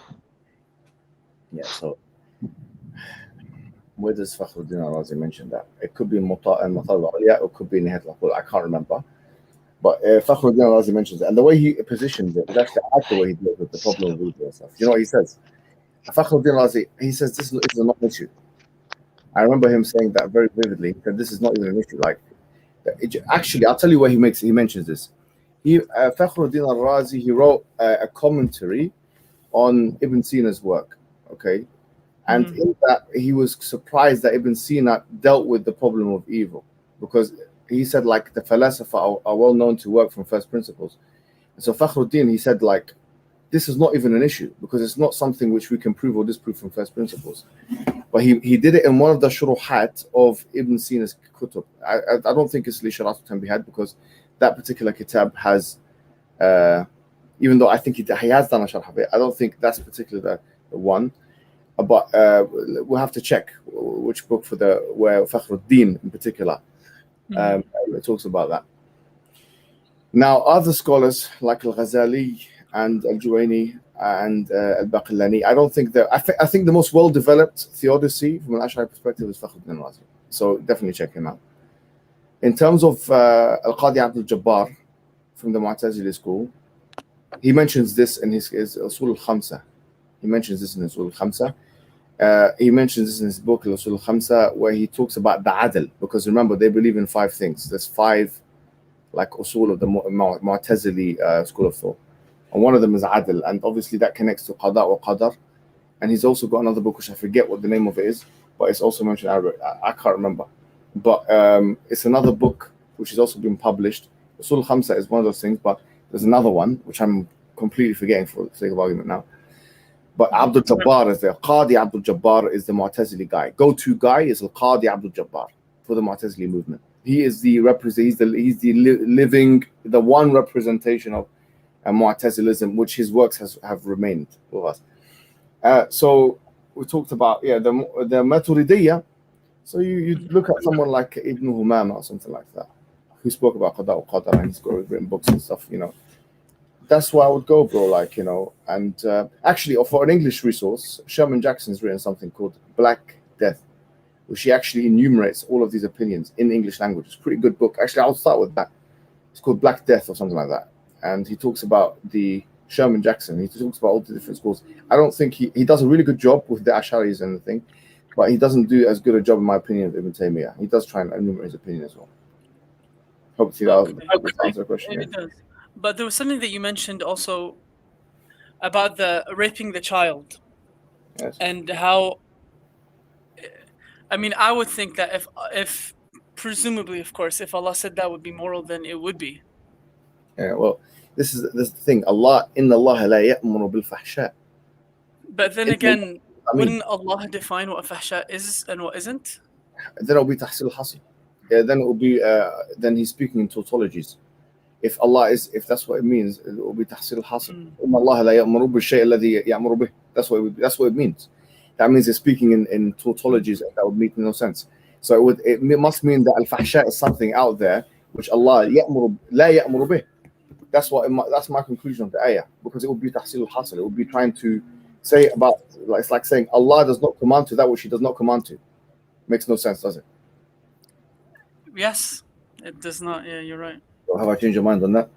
Yeah, so where does Fakhruddin al-Razi mention that? It could be Matal al-Ulya, or it could be Nihayat al-Qul. I can't remember. But Fakhruddin al-Razi mentions it. And the way he positions it is actually the way he deals with the problem of evil and stuff. You know what he says? Fakhruddin al-Razi, he says this is a non-issue. I remember him saying that very vividly, that this is not even an issue. Like, actually, I'll tell you where he mentions this. Fakhruddin al-Razi, he wrote a commentary on Ibn Sina's work, okay? And in that, he was surprised that Ibn Sina dealt with the problem of evil, because he said, like, the philosophers are well known to work from first principles. And so Fakhruddin, he said, like, this is not even an issue, because it's not something which we can prove or disprove from first principles. But he did it in one of the shuruhat of Ibn Sina's kutub. I don't think it's Li Sharat al-Tanbihat, because that particular kitab has, even though I think he has done a sharh of it, I don't think that's particularly the one. But we'll have to check which book where Fakhruddin in particular talks about that. Now, other scholars like Al-Ghazali and Al-Juwayni and Al-Baqillani, I don't think I think the most well-developed theodicy from an Ash'ari perspective is Fakhruddin al-Razi. So definitely check him out. In terms of Al-Qadi Abdul Jabbar from the Mu'tazili school, he mentions this in his Usul al-Khamsa. He mentions this in his Usul al-Khamsa. He mentions this in his book Usul al-Khamsa, where he talks about the adl, because remember, they believe in 5 things. There's 5 like usul of the Mu'tazili school of thought, and one of them is adl, and obviously that connects to qada wa qadar. And he's also got another book which I forget what the name of it is, but it's also mentioned Arabic. I can't remember, but it's another book which has also been published. Usul al-Khamsa is one of those things, but there's another one which I'm completely forgetting for the sake of argument now. But Abdul Jabbar is there. Qadi Abdul Jabbar is the Mu'tazili guy. Go-to guy is Al-Qadi Abdul Jabbar for the Mu'tazili movement. He is the living, the one representation of Mu'tazilism, which his works have remained with us. So we talked about the Maturidiyya. So you look at someone like Ibn Humama or something like that, who spoke about Qada wa Qadar, and he's got written books and stuff, That's where I would go, bro. And actually, for an English resource, Sherman Jackson's written something called Black Death, which he actually enumerates all of these opinions in English language. It's a pretty good book. Actually, I'll start with that. It's called Black Death or something like that. And he talks about the Sherman Jackson. He talks about all the different schools. I don't think he does a really good job with the Ash'aris and the thing, but he doesn't do as good a job, in my opinion, of Ibn Taymiyyah. He does try and enumerate his opinion as well. Hopefully that answers the question. It does. But there was something that you mentioned also about the raping the child. Yes. And how, I would think that if presumably, of course, if Allah said that would be moral, then it would be. Yeah, well, this is the thing. Allah, inna Allah la ya'muru bil fahsha. But then again, wouldn't Allah define what a fahsha is and what isn't? Then it will be tahsil hasil. Yeah, then it will be. Then he's speaking in tautologies. If that's what it means, it will be tahsil hasil. Inna Allah la ya'muru bil shay' alladhi ya'muru bih. That's what it means. That means he's speaking in tautologies, and that would make no sense. So it must mean that al-fahsha is something out there which Allah la ya'muru bih. That's my conclusion of the ayah, because it would be tahsil hasil. It would be trying to say about, it's like saying Allah does not command to that which He does not command to. Makes no sense, does it? Yes, it does not. Yeah, you're right. So have I changed your mind on that?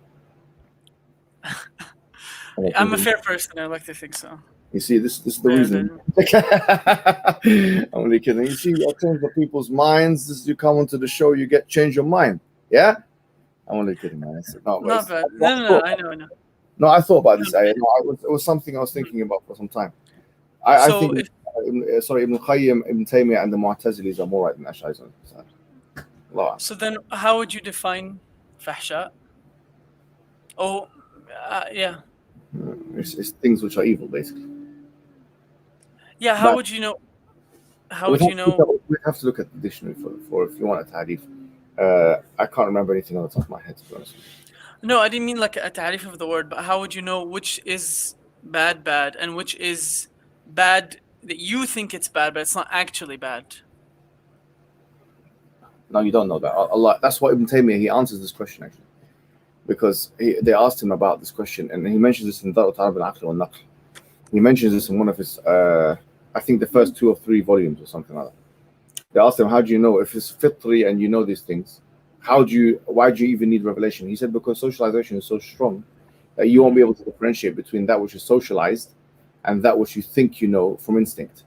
I'm a fair person. I like to think so. You see, this is the reason. I'm only kidding. You see, I change the people's minds. This, you come onto the show, you change your mind. Yeah? I'm only kidding, man. Not bad. No, I know. No, I thought about this. It was something I was thinking about for some time. I think Ibn Qayyim, Ibn Taymiyyah, and the Mu'tazilis are more right than Ash'aris. So then, how would you define fahsha? Oh, yeah. It's things which are evil, basically. Yeah, how would you know? How would you know? We have to look at the dictionary for if you want a ta'rif. I can't remember anything on the top of my head, to be honest. No, I didn't mean like a ta'rif of the word, but how would you know which is bad, and which is bad that you think it's bad, but it's not actually bad? No, you don't know that. Allah. That's why Ibn Taymiyyah, he answers this question actually, because they asked him about this question, and he mentions this in Darut Arab al-Aql wal-Naql. He mentions this in one of his, I think the first 2 or 3 volumes or something like that. They asked him, how do you know if it's fitri and you know these things? Why do you even need revelation? He said, because socialization is so strong that you won't be able to differentiate between that which is socialized and that which you think you know from instinct.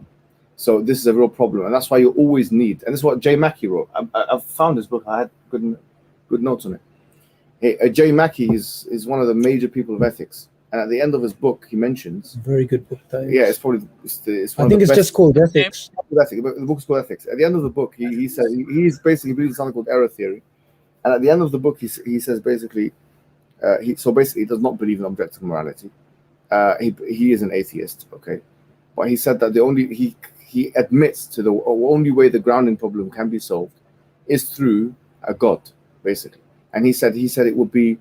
So this is a real problem, and that's why you always need. And this is what J Mackie wrote. I've found his book. I had good notes on it. J Mackie is one of the major people of ethics, and at the end of his book, he mentions very good book. Yeah, it's probably it's one I think it's best, just called Ethics. The book is called Ethics. At the end of the book, he said he's basically believes something called error theory, and at the end of the book, he says basically, he does not believe in objective morality. He is an atheist, okay, but he said that he admits to the only way the grounding problem can be solved is through a God, basically. And he said it would be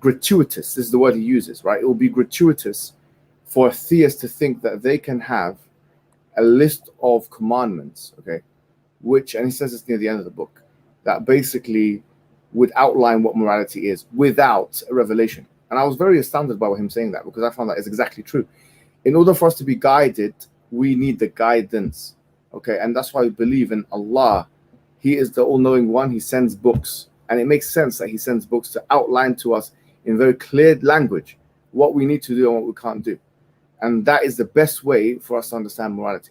gratuitous. This is the word he uses, right? It will be gratuitous for a theist to think that they can have a list of commandments, okay, and he says this near the end of the book, that basically would outline what morality is without a revelation. And I was very astounded by him saying that, because I found that is exactly true. In order for us to be guided, we need the guidance, okay? And that's why we believe in Allah He is the all-knowing one. He sends books, and it makes sense that he sends books to outline to us in very clear language what we need to do and what we can't do. And that is the best way for us to understand morality.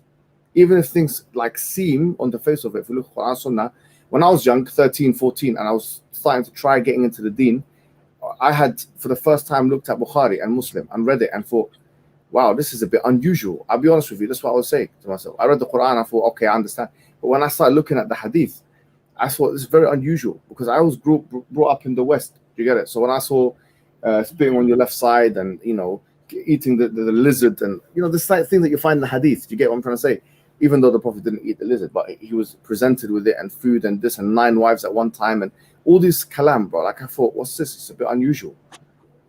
Even if things like seem on the face of it, if we look at Quran Sunnah, when I was young, 13, 14, and I was starting to try getting into the deen, I had for the first time looked at Bukhari and Muslim and read it and thought, wow, this is a bit unusual. I'll be honest with you, that's what I was saying to myself. I read the Quran and I thought, okay, I understand. But when I started looking at the hadith, I thought this is very unusual because I was brought up in the West. Do you get it? So when I saw spitting on your left side and, you know, eating the lizard and, you know, this thing that you find in the hadith, do you get what I'm trying to say? Even though the Prophet didn't eat the lizard, but he was presented with it and food and this and 9 wives at one time and all this kalam, bro. Like I thought, what's this? It's a bit unusual.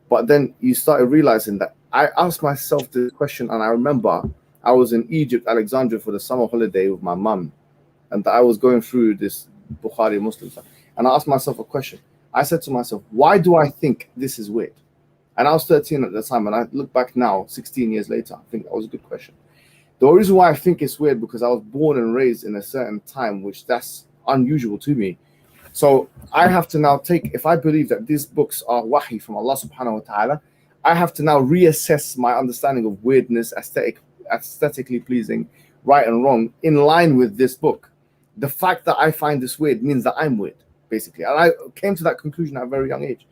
But then you started realizing that I asked myself this question, and I remember I was in Egypt, Alexandria, for the summer holiday with my mum, and I was going through this Bukhari Muslim stuff, and I asked myself a question. I said to myself, why do I think this is weird? And I was 13 at the time, and I look back now, 16 years later, I think that was a good question. The reason why I think it's weird because I was born and raised in a certain time, which that's unusual to me. So I have to now take, if I believe that these books are wahi from Allah subhanahu wa ta'ala, I have to now reassess my understanding of weirdness, aesthetically pleasing, right and wrong, in line with this book. The fact that I find this weird means that I'm weird, basically. And I came to that conclusion at a very young age.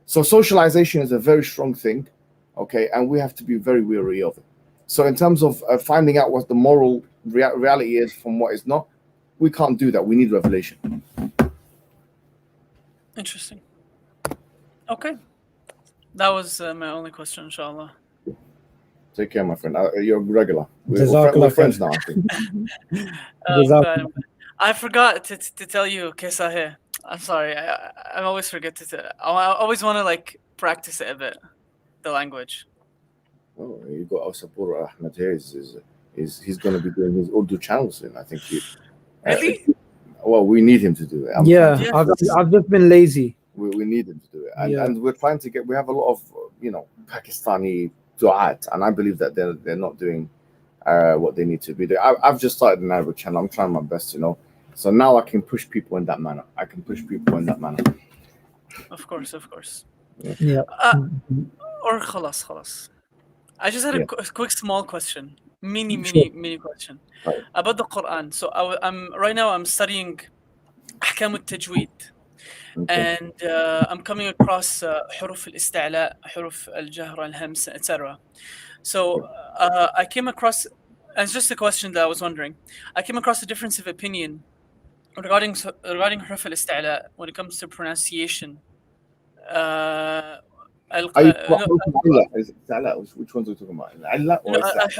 So socialization is a very strong thing, okay, and we have to be very wary of it. So in terms of finding out what the moral reality is from what is not, we can't do that. We need revelation. Interesting. Okay. That was my only question, inshallah. Take care, my friend. You're regular. Jazakallah We're friends now, I think. I forgot to tell you, Kesahe. I'm sorry. I always forget to. I always want to like practice it a bit, the language. Oh, you got our Subboor Ahmed here. He's going to be doing his Urdu channel soon. I think. Really? Well, we need him to do it. I've just been lazy. We need him to do it, and we're trying to get. We have a lot of Pakistani du'at, and I believe that they're not doing what they need to be doing. I've just started an Arabic channel. I'm trying my best, So now I can push people in that manner. Of course. Yeah. Or khalas. I just had a quick small question. Mini question about the Quran. So I'm studying Ahkam al-Tajweed. And I'm coming across حروف الاستعلاء, حروف الجهر, الهمس, etc. So I came across, and it's just a question that I was wondering. I came across a difference of opinion regarding حروف الاستعلاء when it comes to pronunciation. Which ones are we talking about?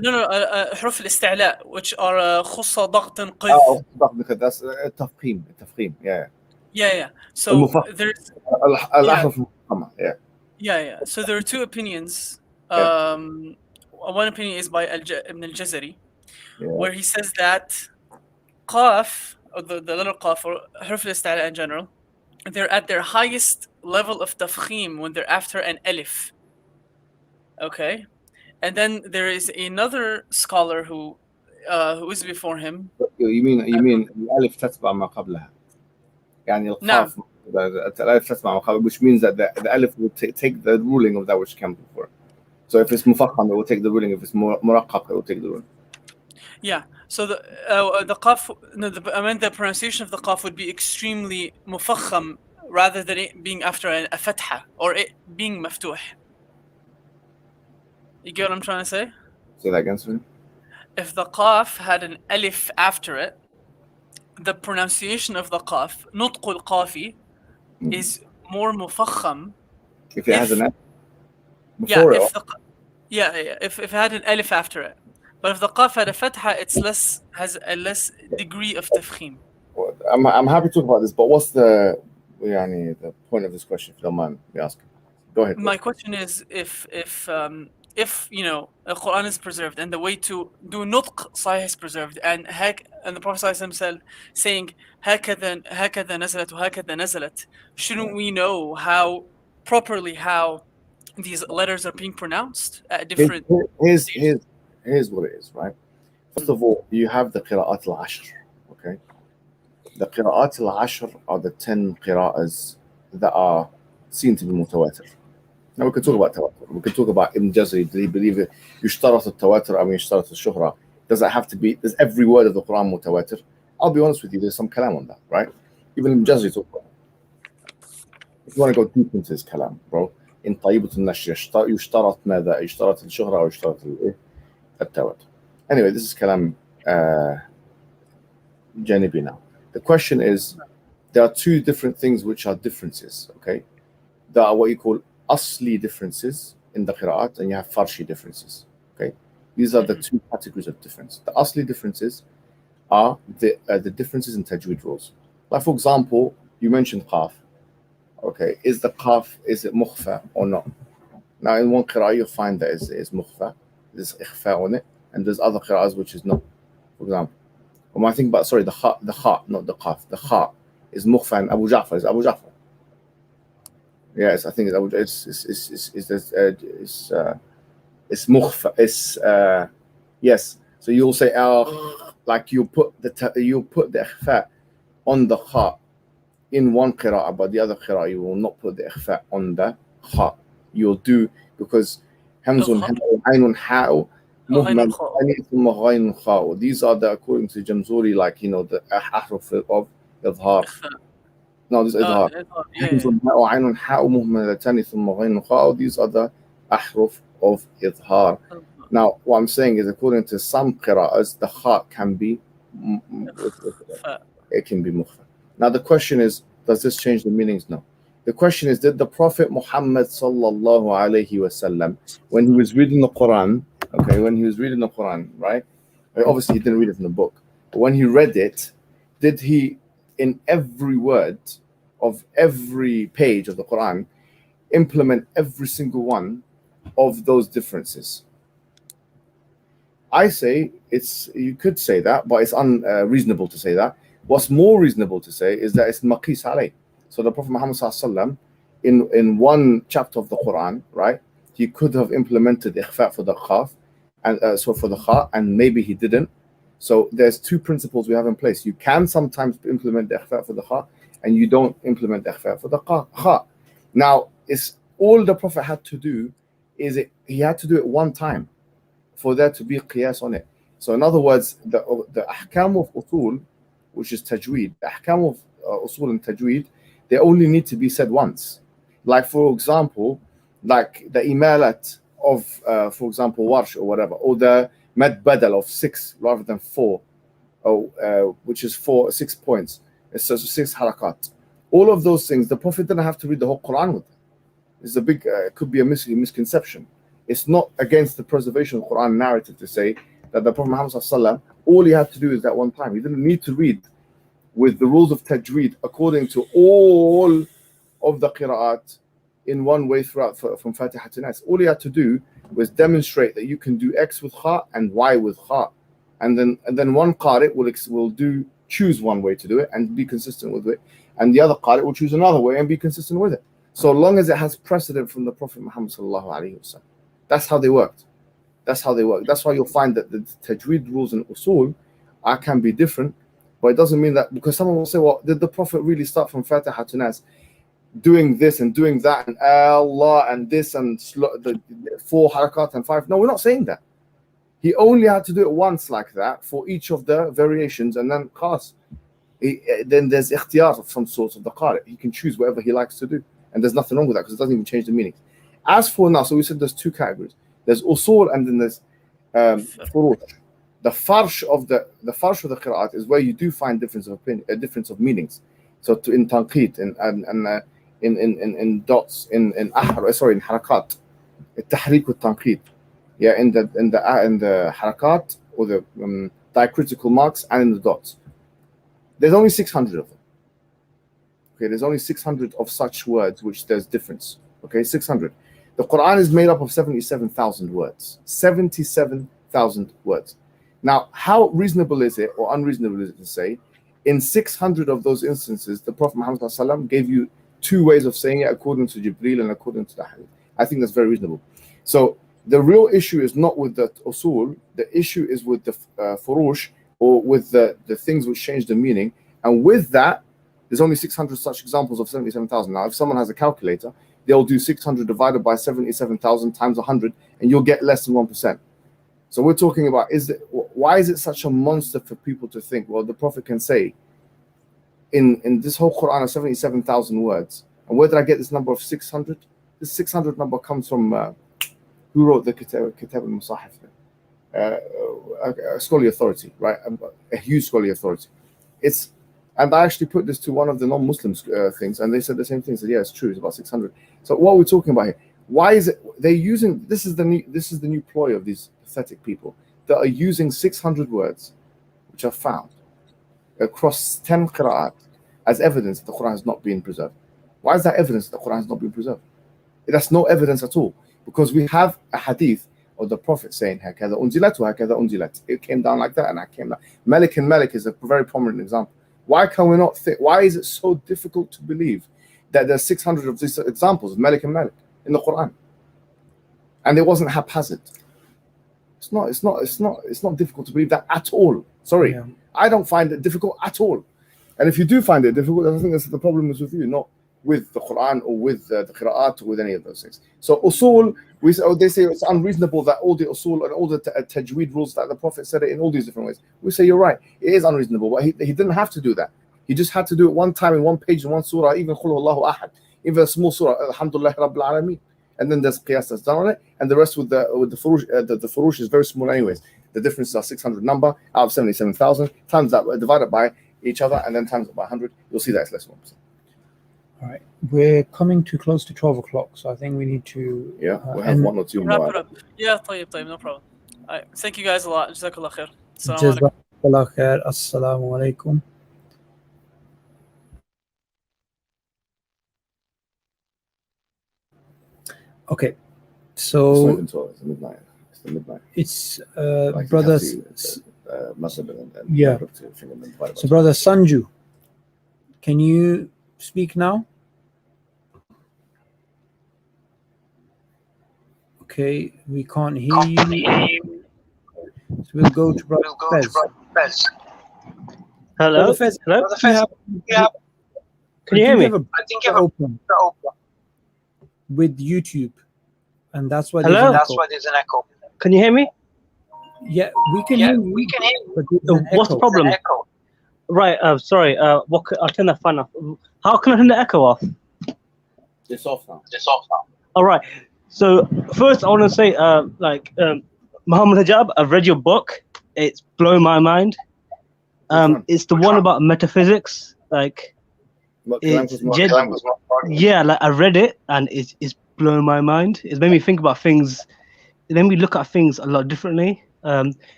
No, حروف الاستعلاء, which are خص ضغط قذ. That's التفخيم. Yeah. So there's So there are two opinions. One opinion is by Ibn al-Jazari, where he says that qaf, or the letter qaf, or حروف الاستعلاء in general, they're at their highest level of tafkhim when they're after an alif. Okay, and then there is another scholar who is before him. You mean الألف تتبع ما قبلها. يعني القاف الألف تتبع ما قبلها, which means that the alif will take the ruling of that which came before. So if it's mufakham, it will take the ruling. If it's muraqqaq, it will take the ruling. Yeah. So the qaf, the pronunciation of the qaf would be extremely mufakham rather than it being after a fatha or it being maftuh. You get what I'm trying to say? Say that again, sir. If the qaf had an alif after it, the pronunciation of the qaf, nutq al-qafi, is more mufakham. If it has an alif before if it had an alif after it. But if the qaf had a fatha, has a less degree of tafkhim. I'm happy to talk about this, but what's the point of this question, if you don't mind me asking? Go ahead. My question is if the Quran is preserved and the way to do nutq sahih is preserved, and the Prophet himself saying هكذا نزلت وهكذا نزلت, shouldn't we know how these letters are being pronounced at different Here's what it is, right? First of all, you have the qira'at al-ashr, okay? the qira'at al-ashr are the 10 qira'as that are seen to be mutawatir. Now we can talk about tawatur. We can talk about Ibn Jazari. Did he believe it? Yushtarat al-tawatur, I mean yushtarat al-shuhra. Does it have to be, is every word of the Quran mutawatir? I'll be honest with you, there's some kalam on that, right? Even Ibn Jazari talked about it. If you want to go deep into his kalam, bro, in طيبة النشر يشترط ماذا؟ يشترط الشهرة أو يشترط التواتر. Anyway, this is kalam janibi now. The question is, there are two different things which are differences, okay? There are what you call asli differences in the qira'at, and you have farshi differences, okay? These are the two categories of difference. The asli differences are the differences in tajweed rules. Like for example, you mentioned qaf. Okay, is the qaf, is it mukhfa or not? Now in one qira'ah you'll find that is mukhfa, there's ikhfa on it, and there's other qira'ahs which is not. For example, when I think about, sorry, the kha, not the qaf, the kha is mukhfa, and Abu Ja'far is Abu Ja'far. Yes, I think it's Abu Ja'far. It's mukhfa. It's yes. So you'll say like you put the ikhfa on the kha in one qira'ah, but the other qira'ah you will not put the ikhfa on the kha. You'll do, because hamzun, ainun, ha'u, muhmal, thumma ghaynun, kha'u. These are the, according to Jamzuri, like, you know, the ahruf of idhar. No, this is idhar. Hamzun, ha'u, ainun, ha'u, muhmalatani, thumma ghaynun, kha'u. These are the ahruf of idhar. Now, what I'm saying is, according to some qira'ahs, the kha can be, it can be mukhfa. Now the question is, does this change the meanings? No. The question is, did the Prophet Muhammad sallallahu alaihi wasallam, when he was reading the Quran, okay, when he was reading the Quran, right? Obviously he didn't read it from the book, but when he read it, did he, in every word of every page of the Quran, implement every single one of those differences? I say you could say that, but it's unreasonable to say that. What's more reasonable to say is that it's maqis alayh. So the Prophet Muhammad sallallahu in one chapter of the Quran, right? He could have implemented ikhfa for the khaf, and so for the kha, and maybe he didn't. So there's two principles we have in place. You can sometimes implement the ikhfa for the kha, and you don't implement the ikhfa for the kha. Now, it's all the Prophet had to do is he had to do it one time for there to be qiyas on it. So in other words, the ahkam of usul, which is tajweed, the ahkam of usul and tajweed, they only need to be said once. Like for example, like the imalat of, for example, warsh or whatever, or the mad badal of 6 rather than 4, which is 6 points. It's 6 harakat. All of those things, the Prophet didn't have to read the whole Quran with them. It's a big, it could be a misconception. It's not against the preservation of the Quran narrative to say that the Prophet Muhammad sallallahu, all he had to do is that one time. He didn't need to read with the rules of tajweed according to all of the qira'at in one way throughout from Fatiha to Nas. All he had to do was demonstrate that you can do X with kha and Y with kha, and then one qari will choose one way to do it and be consistent with it, and the other qari will choose another way and be consistent with it, so long as it has precedent from the Prophet Muhammad sallallahu alaihi wasallam. That's how they worked. That's how they work. That's why you'll find that the tajweed rules and usul can be different, but it doesn't mean that, because someone will say, well, did the Prophet really start from Fatiha to Nas doing this and doing that and Allah and this and the 4 harakat and 5? No, we're not saying that. He only had to do it once like that for each of the variations, and then khas. Then there's ikhtiyar of some sort of the qari. He can choose whatever he likes to do, and there's nothing wrong with that because it doesn't even change the meaning. As for now, so we said there's 2 categories. There's usul and then there's furuj. The farsh of the qira'at is where you do find difference of opinion, a difference of meanings. So in tanqid, in dots, in harakat, tahriq wa tanqid. Yeah, in the harakat or the diacritical marks and in the dots. There's only 600 of them. Okay, there's only 600 of such words which there's difference. Okay, 600. The Quran is made up of 77,000 words. 77,000 words. Now, how reasonable is it or unreasonable is it to say, in 600 of those instances, the Prophet Muhammad ﷺ gave you 2 ways of saying it according to Jibreel and according to the hadith? I think that's very reasonable. So the real issue is not with the usul, the issue is with the furush, or with the things which change the meaning, And with that, there's only 600 such examples of 77,000. Now, if someone has a calculator, they'll do 600 divided by 77,000 times 100, and you'll get less than 1%. So we're talking about, why is it such a monster for people to think, well, the Prophet can say in this whole Quran of 77,000 words, and where did I get this number of 600? This 600 number comes from, who wrote the Kitab al-Musahif? A scholarly authority, right? A huge scholarly authority. And I actually put this to one of the non-Muslim things, and they said the same thing. Said, yeah, it's true. It's about 600. So what are we talking about here? Why is it they're using? This is the new ploy of these pathetic people that are using 600 words, which are found across 10 qira'at, as evidence that the Quran has not been preserved. Why is that evidence that the Quran has not been preserved? That's no evidence at all, because we have a hadith of the Prophet saying, "Hakadha unzilat wa hakadha unzilat." It came down like that, and that came down. Malik and Malik is a very prominent example. Why can we not think? Why is it so difficult to believe that there's 600 of these examples of Malik and Malik in the Quran, and it wasn't haphazard? It's not difficult to believe that at all. Sorry, yeah. I don't find it difficult at all. And if you do find it difficult, I think that's the problem is with you, not with the Quran or with the Qira'at or with any of those things. So usul, they say it's unreasonable that all the usul and all the tajweed rules that the Prophet said it in all these different ways. We say you're right, it is unreasonable, but he didn't have to do that. He just had to do it one time in one page in one surah, even Qul Huwallahu Ahad, even a small surah, Alhamdulillah Rabbil Alameen. And then there's qiyas that's done on it, and the rest with the furush, the furush is very small anyways. The differences are 600 number out of 77,000, times that, divided by each other, and then times it by 100. You'll see that it's less than 1%. All right, we're coming too close to 12 o'clock, so I think we need to we have one or two wrap more. it up. Yeah, طيب, no problem. All right, thank you guys a lot. Jazakallah khair. Jazakallah khair. Assalamu alaikum. Okay, so it's the midnight. It's the midnight. It's like brothers. Yeah. So brother Sanju, can you speak now? Okay, we can't hear you. So we'll go to brother Fez. Hello. Brother Fez, Hello. Can you hear me? I think you have open with YouTube, and that's why Hello. there's an echo. Can you hear me? Yeah, we can hear you. But what's the problem? Right. Sorry. I'll turn the fan off. How can I turn the echo off? It's off now. All right. So first, I want to say, Mohammed Hijab, I've read your book. It's blown my mind. It's the one about metaphysics. Yeah, like I read it and it's blown my mind. It's made me think about things. It made me look at things a lot differently. How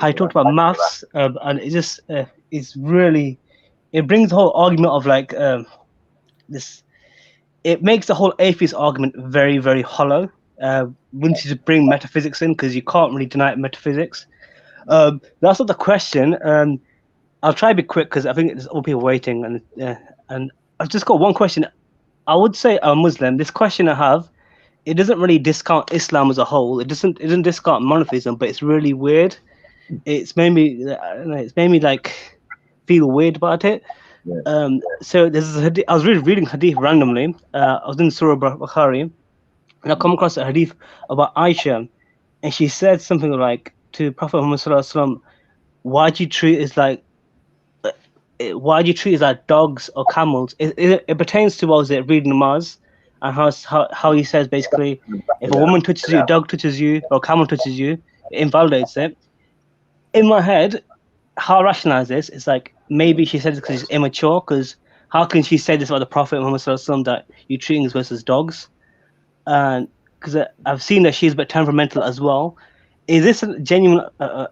you talked about maths, and it just it's really, it brings the whole argument of this. It makes the whole atheist argument very, very hollow. Once you bring metaphysics in, because you can't really deny metaphysics. That's not the question. I'll try to be quick because I think there's all people waiting, and I've just got one question. I would say I'm Muslim. This question I have, it doesn't really discount Islam as a whole. It doesn't discount monotheism, but it's really weird. It's made me like feel weird about it. Yeah. So there's a hadith, I was reading hadith randomly. I was in Surah Bukhari, and I come across a hadith about Aisha, and she said something like to Prophet Muhammad sallallahu alaihi wasallam, why do you treat it like dogs or camels? It pertains to, what was it, reading namaz, and how he says basically, if a woman touches you, a dog touches you, or a camel touches you, it invalidates it. In my head, how I rationalize this is like, maybe she said this because she's immature, because how can she say this about the Prophet Muhammad sallallahu alaihi wasallam, that you're treating us as dogs? And because I've seen that she's a bit temperamental as well. Is this a genuine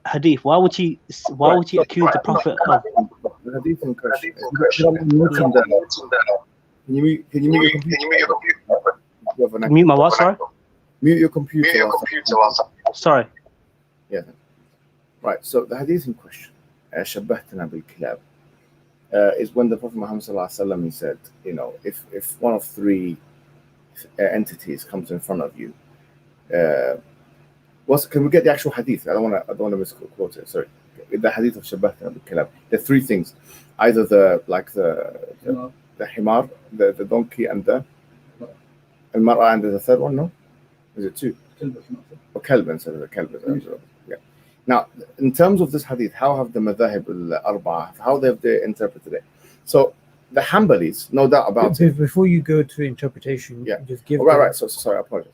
hadith? Why would she accuse the Prophet of? The hadith in question. Can you mute your computer? Mute my what? Sorry. Mute your computer. Sorry. Yeah. Right. So the hadith in question, "Shabbahna bil kilab," is when the Prophet Muhammad sallallahu alaihi wasallam, he said, if one of three entities comes in front of you, can we get the actual hadith? I don't want to misquote it. Sorry. the hadith of Shabbatna bil-Kalab. There are three things. Either the himar, the donkey, and the al-mar'a, and the third one, no? Is it two? Or kalb instead of the kalb. Yeah. Now, in terms of this hadith, how have the madhahib al-arba'a, how have they interpreted it? So the Hanbalis, no doubt about it. Before you go to interpretation, just give. Right. So sorry, I apologize.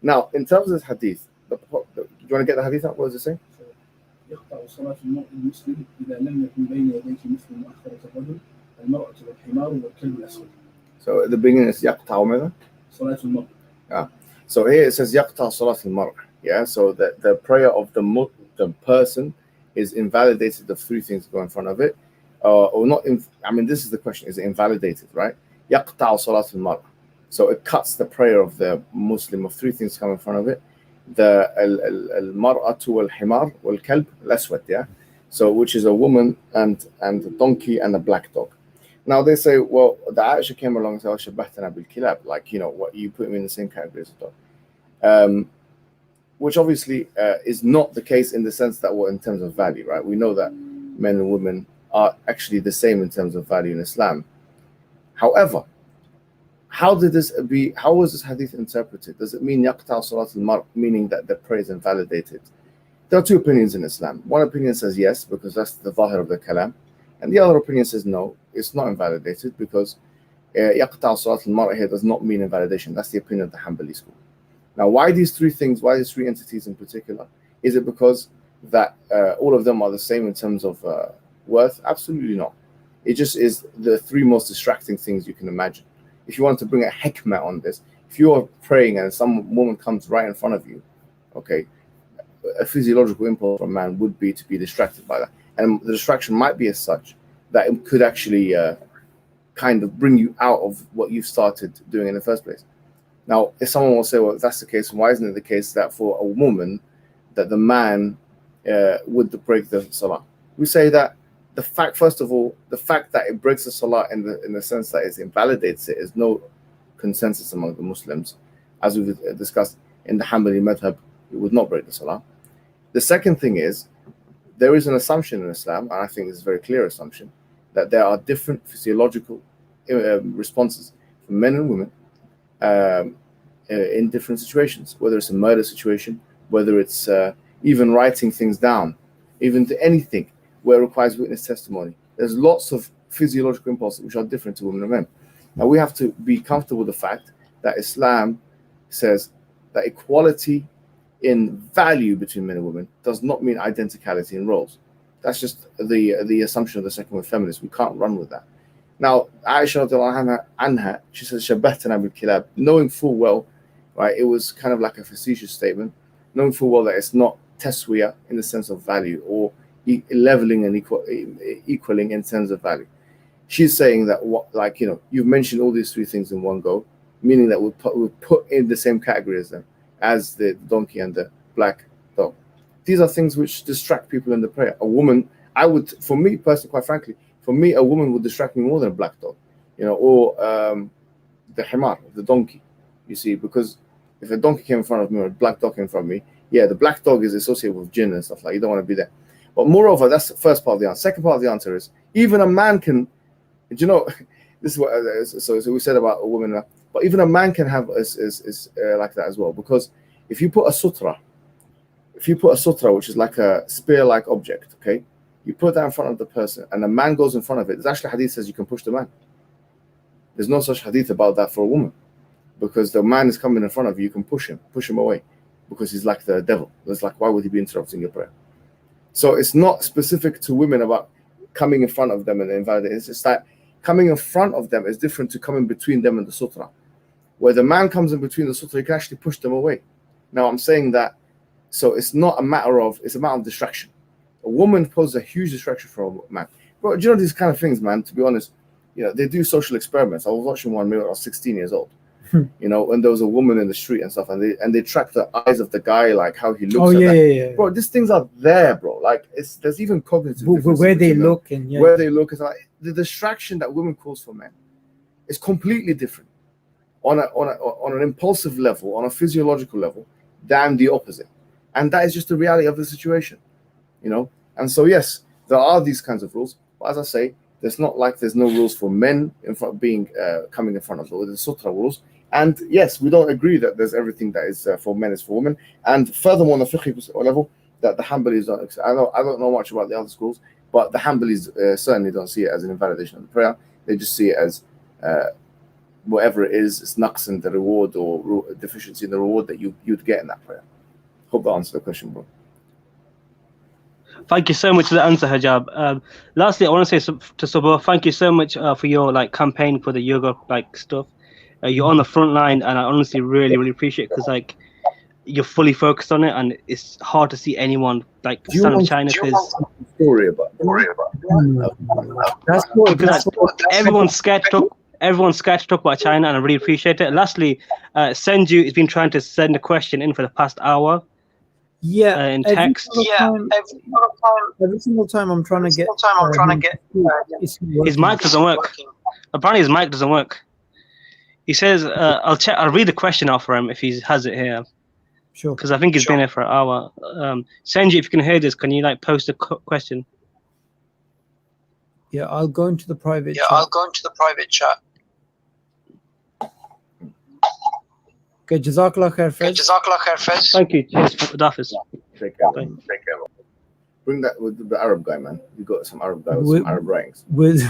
Now, in terms of this hadith, do you want to get the hadith out? What does it say? يقطع صلاة المرء المسلم إذا لم يكن بين يديه مثل مؤخرة الرجل المرأة والحمار والكلب الأسود. So at the beginning it's يقطع ماذا؟ صلاة المرء. Yeah. So here it says يقطع صلاة المرء. Yeah. So that the prayer of the person is invalidated of three things go in front of it, or not. I mean, this is the question: is it invalidated? Right? يقطع صلاة المرء. So it cuts the prayer of the Muslim of three things come in front of it. The al-mar'atu wal-himar wal-kalb al-aswad, yeah? So which is a woman and a donkey and a black dog. Now they say, well, the Aisha came along and said, Shabbatana bil-kilab, like, you know, what you put me in the same category as a dog. Which obviously is not the case in the sense that we're in terms of value, right? We know that men and women are actually the same in terms of value in Islam. However, how was this hadith interpreted? Does it mean yaqta salat al-mar, meaning that the prayer is invalidated? There are two opinions in Islam. One opinion says yes, because that's the zahir of the kalam, and the other opinion says no, it's not invalidated, because yaqta salat al-mar here does not mean invalidation. That's the opinion of the Hanbali school. Now, why these three things? Why these three entities in particular? Is it because that all of them are the same in terms of worth? Absolutely not. It just is the three most distracting things you can imagine. If you want to bring a hikmah on this, if you are praying and some woman comes right in front of you, okay, a physiological impulse for a man would be to be distracted by that. And the distraction might be as such that it could actually kind of bring you out of what you've started doing in the first place. Now, if someone will say, well, if that's the case, why isn't it the case that for a woman, that the man would break the salah? We say that the fact, first of all, the fact that it breaks the salah in the sense that it invalidates it is no consensus among the Muslims. As we've discussed in the Hanbali madhab, it would not break the salah. The second thing is, there is an assumption in Islam, and I think it's a very clear assumption, that there are different physiological responses for men and women in different situations, whether it's a murder situation, whether it's even writing things down, even to anything where it requires witness testimony. There's lots of physiological impulses which are different to women and men. Now we have to be comfortable with the fact that Islam says that equality in value between men and women does not mean identicality in roles. That's just the assumption of the secular feminists. We can't run with that. Now, Aisha anha, she says, Shabbatana bil-kilab, knowing full well, right, it was kind of like a facetious statement, knowing full well that it's not taswiyah in the sense of value, or leveling and equaling in terms of value. She's saying that, like, you know, you've mentioned all these three things in one go, meaning that we'll put in the same category as them, as the donkey and the black dog. These are things which distract people in the prayer. A woman, for me personally, quite frankly, for me, a woman would distract me more than a black dog, you know, or the himar, the donkey, you see, because if a donkey came in front of me or a black dog came in front of me, yeah, the black dog is associated with jinn and stuff, like you don't want to be there. But moreover, that's the first part of the answer. Second part of the answer is, even a man can, you know, this is what, so we said about a woman, but even a man can have is like that as well, because if you put a sutra, which is like a spear-like object, okay, you put that in front of the person and a man goes in front of it, there's actually hadith says you can push the man. There's no such hadith about that for a woman, because the man is coming in front of you, you can push him away, because he's like the devil. It's like, why would he be interrupting your prayer? So it's not specific to women about coming in front of them and invalidating. It's just that coming in front of them is different to coming between them and the sutra. Where the man comes in between the sutra, you can actually push them away. Now I'm saying that, so it's not a matter of, it's a matter of distraction. A woman poses a huge distraction for a man. Bro, do you know these kind of things, man? To be honest, you know, they do social experiments. I was watching one when I was 16 years old. You know, when there was a woman in the street and stuff, and they track the eyes of the guy, like how he looks. Oh, yeah. Bro, these things are there, bro. Like there's even cognitive where they look and where they look is like the distraction that women cause for men is completely different on an impulsive level, on a physiological level, than the opposite, and that is just the reality of the situation, you know. And so, yes, there are these kinds of rules. But as I say, there's not like there's no rules for men in front being coming in front of the sutra rules. And yes, we don't agree that there's everything that is for men is for women. And furthermore, on the fiqh level, that the Hanbalis I don't know much about the other schools, but the Hanbalis certainly don't see it as an invalidation of the prayer. They just see it as whatever it is, it's naqs in the reward or deficiency in the reward that you'd get in that prayer. Hope that answers the question, bro. Thank you so much for the answer, Hijab. Lastly, I want to say to Subboor, thank you so much for your campaign for the yoga stuff. You're on the front line, and I honestly really appreciate it, because you're fully focused on it, and it's hard to see anyone stand with China because everyone's scared to talk. Everyone's scared to talk about China, and I really appreciate it. Lastly, Senju has been trying to send a question in for the past hour. Yeah, in text. Every single time I'm trying to get. His mic doesn't work. Apparently, his mic doesn't work. He says, "I'll check. I'll read the question out for him if he has it here." Sure. Because I think he's been here for an hour. Senji, if you can hear this, can you post a question? Yeah, I'll go into the private. chat. Okay, Jazakallah khair, Fez. Thank you. Cheers, Dafis. Take care. Bring that with the Arab guy, man. You got some Arab guy with some Arab writings. With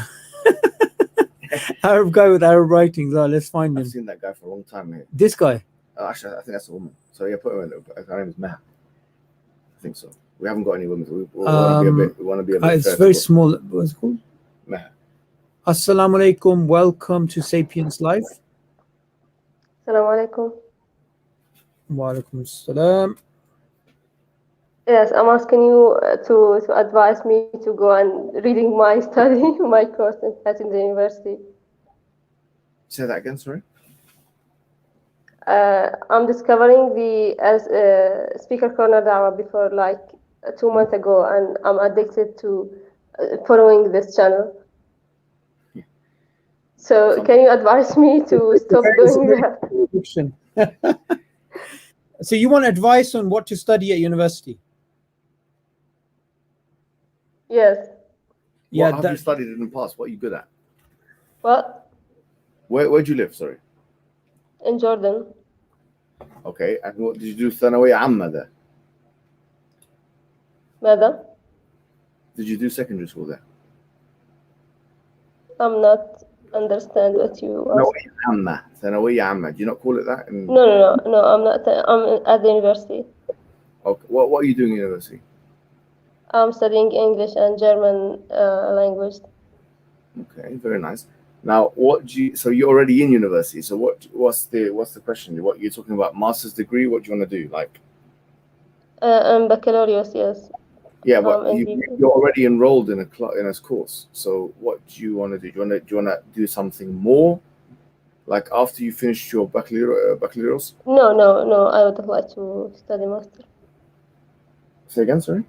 Arab guy with Arab writings. Oh, let's find him. I've seen that guy for a long time, mate. This guy. Actually, I think that's a woman. So yeah, put her in there. Her name is Maha. I think so. We haven't got any women. So we want to be a bit. It's very small. What's it called? Maha. Assalamu alaikum. Welcome to Sapience Live. Assalamu alaikum. Wa alaikum assalam. Yes, I'm asking you to advise me to go and reading my my course at the university. Say that again, sorry. I'm discovering the Speaker Corner Dawah before 2 months ago, and I'm addicted to following this channel. So can you advise me to stop doing that? So you want advice on what to study at university? Yes. Yeah. What have you studied in the past? What are you good at? What? Where do you live? Sorry. In Jordan. Okay. And what did you do? ثانوية عامة there. ماذا? Did you do secondary school there? I'm not understand what you ask. ثانوية عامة. Do you not call it that? No, I'm not. I'm at the university. Okay. What are you doing in university? I'm studying English and German language. Okay, very nice. Now, so you're already in university. So what's the question? What you're talking about? Master's degree? What do you want to do? Baccalaureate, yes. Yeah, but you're already enrolled in a course. So what do you want to do? Do you want to do something more? Like after you finished your baccalaureate? No. I would like to study master. Say again, sorry.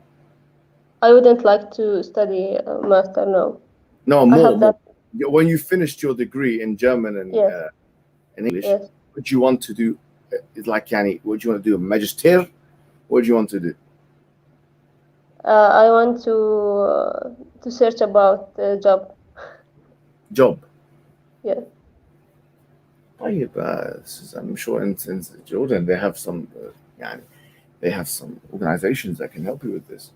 I wouldn't like to study master. No. No, more. When you finished your degree in German and in English, what do you want to do? What do you want to do? A magister? What do you want to do? I want to search about job. Job? Yeah. I'm sure in Jordan they have some organizations that can help you with this.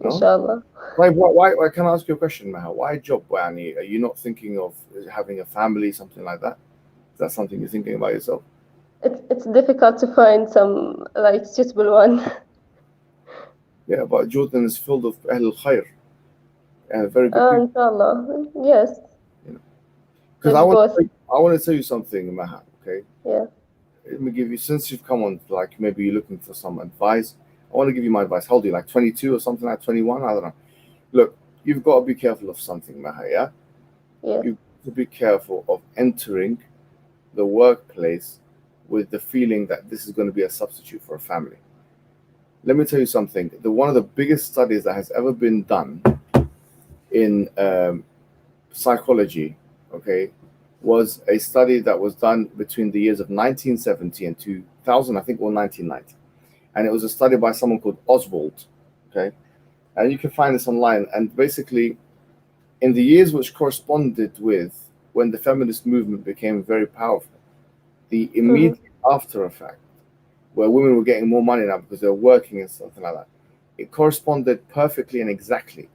No? Inshallah. Why can I ask you a question, Maha? Why job? Are you not thinking of having a family, something like that? Is that something you're thinking about yourself? It's difficult to find some suitable one. Yeah, but Jordan is filled with Ahl al-Khair. Very good people. Inshallah. Yes. Because I want to tell you something, Maha, okay? Yeah. Let me give you, since you've come on, maybe you're looking for some advice, I want to give you my advice. How old are you, 22 or something, 21? I don't know. Look, you've got to be careful of something, Maha, yeah? Yeah. You've got to be careful of entering the workplace with the feeling that this is going to be a substitute for a family. Let me tell you something. One of the biggest studies that has ever been done in psychology, okay, was a study that was done between the years of 1970 and 2000, I think, or 1990. And it was a study by someone called Oswald, okay? and you can find this online. And basically, in the years which corresponded with when the feminist movement became very powerful, the immediate after effect, where women were getting more money now because they were working and something like that, it corresponded perfectly and exactly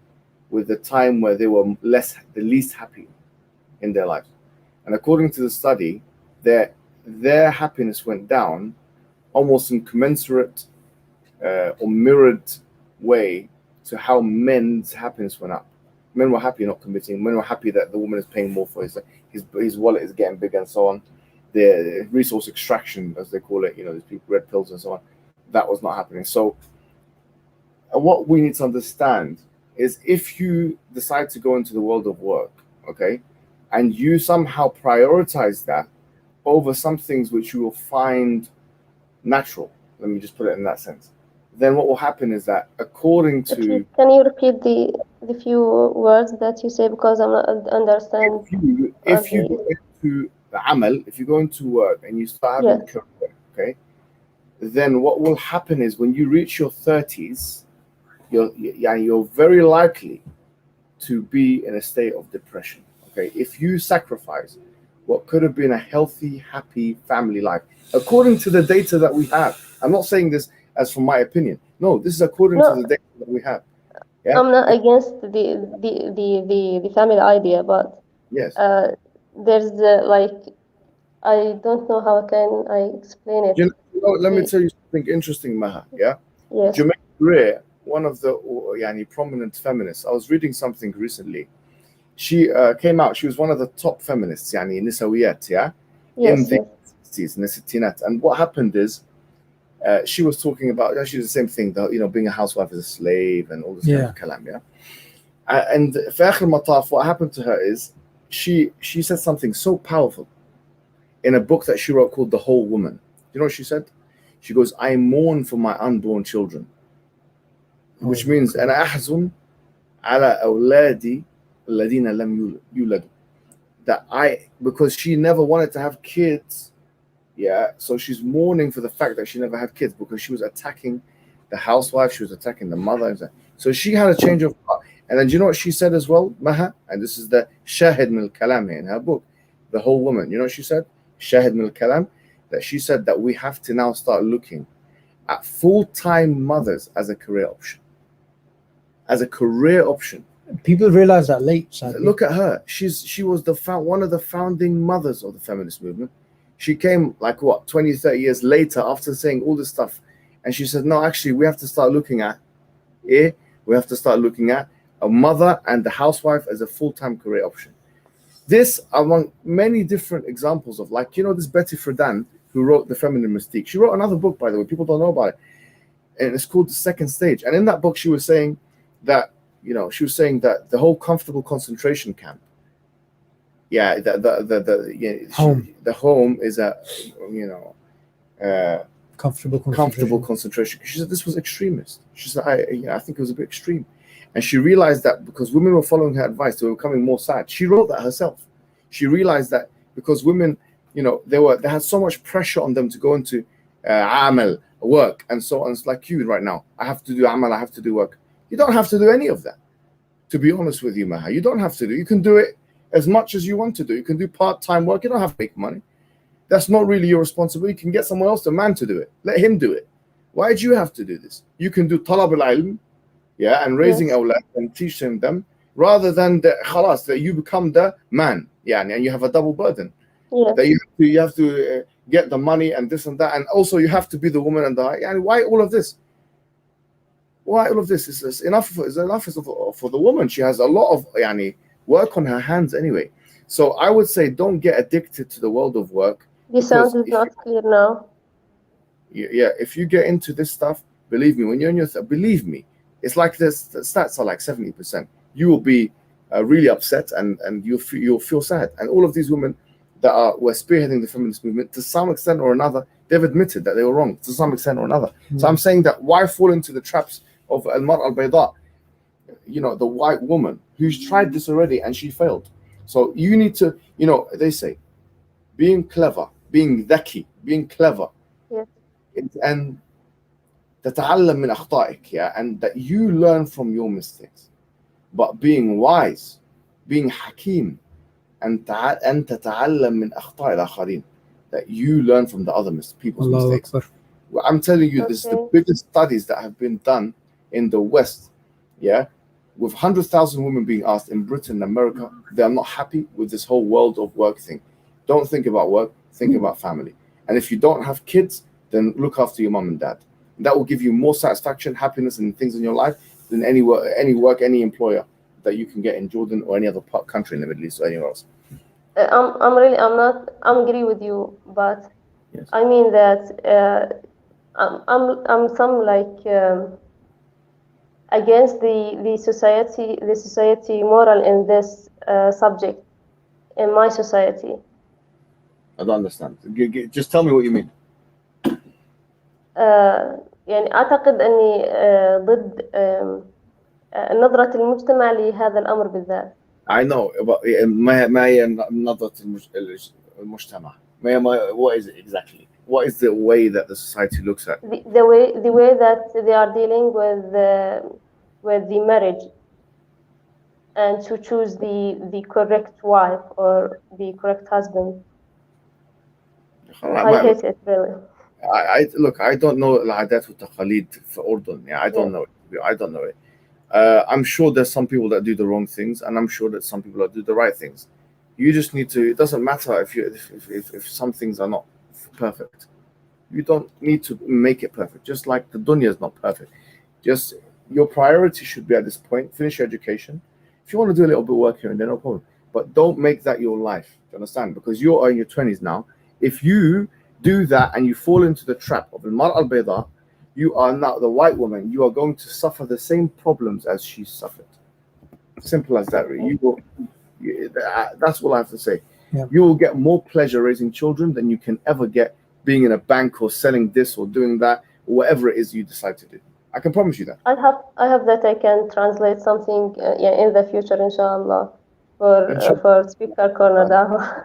with the time where they were the least happy in their lives. And according to the study, their happiness went down almost in commensurate or mirrored way to how men's happiness went up. Men were happy not committing. Men were happy that the woman is paying more for his wallet is getting bigger and so on. The resource extraction, as they call it, these people, red pills and so on, that was not happening. So what we need to understand is if you decide to go into the world of work, okay, and you somehow prioritize that over some things which you will find natural, let me just put it in that sense, then what will happen is that according to... Can you repeat the few words that you say, because I'm not understand? If you go into the amal, if you go into work and you start having a career, okay, then what will happen is when you reach your 30s, you're very likely to be in a state of depression. Okay, if you sacrifice what could have been a healthy, happy family life, according to the data that we have. I'm not saying this as from my opinion. No, this is according to the data that we have. Yeah? I'm not against the family idea, but yes, there's I don't know how can I explain it. Let me tell you something interesting, Maha. Yeah. Yes. Jermaine Greer, one of the prominent feminists. I was reading something recently. She came out. She was one of the top feminists, nisawiyat, in the 60s, in the sittinat. And what happened is, she was talking about actually the same thing, being a housewife as a slave and all this kind of kalam, and في آخر المطاف, what happened to her is she said something so powerful in a book that she wrote called The Whole Woman. You know what she said? She goes, I mourn for my unborn children, which means أنا أحزن على أولادي الذين لم يولدوا, that because she never wanted to have kids. So she's mourning for the fact that she never had kids because she was attacking the housewife, she was attacking the mother. So she had a change of heart. And then do you know what she said as well, Maha? And this is the Shahid min al-Kalam in her book, The Whole Woman. You know what she said? Shahid min al-Kalam, that she said that we have to now start looking at full-time mothers as a career option. As a career option. People realize that late, sadly. Look at her. She was one of the founding mothers of the feminist movement. She came 20, 30 years later after saying all this stuff. And she said, no, actually, we have to start looking at a mother and the housewife as a full-time career option. This, among many different examples of, this Betty Friedan, who wrote The Feminine Mystique. She wrote another book, by the way, people don't know about it. And it's called The Second Stage. And in that book, she was saying that, the whole comfortable concentration camp, the home is a comfortable concentration. She said this was extremist. She said I think it was a bit extreme, and she realized that because women were following her advice, they were becoming more sad. She wrote that herself. She realized that because women, they had so much pressure on them to go into amal, work, and so on. It's like you right now. I have to do amal. I have to do work. You don't have to do any of that. To be honest with you, Maha, you don't have to do. You can do it as much as you want to do. You can do part-time work. You don't have to make money. That's not really your responsibility. You can get someone else, a man, to do it. Let him do it. Why do you have to do this? You can do talab al-ilm, and raising awlad and teaching them, rather than that you become the man, and you have a double burden. That you have to get the money and this and that, and also you have to be the woman and why all of this? Why all of this? Is enough for the woman. She has a lot of work on her hands anyway. So I would say don't get addicted to the world of work. The sound is not clear now. If you get into this stuff, believe me, when you're in your believe me, it's like this. The stats are like 70%. You will be really upset and you'll feel sad. And all of these women that were spearheading the feminist movement, to some extent or another, they've admitted that they were wrong to some extent or another. So I'm saying that why fall into the traps of al-mar al-bayda, the white woman who's tried this already and she failed. So you need to, they say, being clever, being dhaki, being clever, and تتعلم من أخطائك, yeah, and that you learn from your mistakes. But being wise, being hakim, and أن تتعلم من أخطاء الآخرين, that you learn from the other people's Allahu mistakes. Akbar. Well, I'm telling you, this is the biggest studies that have been done in the West, yeah, with 100,000 women being asked in Britain and America, they are not happy with this whole world of work thing. Don't think about work, think about family. And if you don't have kids, then look after your mom and dad. That will give you more satisfaction, happiness, and things in your life than any work, any employer that you can get in Jordan or any other country in the Middle East or anywhere else. I'm agree with you, but yes. I mean that I'm some like against the society moral in this subject in my society. I don't understand. Just tell me what you mean. يعني أعتقد أني ضد نظرة المجتمع لهذا الأمر بالذات. I know, but ما هي نظرة المجتمع? What is it exactly? What is the way that the society looks at? The way that they are dealing with the marriage and to choose the correct wife or the correct husband. I hate it really. Look, I don't know العادات والتقاليد في أردن. Yeah, I don't know it. I don't know it. I'm sure there's some people that do the wrong things, and I'm sure that some people that do the right things. You just need to. It doesn't matter if some things are not perfect. You don't need to make it perfect. Just like the dunya is not perfect. Just your priority should be at this point. Finish your education. If you want to do a little bit of work here and there, no problem. But don't make that your life. Do you understand? Because you're in your 20s now. If you do that and you fall into the trap of al-mar'a al-bayda, you are now the white woman. You are going to suffer the same problems as she suffered. Simple as that. Really. That's what I have to say. Yeah. You will get more pleasure raising children than you can ever get being in a bank or selling this or doing that or whatever it is you decide to do. I can promise you that. I hope that I can translate something in the future, inshallah, for speaker corner da'wah.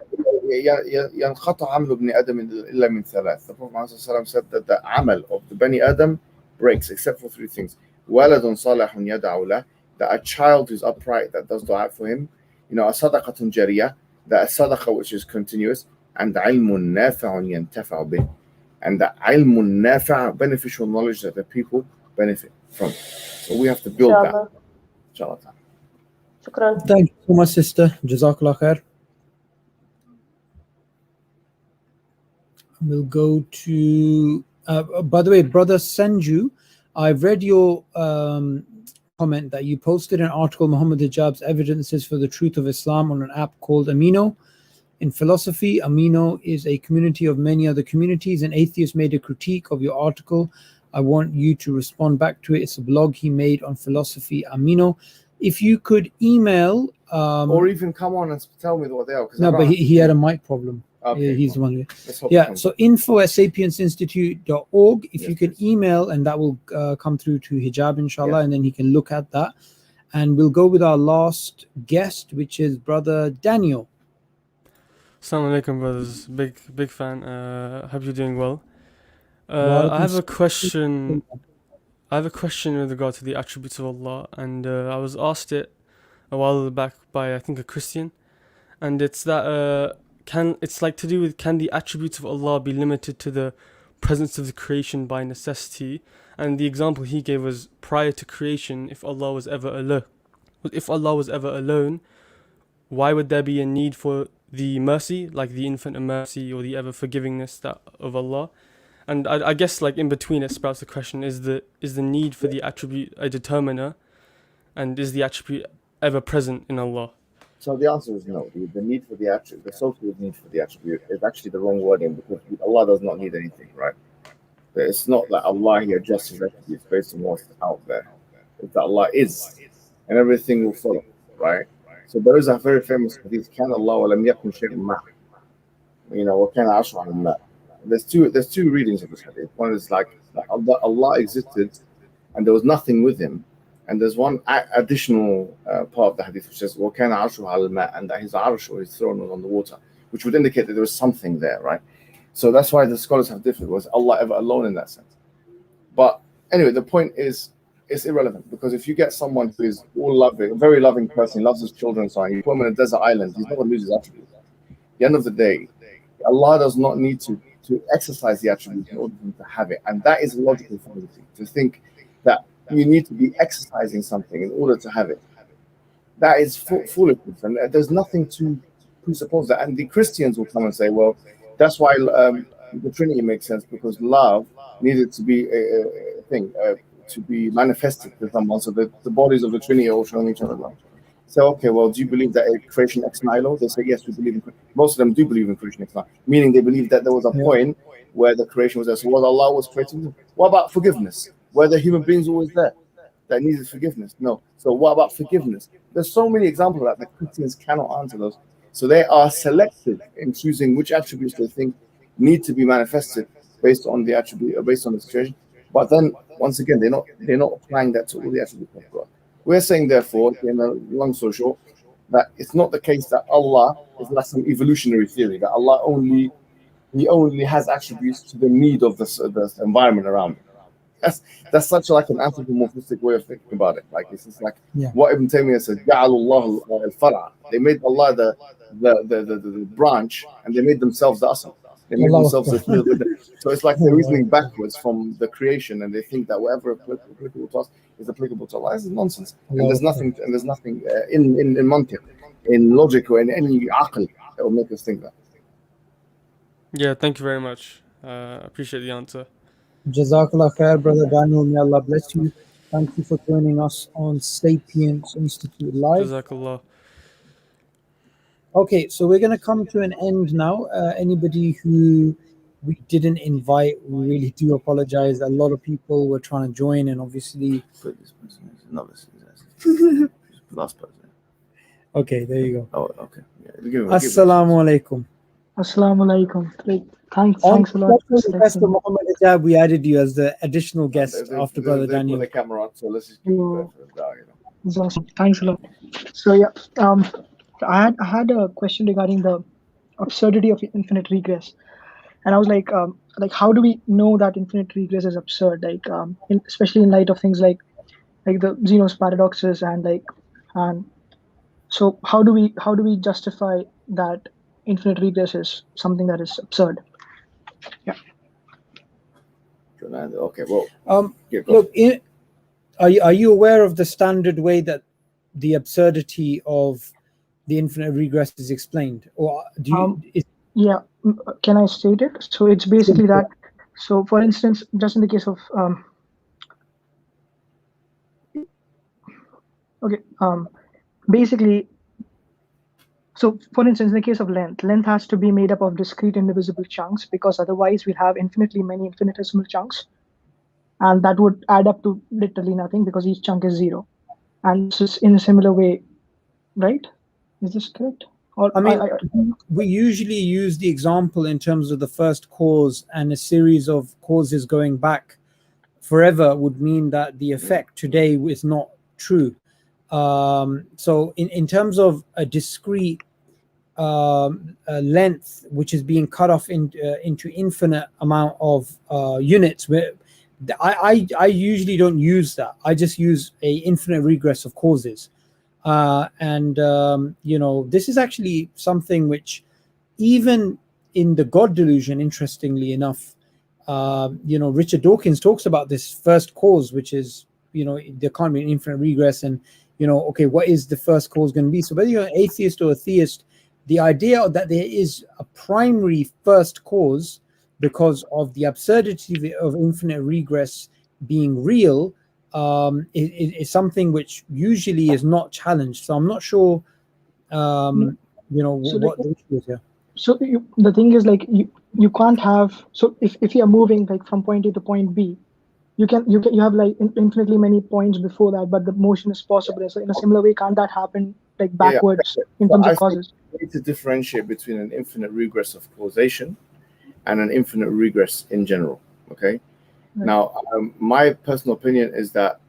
ينقطع عمل ابن آدم إلا من ثلاث. The Prophet ﷺ said that the amal of the Bani Adam breaks except for three things. ولد صالح يدعو له, that a child who's upright that does dua for him, a صدقة جارية, that a sadaqah which is continuous, and علم نافع ينتفع به, and the علم نافع, beneficial knowledge that the people benefit from. So we have to build that. Inshallah. Shukran. Thank you so much, sister. Jazakallah khair. We'll go to, by the way, brother Sanju, I've read your comment that you posted an article, Muhammad Hijab's Evidences for the Truth of Islam, on an app called Amino. In philosophy, Amino is a community of many other communities, and atheists made a critique of your article. I want you to respond back to it. It's a blog he made on philosophy, Amino. If you could email... or even come on and tell me what they are. No, but he had a mic problem. Okay, he's the one. Yeah, so info@sapiensinstitute.org. If you can email, and that will come through to Hijab, inshallah, and then he can look at that. And we'll go with our last guest, which is Brother Daniel. Assalamu alaikum, brothers. Big fan. Hope you're doing well. I have a question. With regard to the attributes of Allah, and I was asked it a while back by, I think, a Christian, and it's that it's like to do with, can the attributes of Allah be limited to the presence of the creation by necessity? And the example he gave was prior to creation, if Allah was ever alone, why would there be a need for the mercy, like the infinite mercy or the ever forgivingness of Allah? And I guess, like, in between it sprouts the question, is the need for the attribute a determiner, and is the attribute ever present in Allah? So the answer is no. The need for the attribute, the so-called need for the attribute, is actually the wrong wording, because Allah does not need anything, right? But it's not that Allah here adjusts his attributes based on what's out there. It's that Allah is, and everything will follow, right? So there is a very famous hadith, كان الله ولم يكن شيء معه. وكان عرشه على الماء. There's two readings of this hadith. One is like Allah existed, and there was nothing with him. And there's one additional part of the hadith which says وَكَانَ عَرْشُهُ عَلَى الْمَاءِ, and that his arsh, or his throne, was on the water, which would indicate that there was something there, right? So that's why the scholars have differed. Was Allah ever alone in that sense? But anyway, the point is, it's irrelevant, because if you get someone who is all loving, a very loving person, loves his children, so on, you put him in a desert island, he's not going to lose his attributes. At the end of the day, Allah does not need to exercise the attributes in order for him to have it, and that is a logical fallacy, to think that you need to be exercising something in order to have it. That is foolishness, and there's nothing to presuppose that. And the Christians will come and say, well, that's why the Trinity makes sense, because love needed to be a thing, to be manifested to someone, so that the bodies of the Trinity are all showing each other love. So, okay, well, do you believe that a creation ex nihilo? They say, yes, we believe in. Most of them do believe in creation ex nihilo, meaning they believe that there was a point where the creation was there. So, what Allah was creating? What about forgiveness? Were the human beings always there that needed forgiveness? No. So, what about forgiveness? There's so many examples of that Christians cannot answer those. So, they are selective in choosing which attributes they think need to be manifested based on the attribute or based on the situation. But then, once again, they're not applying that to all the attributes of God. We're saying, therefore, in a long story short, that it's not the case that Allah is like some evolutionary theory, that Allah only has attributes to the need of the environment around him. That's such like an anthropomorphistic way of thinking about it. Like it's just like what Ibn Taymiyyah says, "Ja'alullah al-far'a." They made Allah the branch, and they made themselves the asl. They made themselves the field. So it's like they're reasoning backwards from the creation, and they think that whatever applicable to us is applicable to Allah. This is nonsense. And there's nothing in mantiq, in logic, or in any aql that will make us think that. Yeah, thank you very much. Appreciate the answer. Jazakallah khair, Brother Daniel. May Allah bless you. Thank you for joining us on Sapience Institute Live. Jazakallah. Okay, so we're going to come to an end now. Anybody who we didn't invite, we really do apologize. A lot of people were trying to join, and obviously... Last person. Okay, there you go. Oh, okay. Assalamu alaikum. Assalamu alaikum. Thanks a lot. On the request of Mohammed Hijab, we added you as the additional guest after Brother Daniel. Put the camera on, so let's just keep It's awesome. Thanks a lot. So yeah, I had a question regarding the absurdity of infinite regress, and I was like how do we know that infinite regress is absurd? Like, especially in light of things like the Zeno's paradoxes and so how do we justify that infinite regress is something that is absurd? Yeah. Okay. Well. Look, are you aware of the standard way that the absurdity of the infinite regress is explained, or do you? Yeah. Can I state it? So it's basically that. So, for instance, just in the case of basically. So, for instance, in the case of length has to be made up of discrete indivisible chunks, because otherwise we'll have infinitely many infinitesimal chunks, and that would add up to literally nothing because each chunk is zero. And this is in a similar way, right? Is this correct? Or we usually use the example in terms of the first cause, and a series of causes going back forever would mean that the effect today is not true. So in terms of a discrete length which is being cut off into infinite amount of units, where I usually don't use that. I just use a infinite regress of causes, and this is actually something which, even in the God delusion, interestingly enough, Richard Dawkins talks about this first cause, which is there can't be an infinite regress, and okay, what is the first cause going to be? So whether you're an atheist or a theist, the idea that there is a primary first cause because of the absurdity of infinite regress being real is something which usually is not challenged. So I'm not sure, what the issue is here. So the thing is, like, you can't have. So if you are moving like from point A to point B, you have like infinitely many points before that, but the motion is possible. So in a similar way, can't that happen like backwards in terms of causes? We need to differentiate between an infinite regress of causation and an infinite regress in general. Okay. Right. Now, my personal opinion is that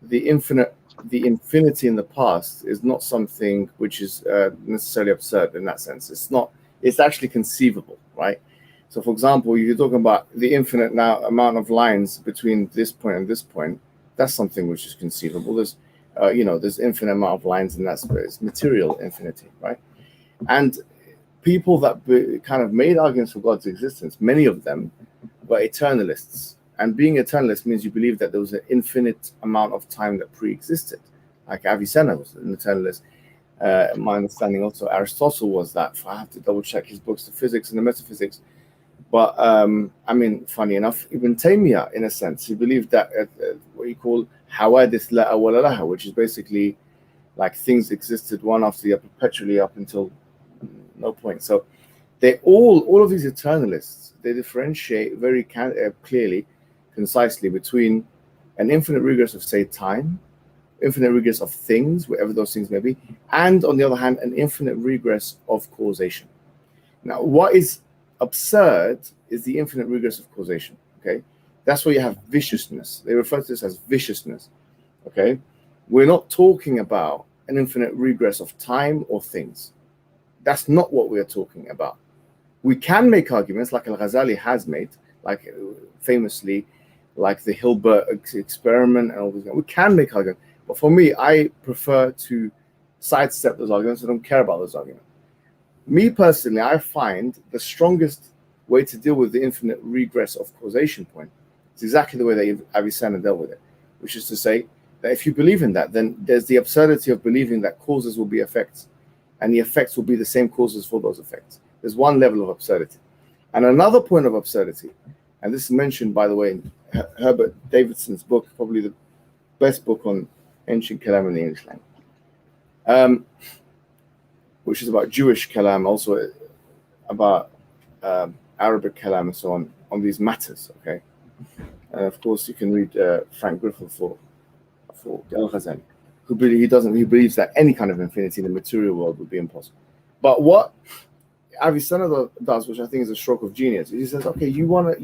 the infinity in the past is not something which is necessarily absurd in that sense. It's not. It's actually conceivable, right? So, for example, you're talking about the infinite now amount of lines between this point and this point. That's something which is conceivable. There's, there's infinite amount of lines in that space, material infinity, right? And people that kind of made arguments for God's existence, many of them were eternalists. And being eternalist means you believe that there was an infinite amount of time that pre-existed. Like Avicenna was an eternalist. My understanding also, Aristotle was that. I have to double check his books, the physics and the metaphysics. But funny enough, Ibn Taymiyyah, in a sense, he believed that what you call hawadith la awwala laha, which is basically like things existed one after the other perpetually up until no point. So they all of these eternalists, they differentiate very clearly, concisely between an infinite regress of, say, time, infinite regress of things, whatever those things may be, and on the other hand, an infinite regress of causation. Now, what is absurd is the infinite regress of causation. Okay, that's where you have viciousness. They refer to this as viciousness. Okay, we're not talking about an infinite regress of time or things. That's not what we're talking about. We can make arguments like Al-Ghazali has made, like famously, like the Hilbert experiment and all these. We can make arguments, but for me, I prefer to sidestep those arguments. I don't care about those arguments. Me personally, I find the strongest way to deal with the infinite regress of causation point is exactly the way that Avicenna dealt with it, which is to say that if you believe in that, then there's the absurdity of believing that causes will be effects, and the effects will be the same causes for those effects. There's one level of absurdity. And another point of absurdity, and this is mentioned, by the way, in Herbert Davidson's book, probably the best book on ancient kalam in the English language, which is about Jewish kalam, also about Arabic kalam and so on these matters, okay? And of course, you can read Frank Griffith for Al-Ghazali, who believes that any kind of infinity in the material world would be impossible. But what Avicenna does, which I think is a stroke of genius, he says, okay, you want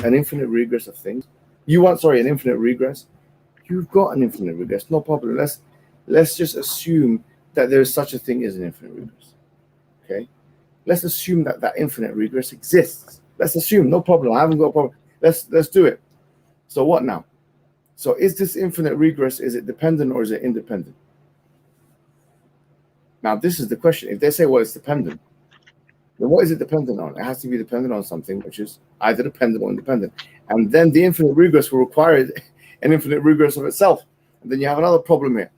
an infinite regress of things. An infinite regress. You've got an infinite regress, no problem. Let's just assume that there is such a thing as an infinite regress. Okay, let's assume that infinite regress exists. Let's assume, no problem. I haven't got a problem. Let's do it. So what now? So is this infinite regress, is it dependent or is it independent? Now this is the question. If they say, well, it's dependent, then what is it dependent on? It has to be dependent on something which is either dependent or independent. And then the infinite regress will require an infinite regress of itself. And then you have another problem here.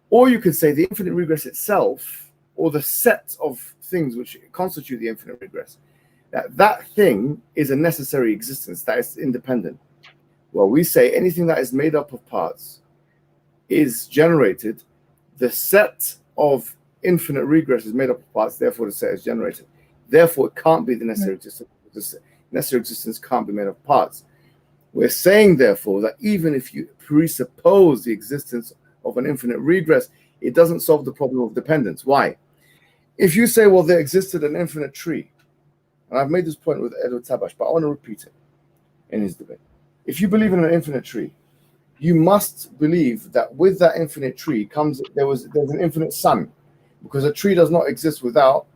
Or you could say the infinite regress itself, or the set of things which constitute the infinite regress, that thing is a necessary existence, that is independent. Well, we say anything that is made up of parts is generated. The set of infinite regress is made up of parts, therefore the set is generated. Therefore, it can't be the necessary existence. The necessary existence can't be made of parts. We're saying, therefore, that even if you presuppose the existence of an infinite regress, it doesn't solve the problem of dependence. Why? If you say, well, there existed an infinite tree, and I've made this point with Edward Tabash, but I want to repeat it in his debate. If you believe in an infinite tree, you must believe that with that infinite tree there's an infinite sun, because a tree does not exist without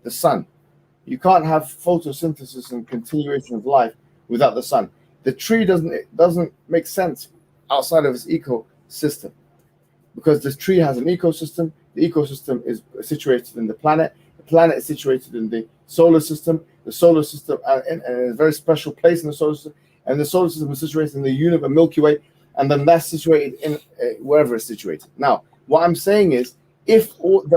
the sun. You can't have photosynthesis and continuation of life without the sun. The tree doesn't make sense outside of its ecosystem, because the tree has an ecosystem. The ecosystem is situated in the planet. The planet is situated in the solar system. The solar system in a very special place in the solar system, and the solar system is situated in the universe, Milky Way, and then that's situated in wherever it's situated. Now, what I'm saying is, if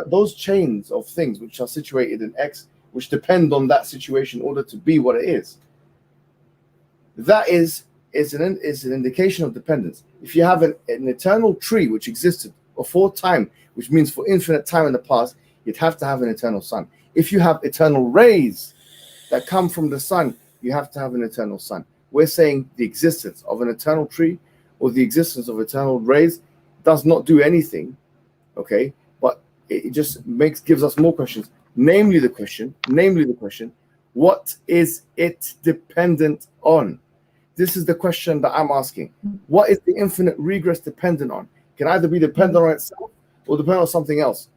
those chains of things which are situated in X, which depend on that situation in order to be what it is, that is an indication of dependence. If you have an eternal tree which existed before time, which means for infinite time in the past, you'd have to have an eternal sun. If you have eternal rays that come from the sun, you have to have an eternal sun. We're saying the existence of an eternal tree or the existence of eternal rays does not do anything, okay? But it just gives us more questions. Namely the question, what is it dependent on? This is the question that I'm asking. What is the infinite regress dependent on? It can either be dependent on itself or dependent on something else.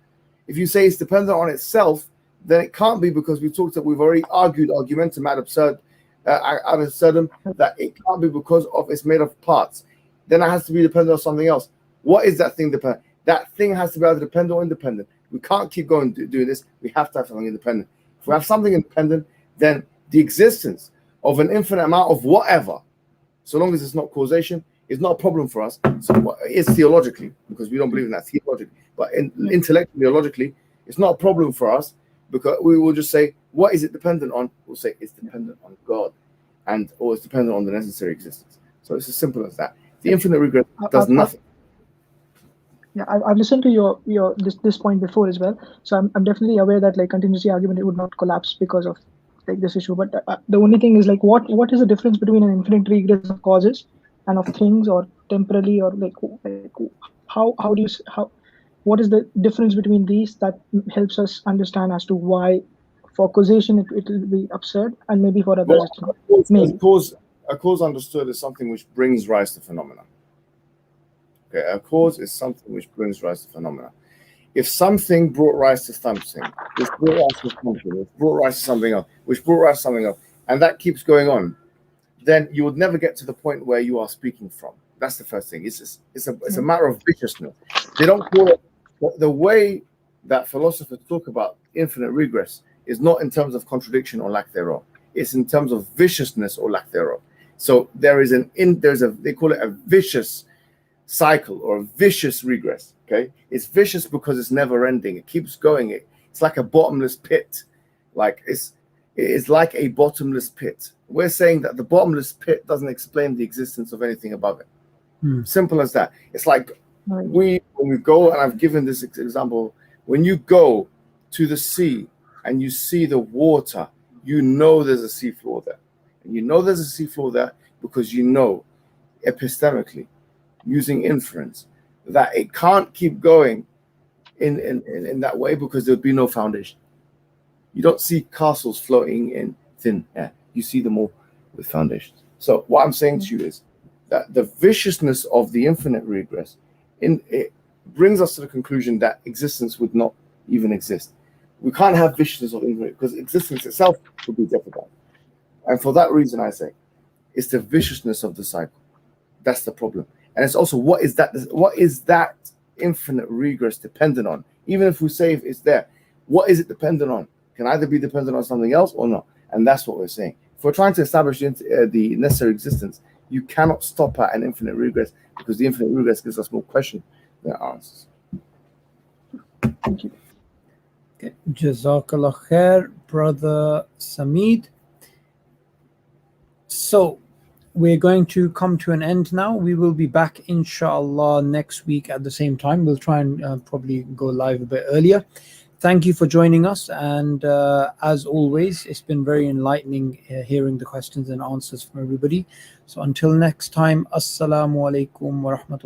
If you say it's dependent on itself, then it can't be, because we've already argued argumentum ad absurdum that it can't be because of it's made of parts. Then it has to be dependent on something else. What is that thing dependent? That thing has to be either dependent or independent. We can't keep going doing this. We have to have something independent. If we have something independent, then the existence of an infinite amount of whatever, so long as it's not causation, is not a problem for us. So it is theologically, because we don't believe in that theologically, but intellectually or logically, it's not a problem for us, because we will just say, what is it dependent on? We'll say it's dependent on God, or it's dependent on the necessary existence. So it's as simple as that. The infinite regress does nothing. Yeah, I've listened to your this point before as well. So I'm definitely aware that like contingency argument, it would not collapse because of like this issue. But the only thing is like what is the difference between an infinite regress of causes and of things, or temporally, or like what is the difference between these that helps us understand as to why for causation it will be absurd, and maybe for others it's not. A cause understood is something which brings rise to phenomena. Okay, a cause is something which brings rise to phenomena. If something brought rise to something, which brought rise to something, which brought rise to something else, which brought rise to something else, and that keeps going on, then you would never get to the point where you are speaking from. That's the first thing. It's a matter of viciousness. They don't call it the way that philosophers talk about infinite regress is not in terms of contradiction or lack thereof. It's in terms of viciousness or lack thereof. So they call it a vicious cycle or a vicious regress. Okay, it's vicious because it's never ending. It keeps going. It's like a bottomless pit. It's like a bottomless pit. We're saying that the bottomless pit doesn't explain the existence of anything above it. Simple as that. It's like when we go, and I've given this example, when you go to the sea and you see the water, you know there's a seafloor there. And you know there's a seafloor there because you know epistemically, using inference, that it can't keep going in that way because there'd be no foundation. You don't see castles floating in thin air. You see them all with foundations. So what I'm saying to you is that the viciousness of the infinite regress it brings us to the conclusion that existence would not even exist. We can't have viciousness of infinite because existence itself would be jeopardized. And for that reason, I say it's the viciousness of the cycle. That's the problem. And it's also what is that infinite regress dependent on? Even if we say if it's there, what is it dependent on? Can either be dependent on something else or not. And that's what we're saying. If we're trying to establish the necessary existence, you cannot stop at an infinite regress, because the infinite regress gives us more questions than answers. Thank you. Okay. Jazakallah khair, Brother Samid. So we're going to come to an end now. We will be back, inshallah, next week at the same time. We'll try and probably go live a bit earlier. Thank you for joining us. And as always, it's been very enlightening hearing the questions and answers from everybody. So until next time, Assalamu alaikum wa rahmatullah.